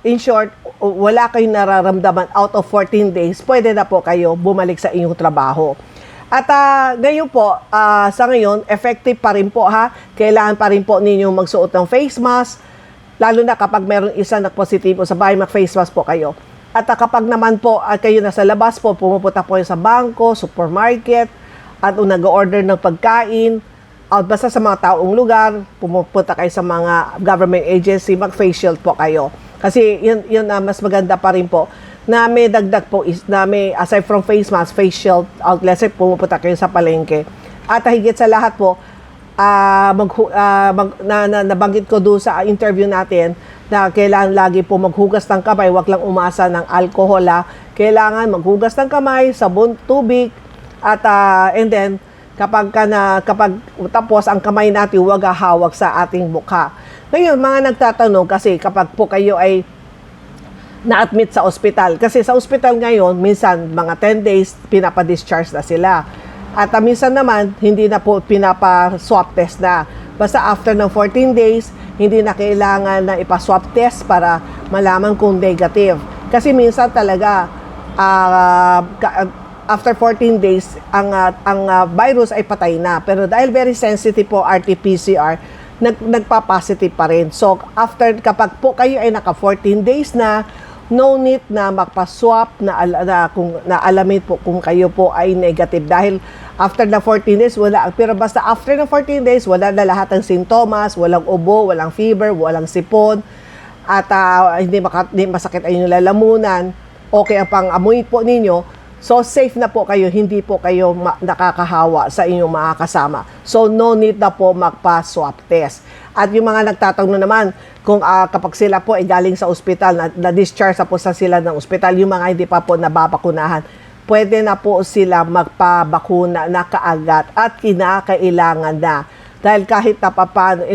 in short, wala kayong nararamdaman out of 14 days, pwede na po kayo bumalik sa inyong trabaho. At ngayon po, sa ngayon, effective pa rin po ha. Kailangan pa rin po ninyo magsuot ng face mask, lalo na kapag meron isa na positibo sa bahay, mag-face mask po kayo. At kapag naman po kayo nasa labas po, pumupunta po kayo sa bangko, supermarket, at nag-order ng pagkain, basta sa mga taong lugar, pumupunta kayo sa mga government agency, mag-face shield po kayo. Kasi yun mas maganda pa rin po na may dagdag po na may aside from face mask, face shield, let's say pumupunta kayo sa palengke. At higit sa lahat po, nabanggit ko doon sa interview natin na kailangan lagi po maghugas ng kamay, wag lang umasa ng alcohol Kailangan maghugas ng kamay, sabon, tubig, at and then kapag tapos ang kamay natin, huwag hawak sa ating mukha. Ngayon, mga nagtatanong kasi kapag po kayo ay na-admit sa ospital. Kasi sa ospital ngayon, minsan mga 10 days, pinapa-discharge na sila. At minsan naman, hindi na po pinapa-swab test na. Basta after ng 14 days, hindi na kailangan na ipa-swab test para malaman kung negative. Kasi minsan talaga, after 14 days, ang virus ay patay na. Pero dahil very sensitive po RT-PCR, nagpa-positive pa rin. So, kapag po kayo ay naka 14 days na, no need na magpa-swab kung alamin po kung kayo po ay negative. Dahil after the 14 days, wala. Pero basta after the 14 days, wala na lahat ng sintomas, walang ubo, walang fever, walang sipon, at hindi masakit ang inyong lalamunan, okay ang pang-amoy po ninyo. So, safe na po kayo, hindi po kayo nakakahawa sa inyong mga kasama. So, no need na po magpa-swab test. At yung mga nagtatanong naman, kung kapag sila po ay galing sa ospital, na-discharge na po sila ng ospital, yung mga hindi pa po nababakunahan, pwede na po sila magpabakuna na kaagad at kinakailangan na. Dahil kahit na paano,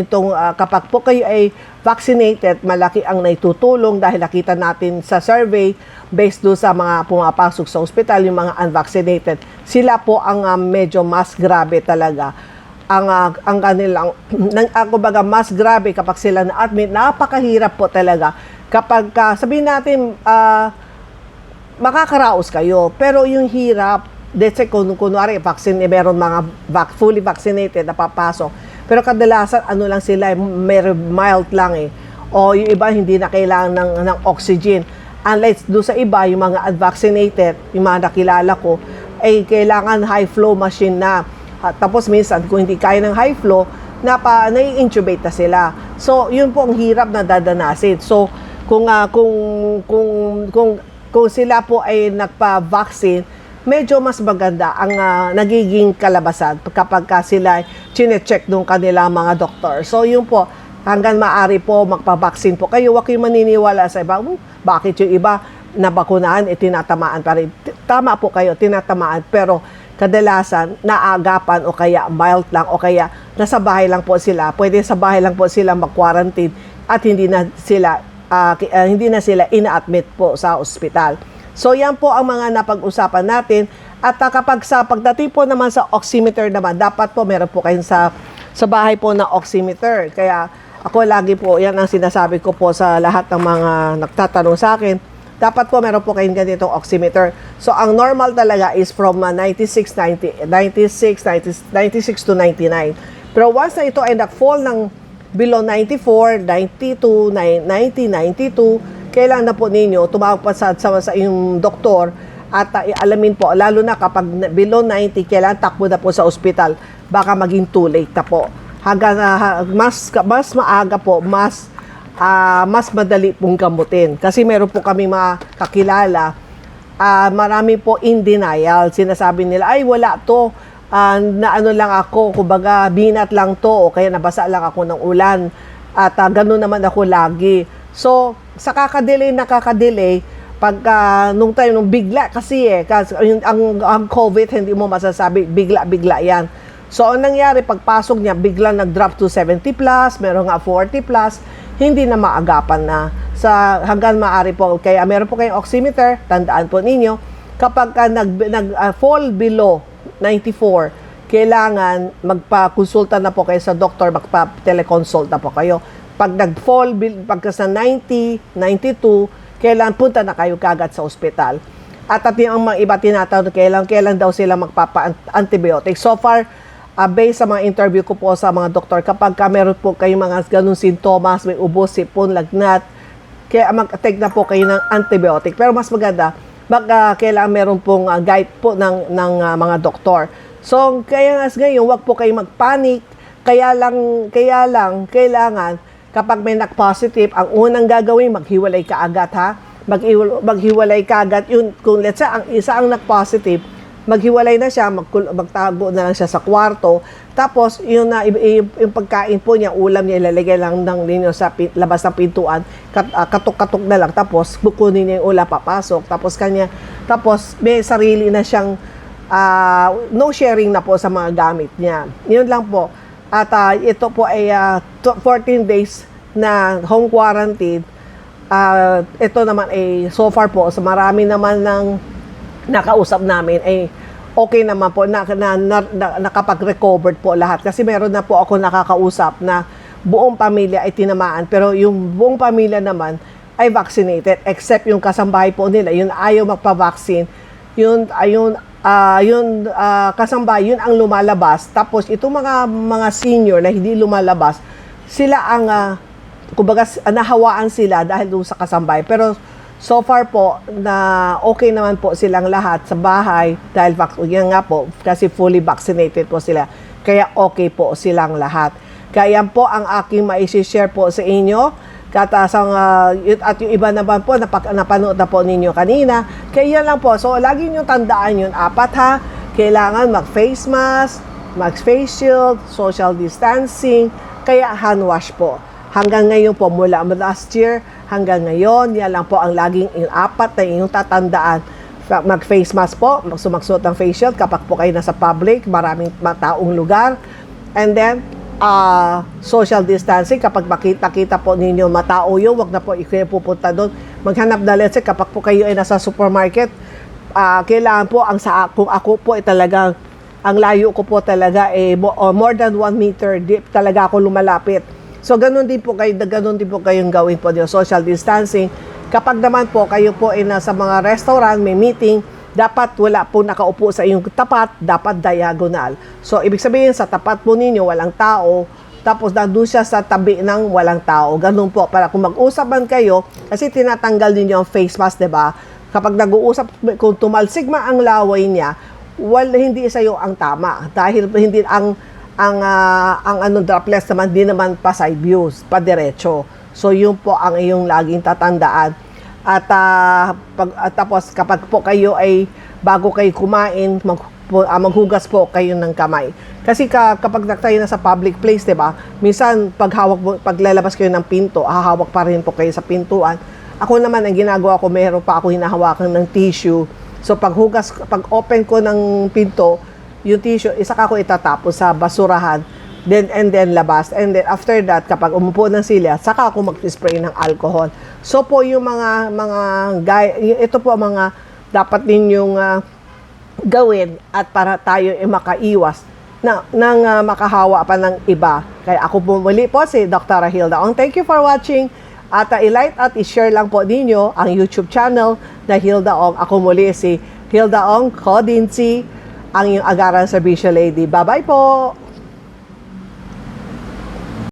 kapag po kayo ay vaccinated, malaki ang naitutulong dahil nakita natin sa survey, based doon sa mga pumapasok sa ospital, yung mga unvaccinated, sila po ang medyo mas grabe talaga. Ang kanilang, kumbaga mas grabe kapag sila na-admit, napakahirap po talaga. Kapag sabihin natin, makakaraos kayo, pero yung hirap, let's say, kunwari, meron mga fully vaccinated na papasok, pero kadalasan, lang sila, mild lang o yung iba, hindi na kailangan ng oxygen. Unlike doon sa iba, yung mga unvaccinated, yung mga nakilala ko, ay kailangan high flow machine na. Tapos minsan, kung hindi kaya ng high flow, nai-intubate na sila. So, yun po ang hirap na dadanasin. So, kung sila po ay nagpa-vaccine, medyo mas maganda ang nagiging kalabasan kapag sila chine-check nung kanila mga doktor. So, yun po, hanggang maaari po magpa-vaccine po kayo. Huwag kayong maniniwala sa iba. Bakit yung iba nabakunahan, tinatamaan pa rin. Tama po kayo, tinatamaan. Pero kadalasan, naagapan o kaya mild lang o kaya nasa bahay lang po sila. Pwede sa bahay lang po sila mag-quarantine at hindi na sila ina-admit po sa ospital. So yan po ang mga napag-usapan natin. At kapag sa pagdating po naman sa oximeter naman, dapat po meron po kayong sa sa bahay po na oximeter. Kaya ako lagi po, yan ang sinasabi ko po sa lahat ng mga nagtatanong sa akin. Dapat po meron po kayong ganitong oximeter. So ang normal talaga is from 96 to 99. Pero once na ito ay nag-fall ng below 94, 92, 90, 92, kailangan na po ninyo tumawag pa sa inyong doktor at alamin po, lalo na kapag below 90, kailangan takbo na po sa ospital. Baka maging too late na po. Hanggang mas maaga po, mas madali pong gamutin. Kasi meron po kami mga kakilala, marami po in denial. Sinasabi nila, ay wala to, na ano lang ako, kumbaga binat lang to, o kaya nabasa lang ako ng ulan. At gano'n naman ako lagi. So, sa nakakadelay, nung bigla kasi kasi ang COVID, hindi mo masasabi, bigla yan. So, ang nangyari, pagpasok niya, bigla nag-drop to 70 plus, meron nga 40 plus, hindi na maagapan na sa hanggang maaari po. Kaya meron po kayong oximeter, tandaan po ninyo, kapag nag-fall below 94, kailangan magpa-consulta na po kayo sa doktor, magpa-teleconsult na po kayo. Pag nag-fall, pagka sa 90, 92, kailangan punta na kayo kagad sa ospital. At yung mga iba tinatanong, kailan daw sila magpapa-antibiotic. So far, based sa mga interview ko po sa mga doktor, kapag meron po kayong mga ganun sintomas, may ubo, sipon, lagnat, kaya mag-take na po kayo ng antibiotic. Pero mas maganda, kailangan meron pong guide po ng mga doktor. So, kaya ngayon, wag po kayo mag-panic. Kaya lang, kailangan, kapag may positive, ang unang gagawin, maghiwalay ka agad, ha? Maghiwalay ka agad. Yun, kung let's say, ang isa ang positive, maghiwalay na siya, magtago na lang siya sa kwarto. Tapos, yung pagkain po niya, ulam niya, ilalagay lang ninyo sa labas ng pintuan, katok-katok na lang. Tapos, bukunin niya yung ulam, papasok. Tapos, may sarili na siyang no sharing na po sa mga gamit niya. Yun lang po. At ito po ay 14 days na home quarantine. Ito naman ay so far po, sa marami naman ng nakausap namin ay okay naman po, nakapag-recovered po lahat. Kasi meron na po ako nakakausap na buong pamilya ay tinamaan. Pero yung buong pamilya naman ay vaccinated. Except yung kasambahay po nila, yun ayaw magpa-vaccine. Yun kasambahay, yun ang lumalabas. Tapos itong mga senior na hindi lumalabas, sila ang kumbaga nahawaan sila dahil doon sa kasambahay. Pero so far po na okay naman po silang lahat sa bahay dahil yan nga po kasi fully vaccinated po sila. Kaya okay po silang lahat. Kaya yan po ang aking mai-share po sa inyo. At yung iba naman po, napanood na po ninyo kanina. Kaya yan lang po. So, lagi nyo tandaan yun. 4 ha. Kailangan mag-face mask, mag-face shield, social distancing, kaya hand wash po. Hanggang ngayon po, mula last year, hanggang ngayon, yan lang po ang laging yung 4 na inyong tatandaan. Mag-face mask po, magsuot ng face shield kapag po kayo nasa public, maraming taong lugar. And then, social distancing, kapag makita-kita po ninyo matao yun, wag na po kayo pupunta doon. Maghanap na, let's say, kapag po kayo ay nasa supermarket, kailangan po, kung ako po ay talagang, ang layo ko po talaga more than 1 meter deep talaga ako lumalapit. So, ganun din po kayong gawin po yung social distancing. Kapag naman po kayo po ay nasa mga restaurant, may meeting, dapat wala po nakaupo sa iyong tapat, dapat diagonal. So, ibig sabihin, sa tapat po ninyo, walang tao, tapos nandun siya sa tabi ng walang tao. Ganun po, para kung mag-usap man kayo, kasi tinatanggal ninyo ang face mask, diba? Kapag nag-uusap, kung tumalsig man ang laway niya, hindi sa iyo ang tama. Dahil hindi ang droplets naman, di naman pa side views, pa diretso. So, yun po ang iyong laging tatandaan. At tapos kapag po kayo ay bago kayo kumain, maghugas po kayo ng kamay. Kasi kapag tayo na sa public place, 'di ba? Minsan paglalabas kayo ng pinto, hahawak pa rin po kayo sa pintuan. Ako naman ang ginagawa ko, meron pa ako hinahawakan ng tissue. So pag open ko ng pinto, yung tissue, isa ko itatapos sa basurahan. And then labas. And then after that, kapag umupo ng silya, saka ako mag-spray ng alcohol. So po yung ito po mga dapat ninyong gawin at para tayo makaiwas makahawa pa ng iba. Kaya ako po muli po si Dr. Hilda Ong. Thank you for watching. At i-like at i-share lang po ninyo ang YouTube channel na Hilda Ong. Ako muli si Hilda Ong Kodinsi, ang iyong agaran sa Visual Lady. Bye-bye po!